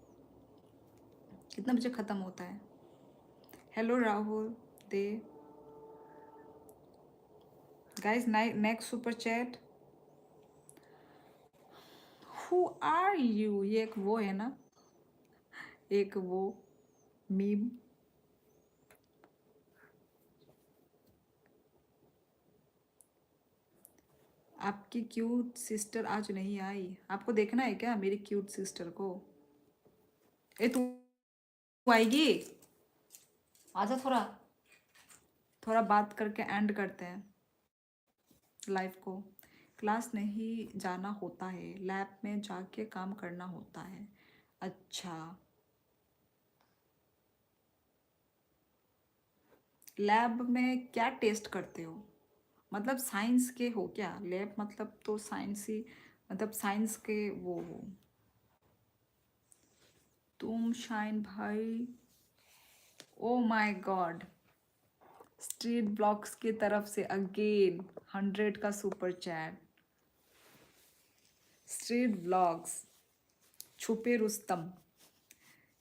कितने बजे ख़त्म होता है? हेलो राहुल दे। Guys, next super chat. Who are you? ये एक वो है ना, एक वो मीम। आपकी क्यूट सिस्टर आज नहीं आई। आपको देखना है क्या मेरी क्यूट सिस्टर को? ए तू आएगी? आजा, थोड़ा थोड़ा बात करके एंड करते हैं लाइफ को। क्लास नहीं जाना होता है, लैब में जाके काम करना होता है। अच्छा, लैब में क्या टेस्ट करते हो? मतलब साइंस के हो क्या? लैब मतलब तो साइंस ही, मतलब साइंस के वो हो तुम। शाइन भाई, oh my God, street blogs की तरफ से अगेन 100 का सुपर चैट। स्ट्रीट ब्लॉग्स, छुपे रुस्तम,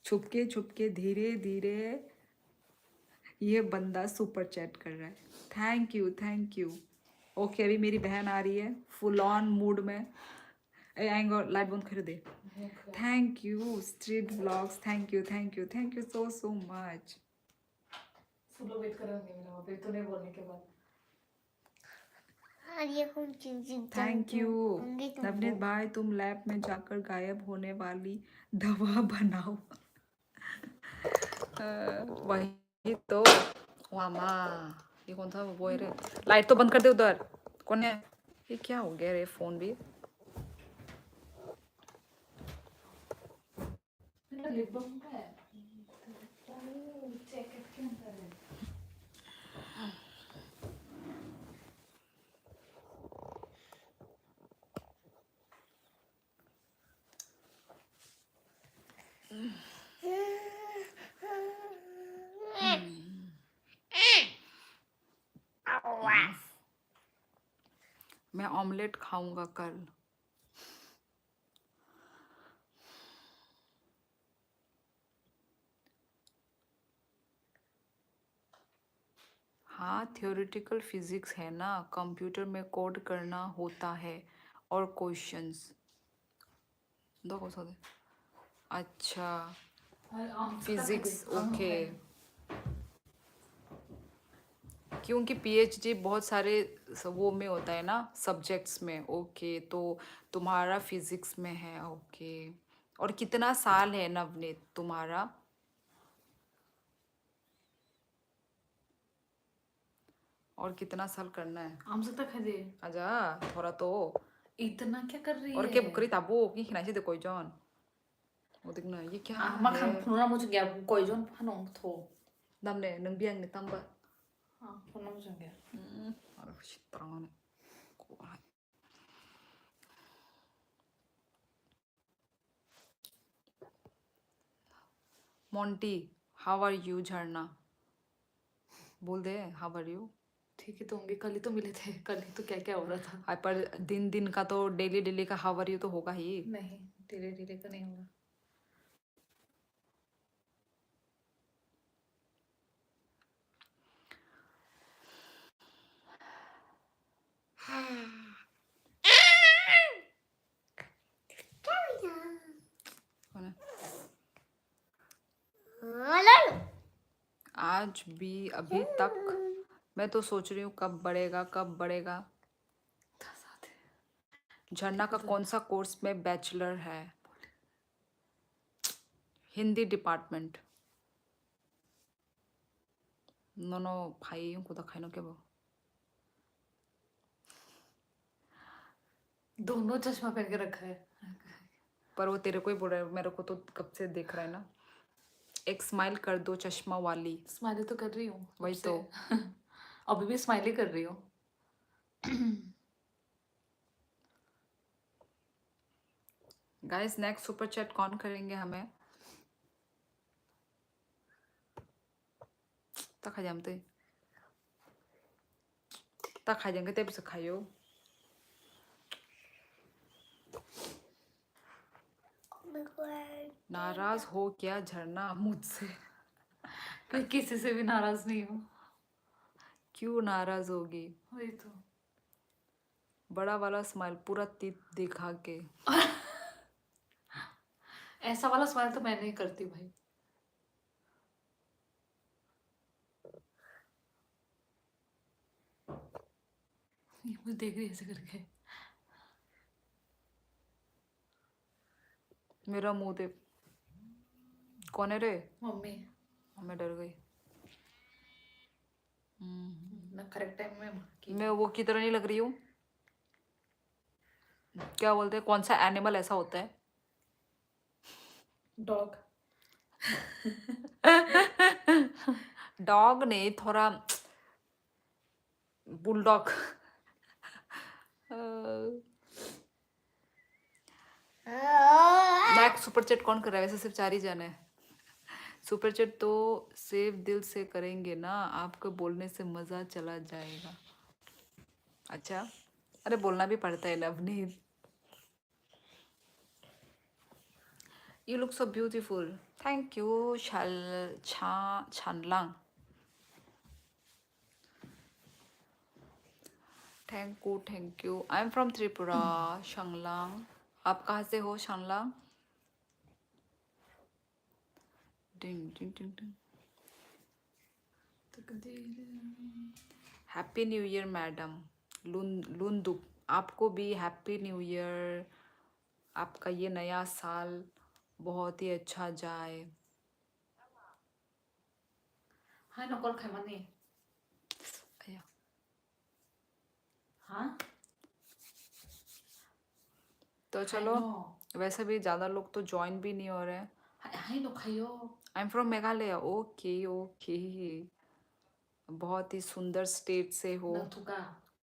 छुपके धीरे धीरे ये बंदा सुपर चैट कर रहा है। Thank you, thank you. Okay, अभी मेरी बहन आ रही है फुल ऑन मूड में। आएंगे, लाइट बंद कर दे। Thank you street blogs, thank you, thank you, thank you so so much. Full wait करेंगे मेरा फिर तूने बोलने के बाद। और ये कौन चीज थैंक यू नवनीत भाई, तुम लैब में जाकर गायब होने वाली दवा बनाओ। वही तो। वामा, ये कौन था वो? रे, लाइट तो बंद कर दे उधर। कौन है ये? क्या हो गया रे फोन भी? मेरा लिप बाम है। जैकेट के अंदर है। मैं ऑमलेट खाऊंगा कल। हाँ, थियोरेटिकल फिजिक्स है ना, कंप्यूटर में कोड करना होता है और क्वेश्चंस दो हो सकते। अच्छा, फिजिक्स, ओके। क्योंकि पीएचडी बहुत सारे वो में होता है ना, सब्जेक्ट्स में। ओके, तो तुम्हारा फिजिक्स में है, ओके। और कितना साल है नवनीत तुम्हारा? और कितना साल करना है? आमसे तक है दे। आजा थोड़ा तो। इतना क्या कर रही और है? क्या बुकरी ताबो की खिनाई से कोई जॉन वो देखना ये क्या मा है? खान फुना मुझे गया कोई जोन फानों थो। नमने नंबियंग ने तंबा हाँ, फुना मुझे गया। और तरंग ने को है। Monty, how are you? Jharna बोल दे हाउ आर यू। ठीक है तो होंगे, कल ही तो मिले थे, कल ही तो क्या क्या हो रहा था। हाय, पर दिन दिन का तो डेली डेली का हाउ आर यू तो होगा ही। नहीं, धीरे धीरे का नहीं होगा। कौन है? हेलो। आज भी अभी तक मैं तो सोच रही हूँ कब बढ़ेगा, कब बढ़ेगा। झरना का कौन सा कोर्स में बैचलर है? हिंदी डिपार्टमेंट। 너너 바이 용고다 खाइनो के वो दोनों चश्मा पहन के रखा है। पर वो तेरे को ही बोल रहा है, मेरे को तो कब से देख रहा है ना। एक स्माइल कर दो चश्मा वाली। स्माइली तो कर रही हूँ वही तब से। तो। अभी भी स्माइली कर रही हूँ। गाइस नेक्स्ट सुपर चैट कौन करेंगे हमें? 딱 하지 않대. 딱 하지 않게 때부터 가요. नाराज हो क्या झरना मुझसे? मैं किसी से भी नाराज नहीं हूँ। क्यों नाराज होगी? वही तो। बड़ा वाला स्माइल पूरा तीत दिखा के। ऐसा वाला स्माइल तो मैं नहीं करती भाई। ये मुझे देख रही है ऐसे करके। मेरा मुंह देख। कौन है रे? मम्मी। मैं डर गई। मैं करेक्ट टाइम में की। मैं वो की तरह नहीं लग रही हूँ? क्या बोलते हैं, कौन सा एनिमल ऐसा होता है? डॉग। डॉग नहीं, थोड़ा बुलडॉग। नेक्स्ट सुपर चैट कौन कर रहा है? वैसे सिर्फ 4 ही जन है। सुपर चैट तो सिर्फ दिल से करेंगे ना, आपको बोलने से मजा चला जाएगा। अच्छा, अरे बोलना भी पड़ता है Navneet. You look so beautiful. Thank you, Chanlang. Thank you. I'm from Tripura, Shanglang. आप कहाँ से हो, Shanglang? डिंग डिंग डिंग डिंग। Happy new year madam Lhundup. आपको भी हैप्पी न्यू ईयर। आपका ये नया साल बहुत ही अच्छा जाए। हाँ नकल खाई मानी। अया। हाँ तो चलो, वैसे भी ज़्यादा लोग तो ज्वाइन भी नहीं हो रहे हैं। हाय नो खायो। I am from Meghalaya. Okay okay, बहुत ही सुंदर स्टेट से हो।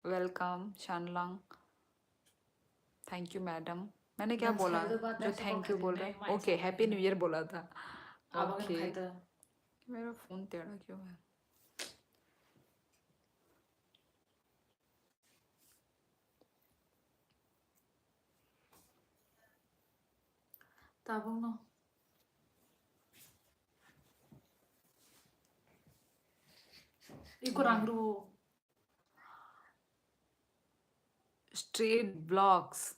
Welcome Shanglang. Thank you madam. मैंने क्या बोला जो थैंक यू बोल रहे हैं? ओके, हैप्पी न्यू ईयर बोला था। ओके, मेरा फोन टेढ़ा क्यों है? ताबंग नो। इको रंगरू। Street blogs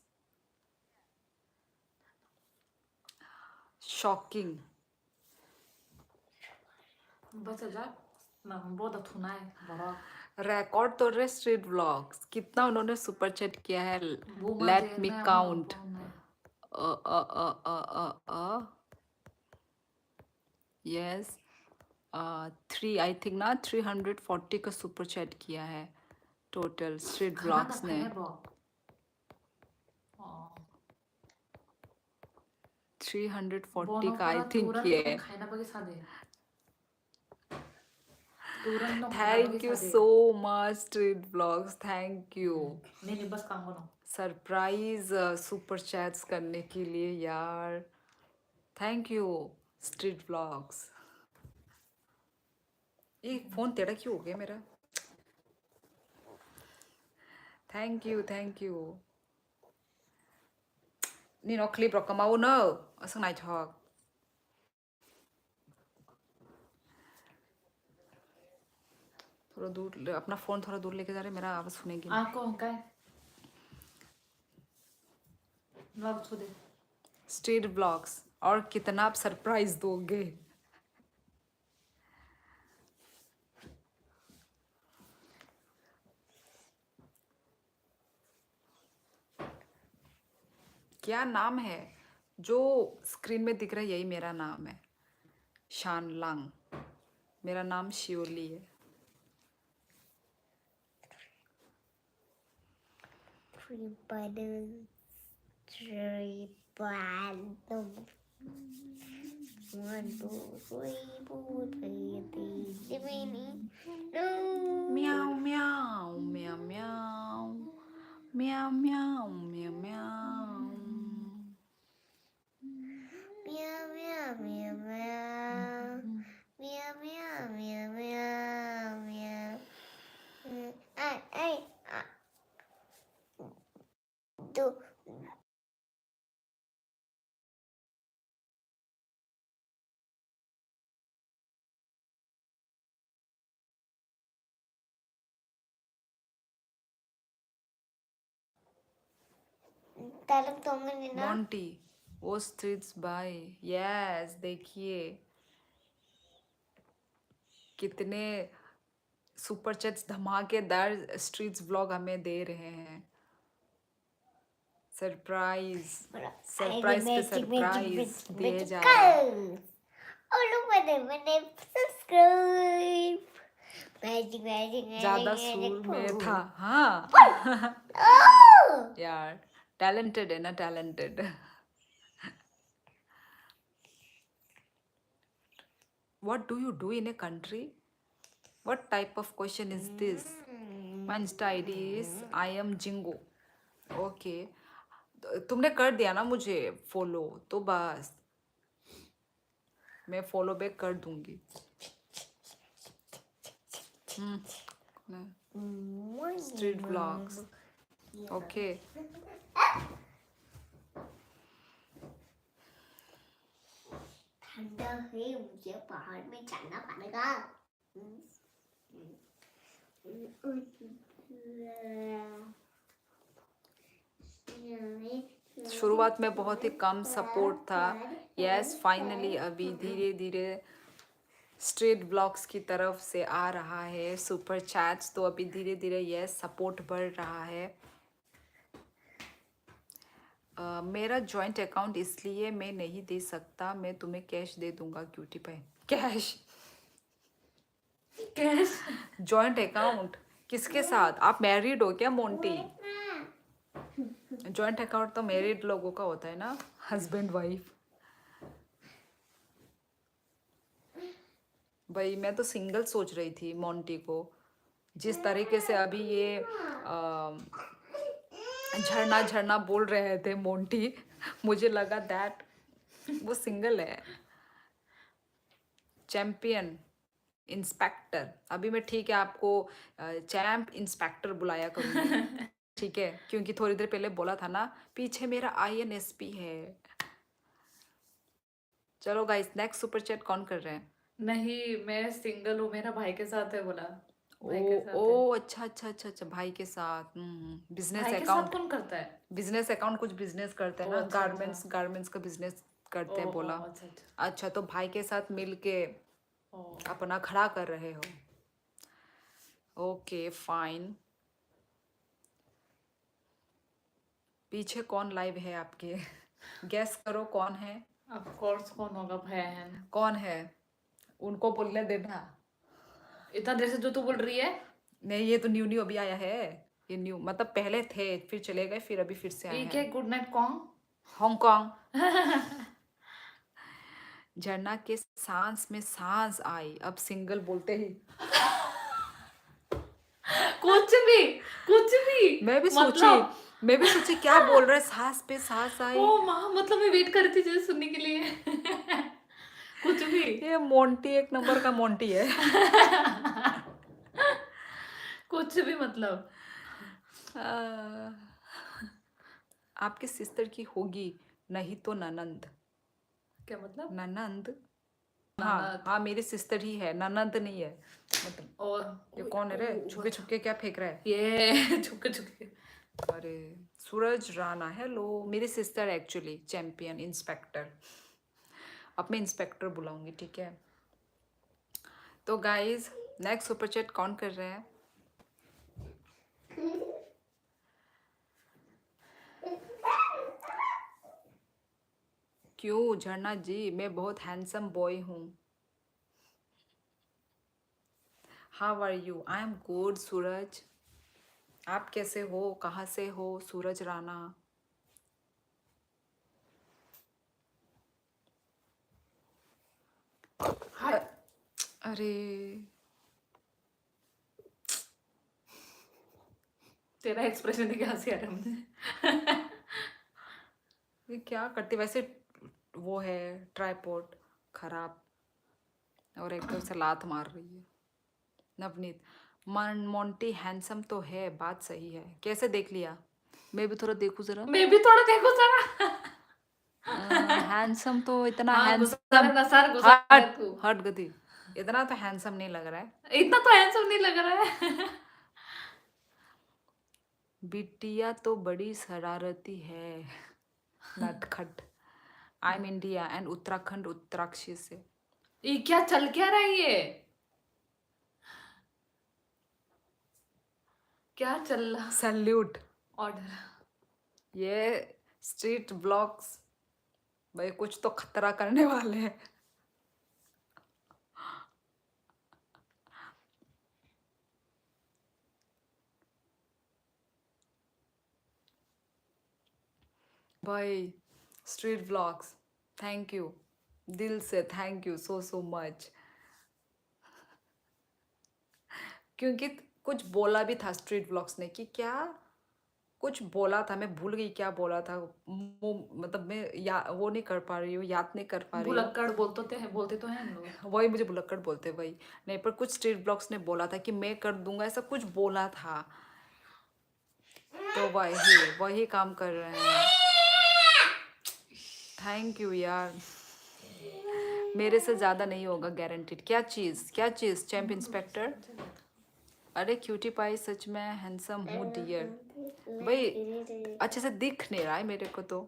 shocking. बस जा ना बहुत अथुना है बड़ा। रिकॉर्ड तोड़ रहे स्ट्रीट ब्लॉग्स। कितना उन्होंने सुपर चैट किया है? Let me count. Yes 3 I think ना 340 का सुपर चैट किया है टोटल स्ट्रीट ब्लॉग्स ने। 340 का आई थिंक किया है। Thank you so much street blogs, thank you. नहीं बस काम करो। सरप्राइज सुपर चैट्स करने के लिए यार, थैंक यू स्ट्रीट ब्लॉग्स। ये फोन टेढ़ा क्यों हो गया मेरा? थैंक यू थैंक यू।นี่เนาะคลิปเราก็เมาเนอะเอาสักหน่อยชอกथोड़ा दूर अपना फोन थोड़ा दूर लेके जा रहे, मेरा आवाज सुनेगी। आपको क्या स्ट्रीट ब्लॉग्स और कितना आप सरप्राइज दोगे? क्या नाम है? जो स्क्रीन में दिख रहा है यही मेरा नाम है, शानलांग। मेरा नाम शियोली है। Three buttons. Three buttons. 1, 2, 3, 4, 5, 6, 7, 8. No. Meow meow meow meow meow meow meow meow. Meow meow meow meow. Meow meow meow meow meow. I do. तालक तो मैंने ना Monty, वो streets by. Yes, देखिए कितने सुपर चैट्स धमाकेदार स्ट्रीट्स व्लॉग हमें दे रहे हैं. सरप्राइज सरप्राइज पे सरप्राइज दिए जा रहे हैं. और लोग मैंने सब्सक्राइब मैजिक मैजिक ज्यादा सुर में था. हाँ यार, टैलेंटेड है ना, talented. What do you do in a country? What type of question is this? My Insta ID is I am Jingo. Okay. तुमने कर दिया ना मुझे फॉलो, तो बस मैं फॉलो बैक कर दूंगी. Street blogs. ओके. ठंडा है, मुझे पहाड़ में जाना पड़ेगा. शुरुआत में बहुत ही कम सपोर्ट था. यस, फाइनली अभी धीरे धीरे स्ट्रीट ब्लॉग्स की तरफ से आ रहा है सुपर चैट्स. तो अभी धीरे धीरे यस सपोर्ट बढ़ रहा है. मेरा जॉइंट अकाउंट इसलिए मैं नहीं दे सकता. मैं तुम्हें कैश दे दूंगा cutie pie. Cash cash joint account किसके साथ? आप मैरिड हो क्या मोंटी? जॉइंट अकाउंट तो मैरिड लोगों का होता है ना, हस्बैंड वाइफ. भाई मैं तो सिंगल सोच रही थी मोंटी को. जिस तरीके से अभी ये झरना झरना बोल रहे थे मोंटी, मुझे लगा दैट वो सिंगल है. Champion inspector. अभी मैं ठीक है आपको चैम्प इंस्पेक्टर बुलाया करूँगी. ठीक है, क्योंकि थोड़ी देर पहले बोला था ना पीछे मेरा INSP है. चलो गाइस, नेक्स्ट सुपर चैट कौन कर रहे हैं? नहीं, मैं सिंगल हूँ, मेरा भाई के साथ है बोला. भाई के साथ है. ओ अच्छा अच्छा अच्छा अच्छा, भाई के साथ. बिजनेस भाई के साथ अकाउंट. कौन करता है? बिजनेस अकाउंट कुछ बिजनेस करते हैं ओ, ना, अच्छा, गारमेंट्स गारमेंट्स का बिजनेस करते हैं ओहो, बोला. अच्छा अच्छा. अच्छा, तो भाई के साथ मिलके ओ, अपना खड़ा कर रहे हो. Okay fine. पीछे कौन लाइव है आपके? गेस करो कौन है. ऑफ कोर्स कौन होगा? बहन. कौन है? उनको बोलने देना. इतना देर से जो तू बोल रही है. नहीं, ये तो न्यू न्यू अभी आया है. ये न्यू मतलब पहले थे, फिर चले गए, फिर अभी फिर से आए ये हैं. क्या गुड नाइट कॉन्ग? हांगकांग. झरना के सांस में सांस आई. अब सिंगल बोलते ही कुछ भी मैं भी मतलब- सोची क्या बोल रहे. सांस पे सांस आई. ओ माँ, मतलब मैं वेट कर रही थी जैसे सुनने के लिए. कुछ भी. ये मोंटी एक नंबर का मोंटी है. कुछ भी मतलब. आपके सिस्टर की होगी, नहीं तो ननंद. क्या मतलब? ननंद. हाँ हाँ, मेरी सिस्टर ही है, ननंद नहीं है. मतलब और ये कौन है रे? छुपके छुपके क्या फेंक रहा है? ये छुपके. अरे सूरज राणा, हेलो. मेरी सिस्टर एक्चुअली चैंपियन इंस्पेक्टर. अब मैं इंस्पेक्टर बुलाऊंगी, ठीक है. तो गाइज, नेक्स्ट सुपर चैट कौन कर रहे हैं? क्यों झरना जी, मैं बहुत हैंडसम बॉय हूँ. How are you? I am good Suraj. आप कैसे हो, कहाँ से हो सूरज राणा? हट। अरे तेरा एक्सप्रेशन देख के हंसी आ रहा है मुझे। ये क्या करती वैसे, वो है ट्राइपॉड खराब, और एक तो उसे लात मार रही है। नवनीत, मोंटी हैंडसम तो है, बात सही है। कैसे देख लिया? मैं भी थोड़ा देखूं जरा। मैं भी थोड़ा देखो जरा। हैंडसम तो इतना हाँ, घुसा हैंडसम, रहा नसार घुसा रहा हट है तू। हट गधी, इतना तो हैंडसम नहीं लग रहा है। इतना तो हैंडसम नहीं लग रहा है। बिटिया तो बड़ी शरारती है। नटखट। I am India and Uttarakhand Uttarkashi से। ये क्या चल क्या रहा है ये? क्या चल रहा? सैल्यूट। ऑर्डर। ये स्ट्रीट ब्लॉग्स भाई कुछ तो खतरा करने वाले हैं। भाई स्ट्रीट ब्लॉग्स, थैंक यू, दिल से thank you so so much. क्योंकि कुछ बोला भी था स्ट्रीट ब्लॉग्स ने कि क्या कुछ बोला था, मैं भूल गई क्या बोला था। मतलब मैं वो नहीं कर पा रही हूँ, याद नहीं कर पा रही हूँ। भुलक्कड़ बोलते तो हैं हम लोग। वही मुझे भुलक्कड़ बोलते वही। नहीं, पर कुछ स्ट्रीट ब्लॉग्स ने बोला था कि मैं कर दूंगा, ऐसा कुछ बोला था। तो वही वही काम कर रहे हैं। थैंक यू यार, मेरे से ज़्यादा नहीं होगा गारंटीड। क्या चीज़ क्या चीज़ चैंप इंस्पेक्टर? अरे क्यूटी पाई सच में हैंडसम हूँ डियर। भाई अच्छे से दिख नहीं रहा है मेरे को तो।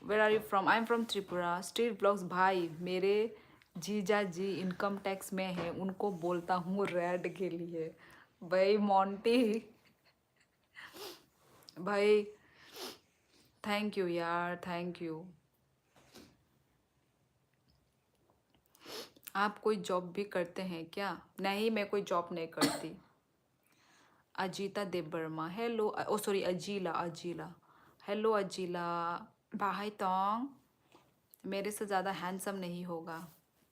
Where are you from? I am from Tripura. Street blogs भाई मेरे जीजा जी इनकम टैक्स में है, उनको बोलता हूँ रेड के लिए। भाई मोंटी भाई थैंक यू यार, थैंक यू। आप कोई जॉब भी करते हैं क्या? नहीं, मैं कोई जॉब नहीं करती। अजीता देबबर्मा, हेलो। ओ सॉरी, अजीला अजीला। हेलो अजीला। भाई तोंग, मेरे से ज़्यादा हैंडसम नहीं होगा।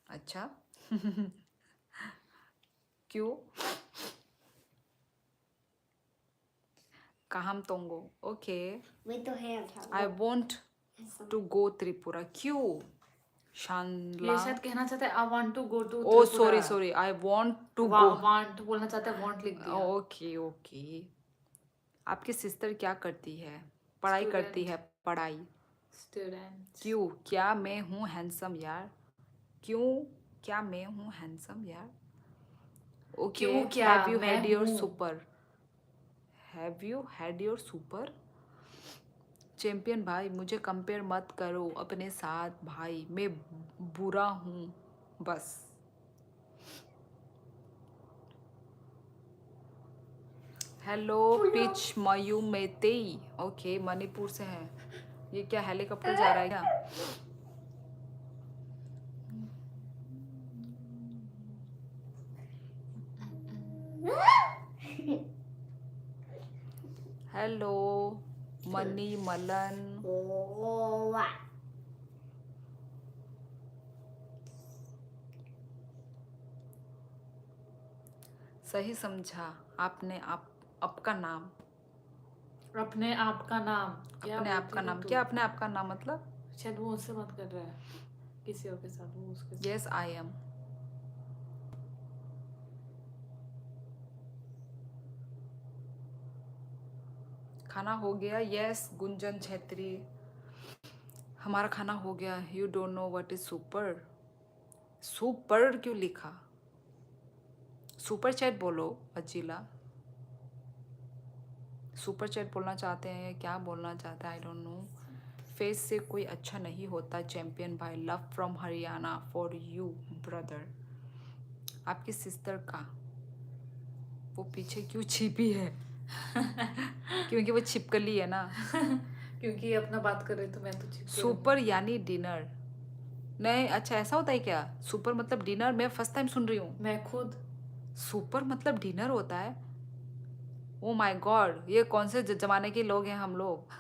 अच्छा। क्यों? काहम तोंगो, ओके। मैं तो है I want to go Tripura. क्यों? ये शानला। शायद कहना चाहते हैं I want to go to oh sorry sorry, I want to go. Want बोलना चाहते हैं, वांट लिख दिया। Okay okay. आपकी सिस्टर क्या करती है? पढ़ाई करती स्टूडेंट। है, पढ़ाई। स्टूडेंट। क्यों? क्या मैं हूँ हैंडसम यार? क्यों? क्या मैं हूँ हैंडसम यार? ओके। क्यों क्या हैव यू मैं हैड योर हूँ? Super? Have you had your super? Champion भाई मुझे कंपेयर मत करो अपने साथ भाई, मैं बुरा हूँ बस। Hello pitch mu Meitei, okay Manipur से है। ये क्या हेलीकॉप्टर जा रहा है क्या? Hello money Malan. ओ सही समझा आपने। आप आपका नाम, अपने आप का नाम क्या अपने आप का बोलती है नाम तू? क्या? अपने आप का नाम मतलब? शायद वो उससे बात कर रहा है, किसी और के साथ, वो उसके साथ। Yes I M. खाना हो गया? यस गुंजन छेत्री, हमारा खाना हो गया। You don't know what is super? Super क्यों लिखा? सुपर चैट बोलो अजीला। सुपर चैट बोलना चाहते हैं या क्या बोलना चाहते हैं? आई डोंट नो। फेस से कोई अच्छा नहीं होता चैंपियन भाई। Love from Haryana for you brother. आपकी सिस्टर का वो पीछे क्यों छिपी है? क्योंकि वो छिपकली है ना। क्योंकि ये अपना बात कर रहे तो मैं तो चिपके सुपर यानी डिनर? नहीं, अच्छा ऐसा होता है क्या? सुपर मतलब डिनर? मैं फर्स्ट टाइम सुन रही हूँ। मैं खुद। सुपर मतलब डिनर होता है? ओ माय गॉड, ये कौन से जमाने के लोग हैं हम लोग।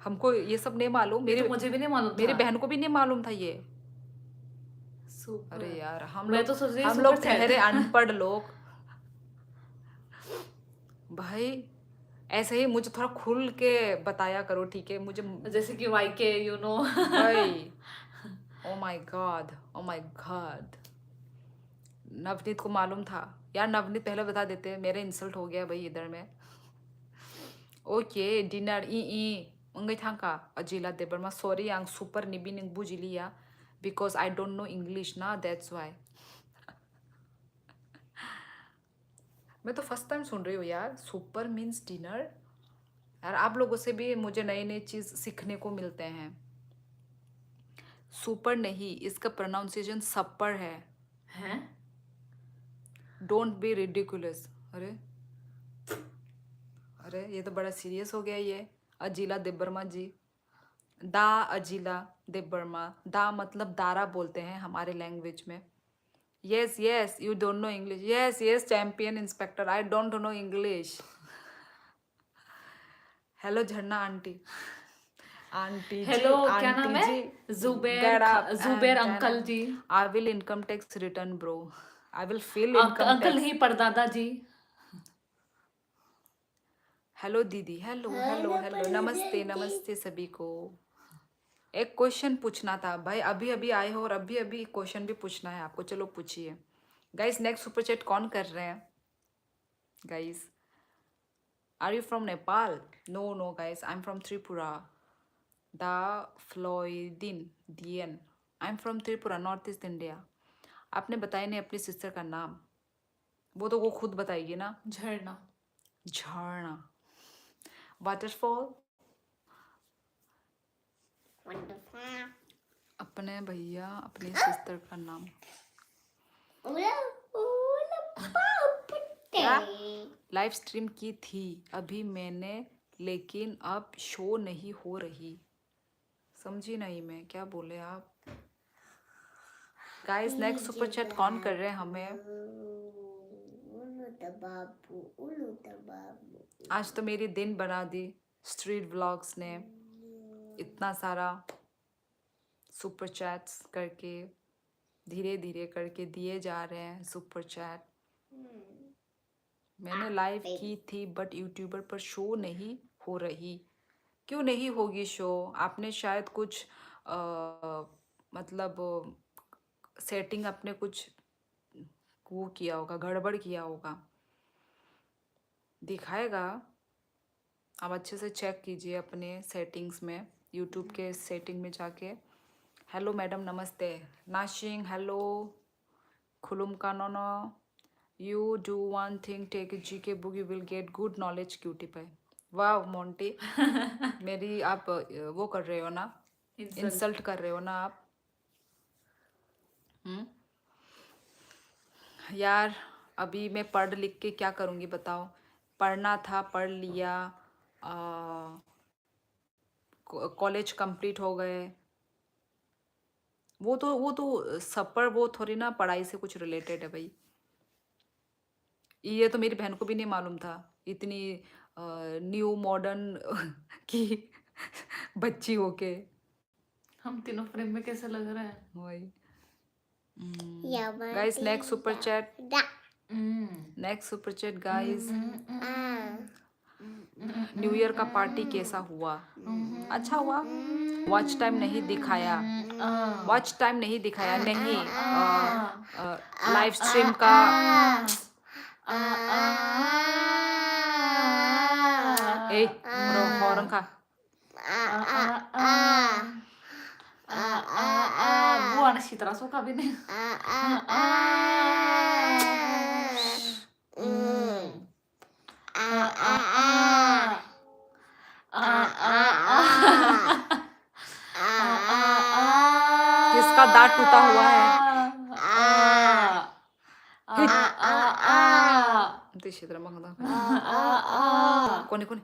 हमको ये सब नहीं मालूम, ये तो मुझे भी नहीं मालूम मेरी था। बहन को भी नहीं मालूम था ये। सुपर। अरे यार मैं तो सोच रही हम सुपर लोग चैट। ठहरे अनपढ़ लोग। भाई ऐसे ही मुझे थोड़ा खुल के बताया करो, ठीक है? मुझे जैसे कि YK, यू नो। भाई oh my god, oh my god. Navneet को मालूम था यार, नवनीत पहले बता देते, मेरे इंसल्ट हो गया भाई इधर में। ओके डिनर ई मंगई थांका अजिला देबरमा सॉरी आं सुपर निबी निंग बुजिलिया because I don't know English ना, दैट्स व्हाई। मैं तो फर्स्ट टाइम सुन रही हूँ यार, सुपर मीन्स डिनर। यार आप लोगों से भी मुझे नई नई चीज सीखने को मिलते हैं। सुपर नहीं, इसका प्रोनाउंसिएशन सपर है। हैं? Don't be ridiculous. अरे अरे ये तो बड़ा सीरियस हो गया ये। अजीला देबर्मा जी, दा अजीला देबर्मा, दा मतलब दारा बोलते हैं हमारे लैंग्वेज में। Yes yes you don't know English, yes yes champion inspector, I don't know English. Hello Jharna aunty, aunty ji, hello, क्या नाम आंटी है? जी, Zubair Zubair uncle ji. I will income tax return bro, I will fill income uncle tax. नहीं, परदादा जी। Hello दीदी, hello hello hello, नमस्ते नमस्ते सभी को। एक क्वेश्चन पूछना था भाई, अभी अभी आए हो और अभी अभी क्वेश्चन भी पूछना है आपको, चलो पूछिए। गाइस नेक्स्ट सुपर चैट कौन कर रहे हैं? Guys are you from Nepal? No no guys, I am from Tripura. द फ्लोइदिन दियन, I am from Tripura, north east India. आपने बताया नहीं अपनी सिस्टर का नाम, वो तो वो खुद बताएगी ना। झरना। झरना, वाटरफॉल। Wonderful. अपने भैया अपनी सिस्टर का नाम क्या? लाइव स्ट्रीम की थी अभी मैंने, लेकिन अब शो नहीं हो रही। समझी नहीं मैं, क्या बोले आप? गाइस नेक्स्ट सुपर चैट कौन कर रहे हैं हमें? आज तो मेरी दिन बना दी स्ट्रीट व्लॉग्स ने, इतना सारा सुपर चैट्स करके, धीरे धीरे करके दिए जा रहे हैं सुपर चैट। मैंने लाइव की थी बट यूट्यूबर पर शो नहीं हो रही। क्यों नहीं होगी शो? आपने शायद कुछ मतलब सेटिंग अपने कुछ वो किया होगा, गड़बड़ किया होगा, दिखाएगा। आप अच्छे से चेक कीजिए अपने सेटिंग्स में, यूट्यूब के सेटिंग में जाके। हेलो मैडम नमस्ते, नाशिंग हेलो, खुलुम का नोनो, you do one thing, take GK book, you will get good knowledge cutie pie. वाह मोंटी, मेरी आप वो कर रहे हो ना, इंसल्ट कर रहे हो ना आप। यार अभी मैं पढ़ लिख के क्या करूँगी बताओ? पढ़ना था पढ़ लिया, कॉलेज कंप्लीट हो गए। वो तो सब पर वो थोड़ी ना पढ़ाई से कुछ रिलेटेड है भाई। ये तो मेरी बहन को भी नहीं मालूम था, इतनी न्यू मॉडर्न की बच्ची होके। हम तीनों फ्रेम में कैसे लग रहे हैं? वही guys next super chat, next super chat guys. New year का पार्टी कैसा हुआ? अच्छा हुआ। वॉच टाइम नहीं दिखाया, वॉच टाइम नहीं दिखाया, नहीं लाइव स्ट्रीम का। ए हॉर्न खा। Buona si suka bine. किसका दांत टूटा हुआ है? क्षेत्र कोने कोने,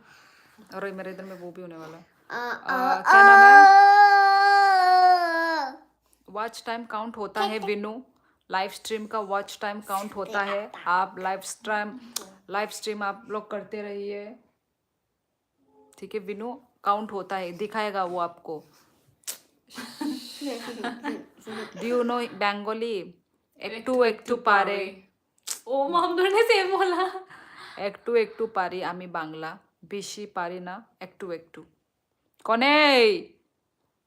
और मेरे इधर में वो भी होने वाला है। क्या नाम है? वॉच टाइम काउंट होता है विनू, लाइव स्ट्रीम का वॉच टाइम काउंट होता है। आप लाइव स्ट्रीम आप लोग करते रहिए, ठीक है। विनो काउंट होता है, दिखाएगा वो आपको। Do you know Bengali? একটু পারে। ও মাম ধরে সেম बोला। একটু পারি আমি বাংলা, বেশি পারি না, একটু। কনেই,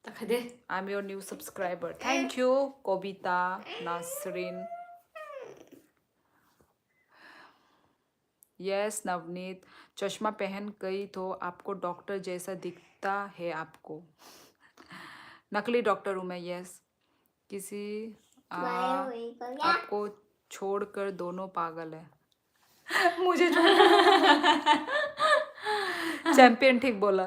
দেখা দে। I'm your new subscriber. Thank you, Kobita, Nasrin. Yes, Navneet. चश्मा पहन गई तो आपको डॉक्टर जैसा दिखता है आपको। नकली डॉक्टर हूँ मैं, यस। किसी आपको छोड़कर दोनों पागल है। मुझे चैंपियन ठीक बोला।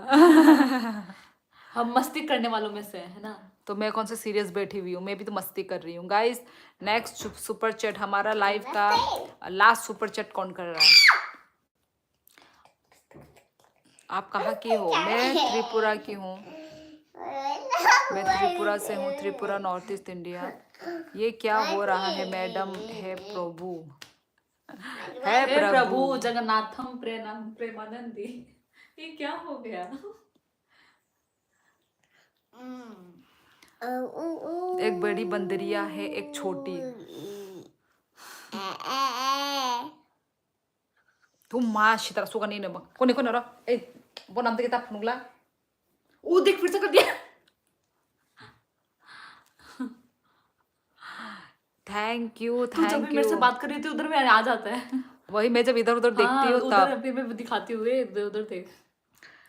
हम मस्ती करने वालों में से है ना। तो मैं कौन सा सीरियस बैठी हुई हूँ, मैं भी तो मस्ती कर रही हूँ। गाइस, नेक्स्ट सुपर चैट हमारा लाइव का लास्ट सुपर चैट कौन कर रहा है? आप कहाँ की हो? मैं त्रिपुरा की हूँ। मैं त्रिपुरा से हूँ, त्रिपुरा नॉर्थ ईस्ट इंडिया। ये क्या हो रहा है मैडम? है प्रभु, है हे प्रभु प्रभु। जगन्नाथम प्रेमानंदी। ये क्या हो गया? एक बड़ी बंदरिया है, एक छोटी। तुम माँ शीतरा सुगा नहीं नमक कोने कोने रो ए वो नाम तो किताब मुगला। ओ देख फिर से कर दिया। थैंक यू, तू जब भी थैंक मेरे से यू। बात कर रही थी उधर में आ जाता है। वही मैं जब इधर उधर देखती हाँ, हूँ उधर तब अभी मैं दिखाती हूँ इधर उधर देख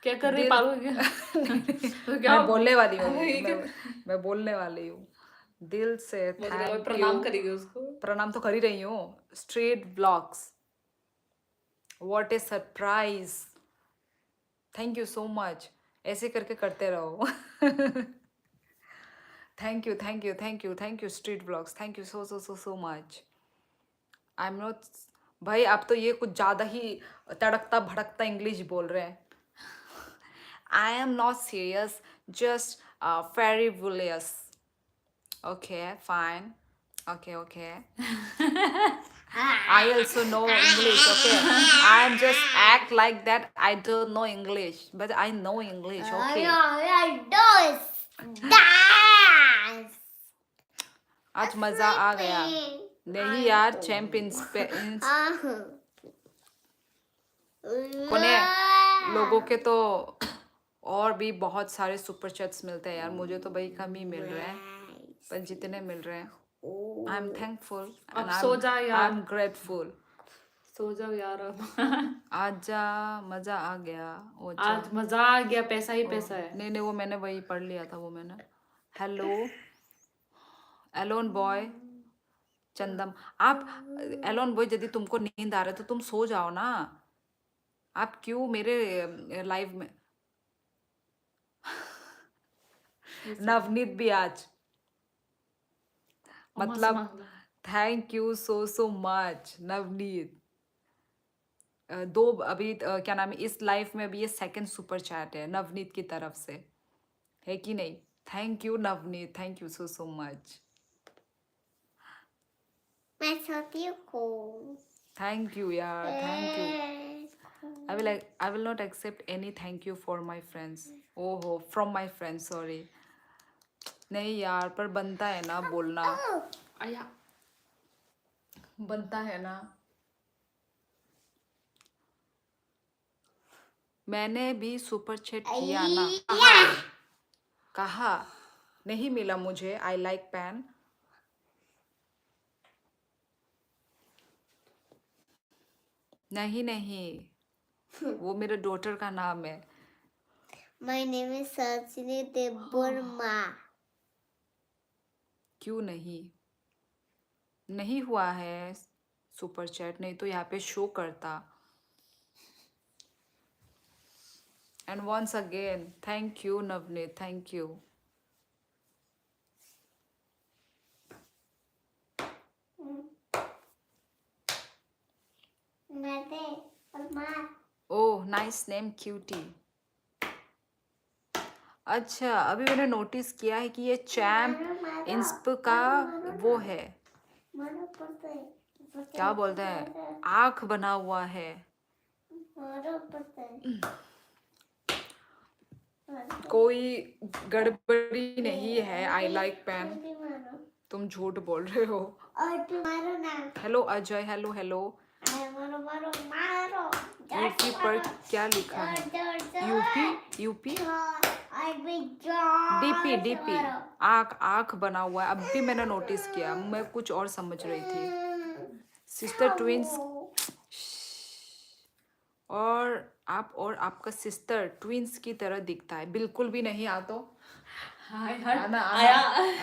क्या कर रही दिल- पागल हो गया। तो क्या मैं बोलने वाली हूँ, ये क्या- मैं बोलने वाली हूँ। दिल से मतलब थैंक यू। प्रणाम करेगी उसको। प्रणाम तो कर ही रही हूँ। Street blogs, what A surprise. Thank you so much, ऐसे करके करते रहो। Thank you street blogs, thank you so much. I am not, भाई आप तो ये कुछ ज़्यादा ही तड़कता भड़कता इंग्लिश बोल रहे हैं। I am not serious, just fabulous. Okay fine, okay. I also know English, okay? I'm just act like that I don't know English, but I know English, okay? आज मजा आ गया। नहीं यार, चैंपियंस पे कोने लोगों के तो और भी बहुत सारे सुपर चैट्स मिलते हैं यार, मुझे तो भाई कम ही मिल रहे हैं, पर जितने मिल रहे हैं आई एम थैंकफुल अब सो जा यार। I am grateful. सो जाओ यार अब। आजा, मजा आ गया। ओ अच्छा। आज मजा आ गया, पैसा ही पैसा है। नहीं वो मैंने वही पढ़ लिया था, वो मैंने। हेलो एलोन बॉय चंदम, आप एलोन बॉय यदि तुमको नींद आ रहा है तो तुम सो जाओ ना, आप क्यों मेरे लाइव में। नवनीत भी आज, मतलब thank you so much Navneet. दो अभी क्या नाम है, इस लाइफ में अभी ये सेकंड सुपर चैट है नवनीत की तरफ से, है कि नहीं? Thank you Navneet, thank you so much. मैं सोती हूँ। थैंक यू यार, thank you. I will not accept any thank you for my friends. ओहो, from my friends, sorry. नहीं यार, पर बनता है ना बोलना, आया बनता है ना। मैंने भी सुपर चैट किया ना। कहा नहीं मिला मुझे। I like pan. नहीं वो मेरे डॉटर का नाम है। My name is Sachini Deburma. क्यों नहीं हुआ है सुपर चैट, नहीं तो यहाँ पे शो करता। And once again thank you Navneet, thank you. Oh nice name cutie. अच्छा, अभी मैंने नोटिस किया है कि ये चैम्प इंस्प का वो है। क्या बोलते हैं, आँख बना हुआ है। मारो पता है। कोई गड़बड़ी नहीं है। I like pen. भी मारो तुम झूठ बोल रहे हो। और भी मारो ना। Hello Ajay, hello hello. अरे मारो मारो मारो। यूपी पर क्या लिखा है? यूपी यूपी हाँ, और भी जोर डीपी से डीपी मारो। आँख आँख बना हुआ है। अब भी मैंने नोटिस किया, मैं कुछ और समझ रही थी। सिस्टर ट्विंस और आप और आपका सिस्टर ट्विंस की तरह दिखता है। बिल्कुल भी नहीं। आ तो हाय हट आना आना आया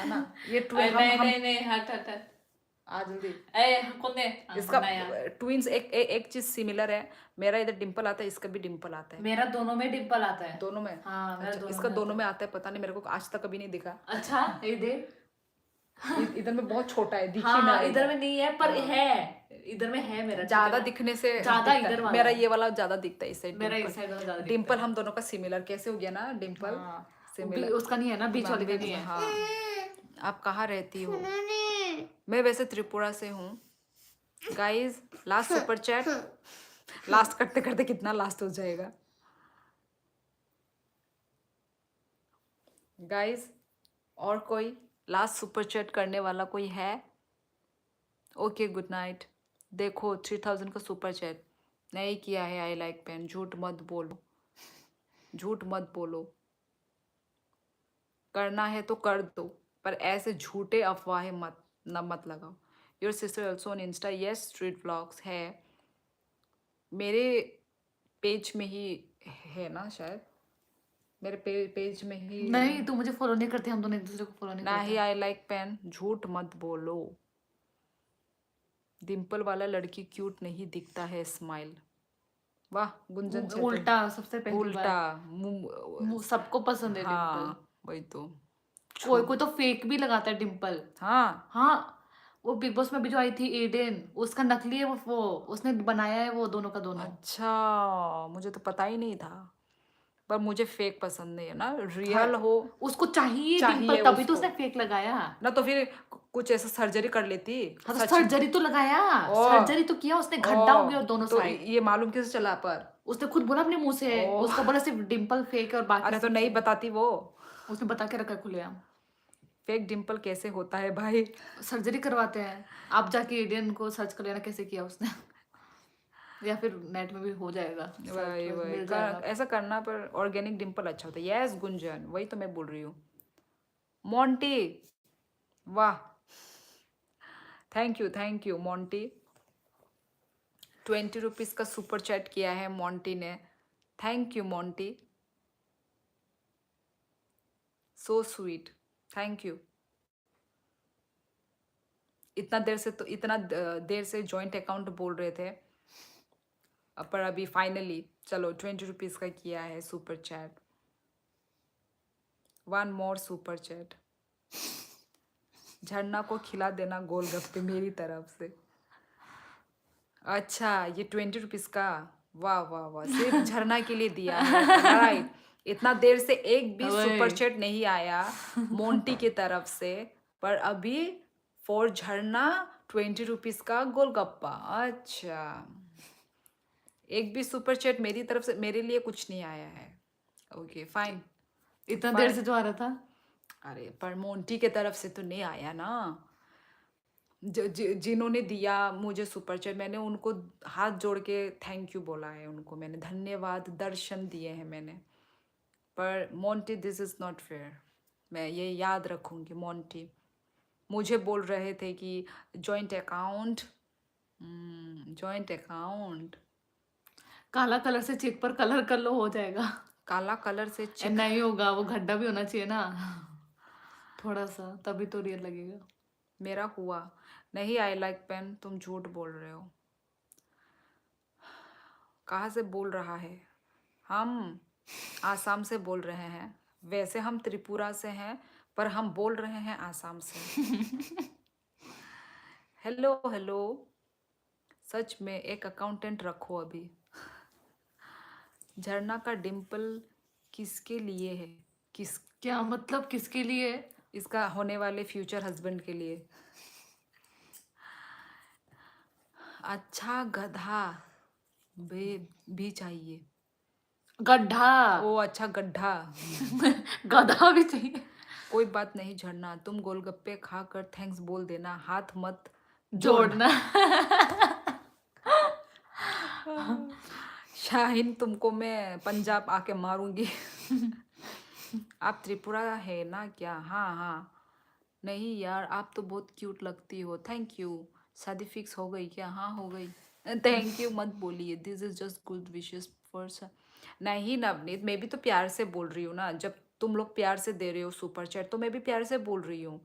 आना। ये ट्विन नहीं हम नहीं नहीं हट हट हट आ जल्दी। ए कौन है इसका नया ट्विंस एक चीज सिमिलर है। मेरा इधर डिंपल आता है, इसका भी डिंपल आता है। मेरा दोनों में डिंपल आता है दोनों में? हाँ मेरा अच्छा, दोनों इसका में दोनों आता में आता है, पता नहीं, मेरे को आज तक कभी नहीं दिखा। है। अच्छा ये दे इधर में बहुत छोटा है, दिख ही ना हाँ रहा इधर में नहीं है पर हाँ। है इधर में है मेरा ज्यादा दिखने से ज्यादा दिखता इधर है। वाला मेरा है। ये वाला ज्यादा दिखता है इस साइड। मेरा इस साइड वाला ज्यादा दिखता डिंपल है। हम दोनों का सिमिलर कैसे हो गया ना? डिंपल हाँ सिमिलर। उसका नहीं है ना बीच वाले का नहीं है। हाँ। आप कहाँ रहती हो? उन्होंने मैं वैसे त्रिपुरा से हूँ। Guys last super chat. Last करते करते कितना लास्ट हो जाएगा गाइस? और कोई लास्ट सुपर चैट करने वाला कोई है? Okay good night. देखो 3000 का सुपर चैट नहीं किया है। I like pen. झूठ मत बोलो, झूठ मत बोलो। करना है तो कर दो, पर ऐसे झूठे अफवाहें मत लगाओ। Your sister also on Insta? Yes, street vlogs है मेरे पेज में ही है ना शायद। मेरे पेज में ही नहीं तू मुझे फॉलो नहीं करती हम दोनों एक दूसरे को फॉलो नहीं ना ही। करते आई लाइक पेन। झूठ मत बोलो। डिंपल वाला लड़की क्यूट नहीं दिखता है। स्माइल। वाह गुंजन छेत्री। उल्टा सबसे पहली उल्टा बार सबको पसंद है डिम्पल। हाँ वही तो। कोई कोई तो फेक भी लगाता है डिम्पल। हाँ हाँ वो बिग बॉस में भी जो आई थी एडेन उसका नकली है वो उसने बनाया है वो दोनों का दोनों। अच्छा, मुझे तो पता ही नहीं था। पर मुझे फेक पसंद नहीं है ना, हाँ, रियल हो उसको चाहिए चाहिए डिम्पल तभी तो उसको। उसने फेक लगाया। ना तो फिर कुछ ऐसा सर्जरी कर लेती। हाँ तो सच सर्जरी तो लगाया ओ सर्जरी तो किया उसने गड्ढा हो गया ओ दोनों तो साइड। ये मालूम कैसे चला? पर उसने खुद बोला अपने मुंह से ओ उसका बोला सिर्फ डिम्पल फेक है और बाकी अरे तो सब नहीं सही। बताती वो। उसने बता के रखा है खुलेआम। फेक डिंपल कैसे होता है भाई? सर्जरी करवाते हैं आप जाके एडियन को सर्च कर लेना कैसे किया उसने या फिर नेट में भी हो जाएगा सर्च वही वही मिल जाएगा। ऐसा करना, पर ऑर्गेनिक डिंपल अच्छा होता है। यस गुंजन, वही तो मैं बोल रही हूँ। मोंटी, वाह थैंक यू मोंटी। 20 रुपीज का सुपर चैट किया है मोंटी ने। Thank you Monty, so sweet. Thank you. इतना देर से जॉइंट अकाउंट बोल रहे थे, पर अभी फाइनली चलो 20 रुपीज का किया है सुपर चैट। 1 मोर सुपर चैट। झरना को खिला देना गोलगप्पे मेरी तरफ से। अच्छा ये 20 रुपीज का, वाह वाह वाह, सिर्फ झरना के लिए दिया है। राइट, इतना देर से एक भी सुपर चैट नहीं आया मोंटी की तरफ से, पर अभी फॉर झरना 20 रुपीज का गोलगप्पा। अच्छा एक भी सुपर चैट मेरी तरफ से मेरे लिए कुछ नहीं आया है। Okay fine. इतना देर से जो आ रहा था। अरे पर मोंटी के तरफ से तो नहीं आया ना। जिन्होंने दिया मुझे सुपर चैट, मैंने उनको हाथ जोड़ के थैंक यू बोला है उनको, मैंने धन्यवाद दर्शन दिए हैं मैंने। पर Monty this is not fair. मैं ये याद रखूँगी मोंटी। मुझे बोल रहे थे कि जॉइंट अकाउंट, जॉइंट अकाउंट। काला कलर से चेक पर कलर कर लो हो जाएगा। काला कलर से नहीं होगा वो गड्ढा भी होना चाहिए ना थोड़ा सा तभी तो रियल लगेगा। मेरा हुआ नहीं। आई लाइक पेन, तुम झूठ बोल रहे हो। कहाँ से बोल रहा है? हम आसाम से बोल रहे हैं। वैसे हम त्रिपुरा से हैं, पर हम बोल रहे हैं आसाम से। Hello hello. सच में एक अकाउंटेंट रखो अभी। झरना का डिम्पल किसके लिए है? क्या मतलब किसके लिए? इसका होने वाले फ्यूचर हस्बैंड के लिए। अच्छा गधा भी चाहिए। गड्ढा ओ अच्छा गड्ढा। गधा भी चाहिए। कोई बात नहीं झरना, तुम गोलगप्पे खा कर थैंक्स बोल देना, हाथ मत जोड़ना। जोड़ना। शाहीन तुमको मैं पंजाब आके मारूंगी। आप त्रिपुरा है ना क्या? हाँ हाँ। नहीं यार, आप तो बहुत क्यूट लगती हो। Thank you. शादी फिक्स हो गई क्या? हाँ हो गई। थैंक यू मत बोलिए, this is just good wishes for. नहीं नवनीत, मैं भी तो प्यार से बोल रही हूँ ना। जब तुम लोग प्यार से दे रहे हो सुपर चैट, तो मैं भी प्यार से बोल रही हूँ,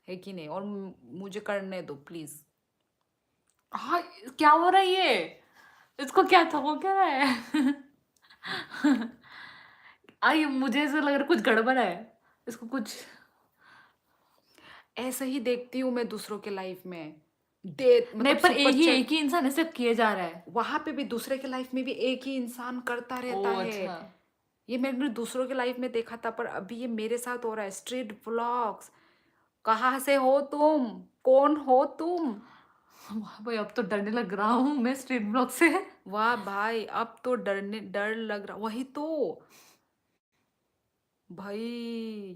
है कि नहीं? और मुझे करने दो प्लीज। हाँ, क्या हो रहा है ये? इसको क्या था, वो क्या रहा है? आई, मुझे ऐसा लग रहा है कुछ गड़बड़ है। इसको कुछ ऐसे ही देखती हूँ मैं दूसरों के लाइफ में। दे नहीं, मतलब पर सुपर एक चैट, ही इंसान ऐसे किए जा रहा है। वहां पे भी दूसरे के लाइफ में भी एक ही इंसान करता ओ रहता है। अच्छा। ये मैंने दूसरों के लाइफ में देखा था, पर अभी ये मेरे साथ हो रहा है। Street vlogs. कहाँ से हो तुम? कौन हो तुम? वाह भाई, अब तो डरने लग रहा हूँ मैं स्ट्रीट ब्लॉक से। वाह भाई, अब तो डर लग रहा। वही तो भाई,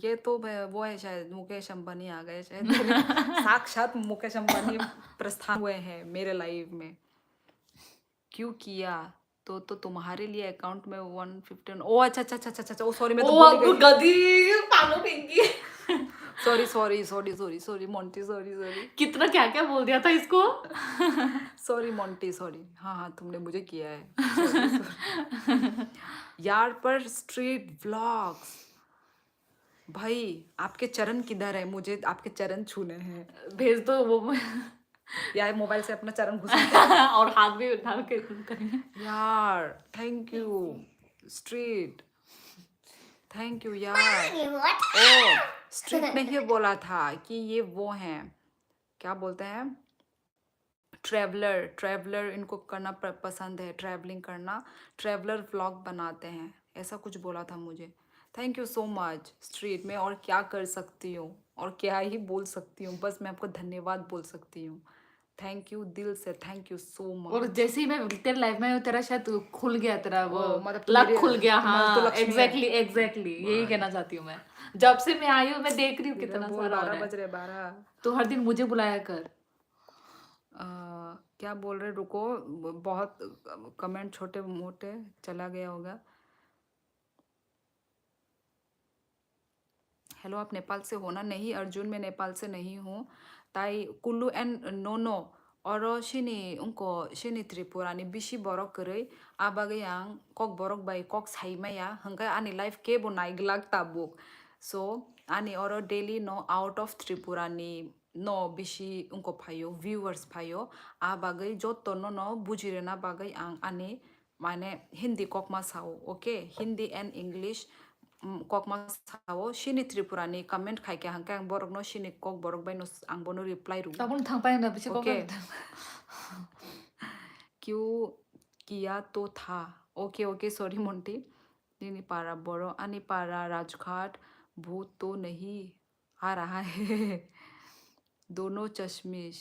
ये तो वो है शायद, मुकेश अंबानी आ गए शायद मेरे। साक्षात मुकेश अंबानी प्रस्थान हुए हैं मेरे लाइफ में। क्यों किया? तो तुम्हारे लिए अकाउंट में 115। ओ अच्छा अच्छा अच्छा अच्छा अच्छा, ओ सॉरी, मैं तो ओ भूल ही अब गई। गधी पागल Pinky. Sorry sorry sorry sorry sorry Monty, sorry sorry कितना क्या क्या बोल दिया था इसको। Sorry Monty, sorry. हाँ हाँ, तुमने मुझे किया है, सॉरी सॉरी। यार पर स्ट्रीट व्लॉग्स, भाई आपके चरण किधर है? मुझे आपके चरण छूने हैं। भेज दो वो। यार मोबाइल से अपना चरण घुसा के। और हाथ भी उठा के करेंगे। यार thank you street, thank you यार। ओ स्ट्रीट ने ये बोला था कि ये वो हैं, क्या बोलते हैं, ट्रैवलर। ट्रैवलर इनको करना पसंद है, ट्रैवलिंग करना। ट्रैवलर व्लॉग बनाते हैं, ऐसा कुछ बोला था मुझे। Thank you so much street में। और क्या कर सकती हूँ, और क्या ही बोल सकती हूँ, बस मैं आपको धन्यवाद बोल सकती हूँ। थैंक यू दिल से, थैंक यू सो और मच। जैसे ही मैं तेरे लाइफ में हूँ, तेरा शायद खुल गया, तेरा वो ओ मतलब लक खुल गया। तुम्हारी तो हाँ लक्ष्मी है। एग्जैक्टली एग्जैक्टली, यही कहना चाहती हूँ मैं। जब से मैं आई हूँ मैं देख रही हूँ इधर कितना बोल, सारा हो 12 रहा बज है। रहे, 12। तो हर दिन मुझे बुलाया कर। क्या बोल रहे, रुको। बहुत कमेंट छोटे मोटे चला गया होगा। हेलो, आप नेपाल से हो ना? नहीं अर्जुन, मैं नेपाल से नहीं हूँ। ताई कुल्लू एंड नोनो और सिनी उनको सिनी त्रिपुरानी बिसी बरक करै आबागै आं कक बरक बाई कक साइमाया हंगा आनी लाइफ के बो नाइग्लाक ताबुक। सो आनी और डेली नो आउट ऑफ त्रिपुरानी नो बिसी उनको फायो व्यूअर्स फायो आबागै जतो नो बुजिरेना बागै आं आनी माने हिंदी ककमा साओ। Okay, Hindi and English kokma sawo shini त्रिपुरानी कमेंट खाइके हांके आं borok no shini kok borok bai no आं बोनो रिप्लाई रू। तब थang पाए ना पीछे को ओके, क्यों किया तो था। Okay okay sorry Monty. निनी पारा बोरो आनी पारा राजघाट भूत तो नहीं आ रहा है। दोनों चश्मिश।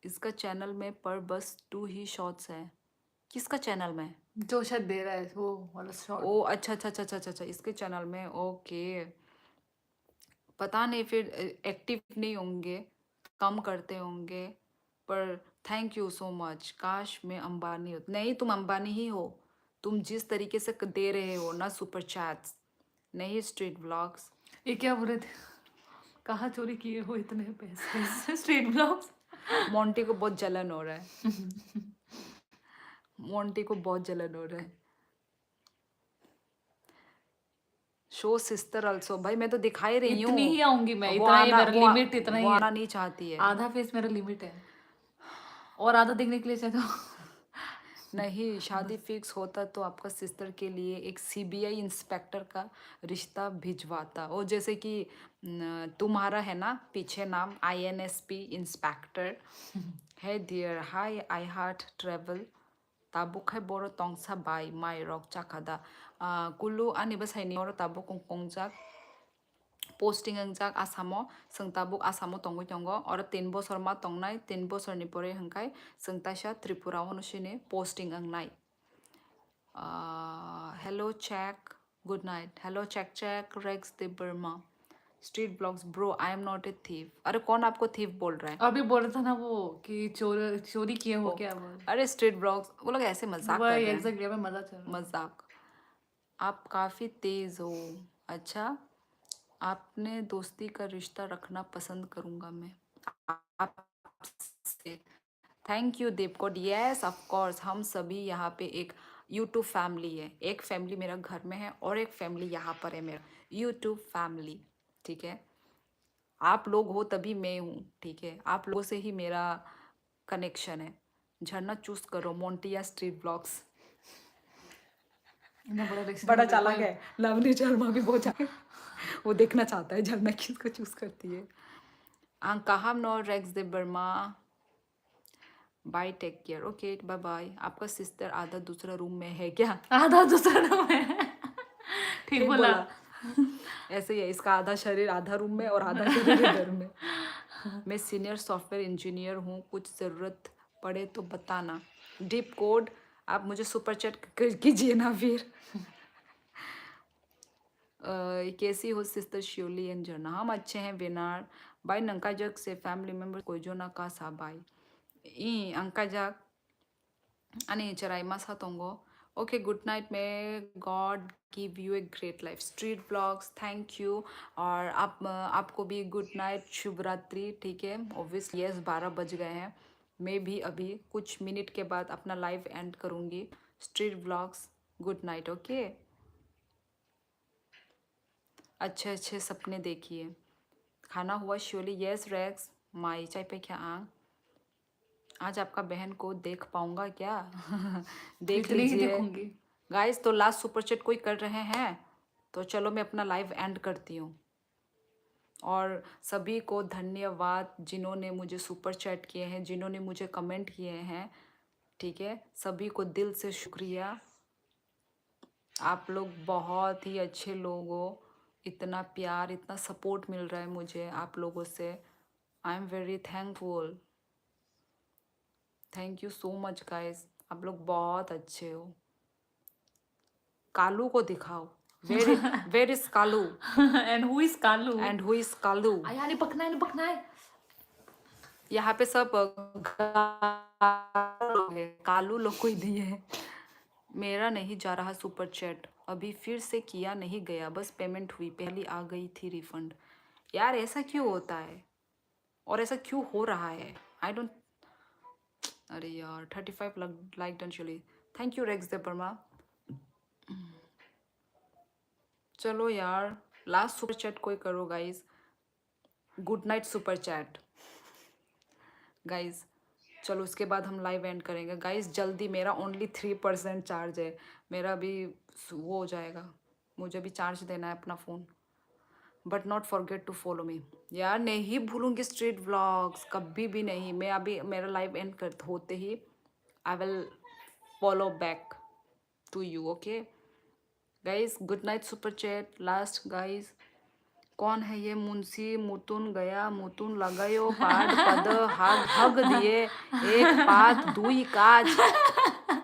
इसका चैनल में पर बस 2 ही शॉट्स है। किसका चैनल में? जो शायद दे रहा है वो वाला शॉट। ओ अच्छा अच्छा अच्छा अच्छा अच्छा, इसके चैनल में। ओके, पता नहीं फिर एक्टिव नहीं होंगे, कम करते होंगे। पर थैंक यू सो मच। काश मैं अंबानी हो। नहीं, तुम अंबानी ही हो। तुम जिस तरीके से दे रहे हो ना सुपर चैट्स। नहीं स्ट्रीट व्लॉग्स। ये क्या बोल रहे थे? कहाँ चोरी किए हो इतने पैसे? Street blogs. मोंटी को बहुत जलन हो रहा है। मोंटी को बहुत जलन हो रहा है। Show sister also. भाई मैं तो दिखा ही रही हूँ। इतनी ही आऊंगी मैं, वो इतना ही आना मेरा लिमिट इतना वो ही है। आना नहीं चाहती है। आधा फेस मेरा लिमिट है, और आधा देखने के लिए चाहिए तो। नहीं, शादी फिक्स होता तो आपका सिस्टर के लिए एक सीबीआई इंस्पेक्टर का रिश्ता भिजवाता। वो जैसे कि तुम्हारा है ना पीछे नाम आईएनएसपी इंस्पेक्टर है। Dear hi I heart travel tabuk hai boro tongsa bai mai rok chakada kulu ani ba saini oro tabuk kongjak posting अंजाक आसामो संताबुक आसामो तंगो तंगो और 3 बोसोर मा तंगनाय 3 बोसोरनि परे हंखाय संताशा त्रिपुरा अनुशिने पोस्टिंग अंगनाय hello check good night hello check check Rex Debbarma street blogs bro I am not a thief अरे कौन आपको थीव बोल रहा है अभी बोल रहा था ना वो कि चोरी किए हो ओ, क्या बोल अरे स्ट्रीट ब्लॉग्स वो लोग ऐसे मजाक कर वही रहे हैं एग्जैक्टली मैं मजा चल रहा था। मजाक आप काफ़ी तेज़ हो अच्छा आपने दोस्ती का रिश्ता रखना पसंद करूंगा मैं आपसे थैंक यू दीपकोट यस ऑफ कोर्स हम सभी यहाँ पे एक यूट्यूब फैमिली है एक फैमिली मेरा घर में है और एक फैमिली यहाँ पर है मेरा यूट्यूब फैमिली ठीक है आप लोग हो तभी मैं हूँ ठीक है आप लोगों से ही मेरा कनेक्शन है झरना चूज करो मोंटिया स्ट्रीट ब्लॉग्स इतना बड़ा रिश्ता बड़ा में चालाक कोई- है लवली शर्मा भी बहुत वो देखना चाहता है झरना किसको चूज करती है Ankaham no Rex de Burma bye take care okay bye bye आपका सिस्टर आधा दूसरा रूम में है क्या आधा दूसरा नाम है ठीक बोला ऐसे ही है इसका आधा शरीर आधा रूम में और आधा शरीर इधर में मैं सीनियर सॉफ्टवेयर इंजीनियर हूँ कुछ ज़रूरत पड़े तो बताना डीप कोड आप मुझे सुपर चैट कीजिए ना फिर कैसी हो सिस्टर श्योली एंड झरना हम अच्छे हैं बेनार बाय नंका जग से फैमिली मेम्बर कोई जो ना का सा बाय ई अंका जग अनि चराई मासा तोंगो okay good night may god give you a great life street blogs thank you और आपको भी गुड नाइट शुभ रात्रि ठीक है ऑब्वियसली यस 12 बज गए हैं मैं भी अभी कुछ मिनट के बाद अपना लाइव एंड करूँगी street blogs good night okay अच्छे अच्छे सपने देखिए खाना हुआ श्योली यस रेक्स माई चाय पे क्या आंग आज आपका बहन को देख पाऊंगा क्या देख इतनी ही लीजिए देखूंगी गाइस तो लास्ट सुपर चैट कोई कर रहे हैं तो चलो मैं अपना लाइव एंड करती हूँ और सभी को धन्यवाद जिन्होंने मुझे सुपर चैट किए हैं जिन्होंने मुझे कमेंट किए हैं ठीक है सभी को दिल से शुक्रिया आप लोग बहुत ही अच्छे लोग हो इतना प्यार इतना सपोर्ट मिल रहा है मुझे आप लोगों से I am very thankful thank you so much guys आप लोग बहुत अच्छे हो कालू को दिखाओ where is Kalu and who is Kalu and who is Kalu यार ये पकना है यहाँ पे सब कालू लोग को ही दिए हैं मेरा नहीं जा रहा सुपर चैट अभी फिर से किया नहीं गया बस पेमेंट हुई पहली आ गई थी रिफंड यार ऐसा क्यों होता है और ऐसा क्यों हो रहा है आई डोंट अरे यार 35 लाइक डन चली थैंक यू रेक्स दे वर्मा चलो यार लास्ट सुपर चैट कोई करो guys good night super chat guys चलो उसके बाद हम लाइव एंड करेंगे गाइस जल्दी मेरा ओनली 3% चार्ज है मेरा भी वो हो जाएगा मुझे भी चार्ज देना है अपना phone but not forget to follow me यार नहीं भूलूंगी स्ट्रीट व्लॉग्स कभी भी नहीं मैं अभी मेरा लाइव एंड कर होते ही I will follow back to you okay guys good night super chat last guys कौन है ये मुंशी मुतुन गया मुतुन लगायो पाद पद हग हग दिए एक पात दुई काज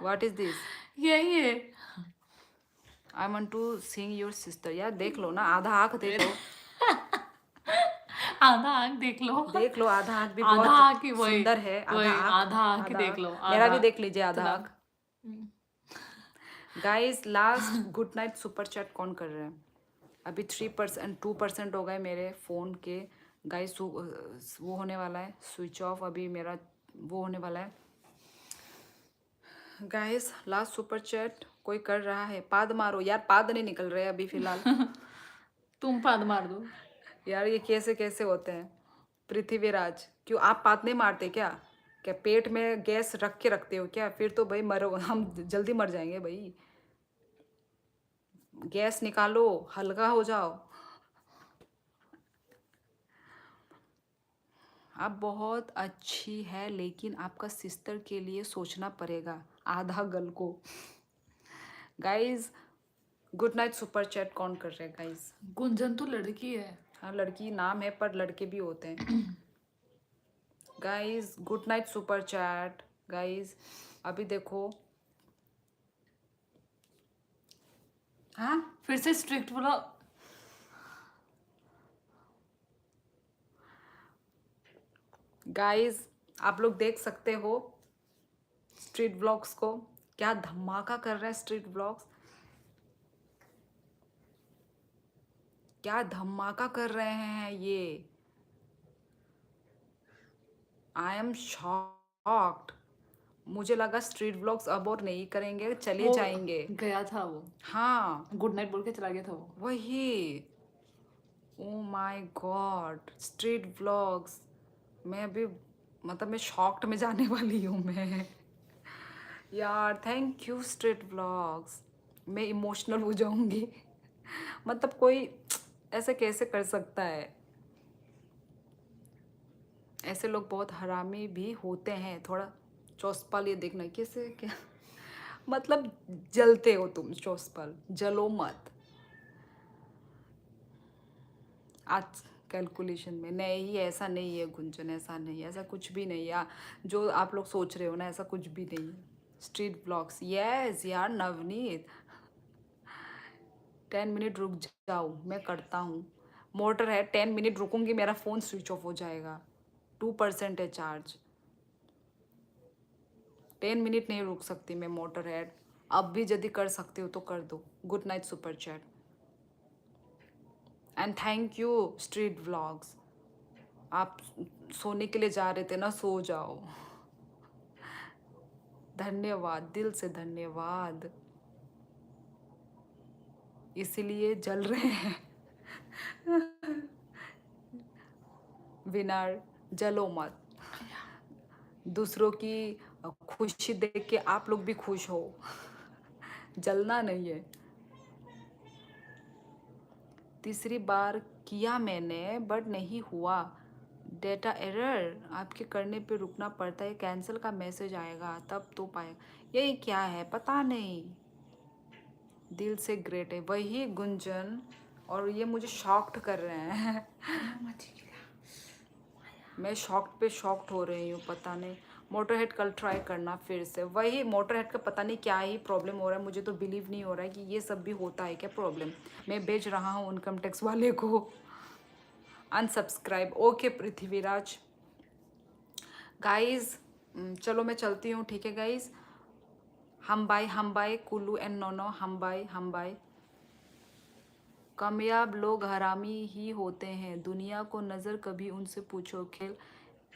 व्हाट इज दिस यही है I want to sing your sister यार देख लो ना आधा आँख देख लो आधा आँख देख लो आधा आँख भी आधा बहुत आँख ही वही सुंदर है वही, आधा आँख ही देख लो, मेरा आधा। भी देख लीजिए आधा आँख guys last good night super chat कौन कर रहे हैं अभी 3% 2% हो गए मेरे फ़ोन के गाइस वो होने वाला है स्विच ऑफ अभी मेरा वो होने वाला है गाइस लास्ट सुपर चैट कोई कर रहा है पाद मारो यार पाद नहीं निकल रहे अभी फिलहाल तुम पाद मार दो यार ये कैसे कैसे होते हैं पृथ्वीराज क्यों आप पाद नहीं मारते क्या क्या पेट में गैस रख के रखते हो क्या फिर तो भाई मरो हम जल्दी मर जाएंगे भाई गैस निकालो हल्का हो जाओ आप बहुत अच्छी है लेकिन आपका सिस्टर के लिए सोचना पड़ेगा आधा गल को guys good night super chat कौन कर रहे हैं गाइज गुंजन तो लड़की है हाँ लड़की नाम है पर लड़के भी होते हैं। Guys good night super chat guys. अभी देखो हाँ फिर से स्ट्रिक्ट बोलो। गाइस आप लोग देख सकते हो स्ट्रीट ब्लॉग्स को, क्या धमाका कर रहे हैं स्ट्रीट ब्लॉग्स, क्या धमाका कर रहे हैं ये। I am shocked. मुझे लगा स्ट्रीट ब्लॉग्स अब और नहीं करेंगे, चले वो जाएंगे। गया था वो, हाँ गुड नाइट बोल के चला गया था वो। वही। ओ माय गॉड स्ट्रीट व्लॉग्स। मैं अभी मतलब मैं शॉक्ड में जाने वाली हूँ मैं। यार थैंक यू स्ट्रीट व्लॉग्स। मैं इमोशनल हो जाऊंगी। मतलब कोई ऐसे कैसे कर सकता है। ऐसे लोग बहुत हरामी भी होते हैं। थोड़ा चौसपाल ये देखना कैसे क्या मतलब जलते हो तुम चौसपाल, जलो मत। आज कैलकुलेशन में नहीं, ऐसा नहीं है गुंजन, ऐसा नहीं, ऐसा कुछ भी नहीं है जो आप लोग सोच रहे हो ना, ऐसा कुछ भी नहीं है। स्ट्रीट ब्लॉग्स यस यार नवनीत। 10 मिनट रुक जाओ मैं करता हूँ। मोटर है 10 मिनट रुकूंगी मेरा फ़ोन स्विच ऑफ हो जाएगा। 2% है चार्ज। 10 मिनट नहीं रुक सकती मैं मोटर हेड। अब भी यदि कर सकते हो तो कर दो। Good night super chat and thank you street vlogs. आप सोने के लिए जा रहे थे ना, सो जाओ। धन्यवाद दिल से धन्यवाद। इसीलिए जल रहे हैं। विनर जलो मत। दूसरों की खुशी देख के आप लोग भी खुश हो। जलना नहीं है। तीसरी बार किया मैंने बट नहीं हुआ। डेटा एरर आपके करने पे रुकना पड़ता है, कैंसिल का मैसेज आएगा तब तो पाएगा। ये क्या है पता नहीं। दिल से ग्रेट है वही गुंजन। और ये मुझे शॉक्ड कर रहे हैं। मैं शॉक्ड पे शॉक्ड हो रही हूँ, पता नहीं। मोटरहेड कल ट्राई करना फिर से। वही मोटरहेड का पता नहीं क्या ही प्रॉब्लम हो रहा है, मुझे तो बिलीव नहीं हो रहा है कि ये सब भी होता है क्या प्रॉब्लम। मैं भेज रहा हूँ इनकम टैक्स वाले को अनसब्सक्राइब। ओके पृथ्वीराज। गाइज चलो मैं चलती हूँ, ठीक है गाइज। हम बाय कुल्लू एंड नोनो हम बाय। कामयाब लोग हरामी ही होते हैं, दुनिया को नज़र कभी उनसे पूछो। खेल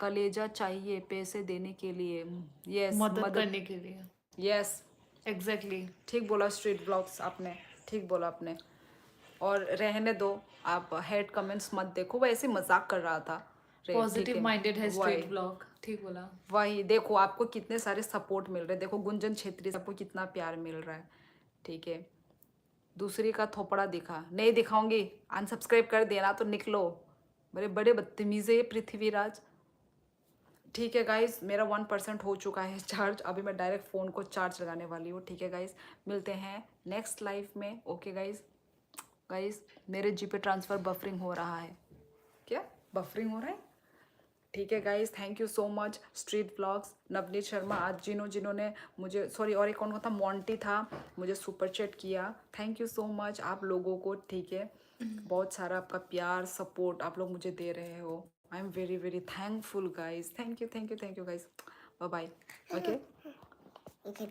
कलेजा चाहिए पैसे देने के लिए। यस मदद करने के लिए। Yes exactly. ठीक बोला स्ट्रीट ब्लॉग्स आपने, ठीक बोला आपने। और रहने दो आप हेड कमेंट्स मत देखो, वो ऐसे मजाक कर रहा था। ठीक पॉजिटिव है माइंडेड है वही स्ट्रीट ब्लॉग, ठीक बोला। वही देखो आपको कितने सारे सपोर्ट मिल रहे हैं। देखो गुंजन छेत्री से आपको कितना प्यार मिल रहा है, ठीक है। दूसरी का थोपड़ा दिखा नहीं दिखाऊंगी, अनसब्सक्राइब कर देना तो निकलो। बड़े बड़े बदतमीज है ये पृथ्वीराज। ठीक है गाइस मेरा 1% हो चुका है चार्ज। अभी मैं डायरेक्ट फ़ोन को चार्ज लगाने वाली हूँ, ठीक है गाइस। मिलते हैं नेक्स्ट लाइव में। Okay guys. गाइस मेरे जी पे ट्रांसफ़र बफरिंग हो रहा है। क्या बफरिंग हो रहा है? ठीक है guys thank you so much street vlogs. Navneet Sharma आज जिन्होंने मुझे सॉरी और एक कौन था, मोंटी था, मुझे सुपर चैट किया। थैंक यू सो मच आप लोगों को, ठीक है। बहुत सारा आपका प्यार सपोर्ट आप लोग मुझे दे रहे हो। I am very very thankful guys. Thank you guys. Bye bye. Okay Okay.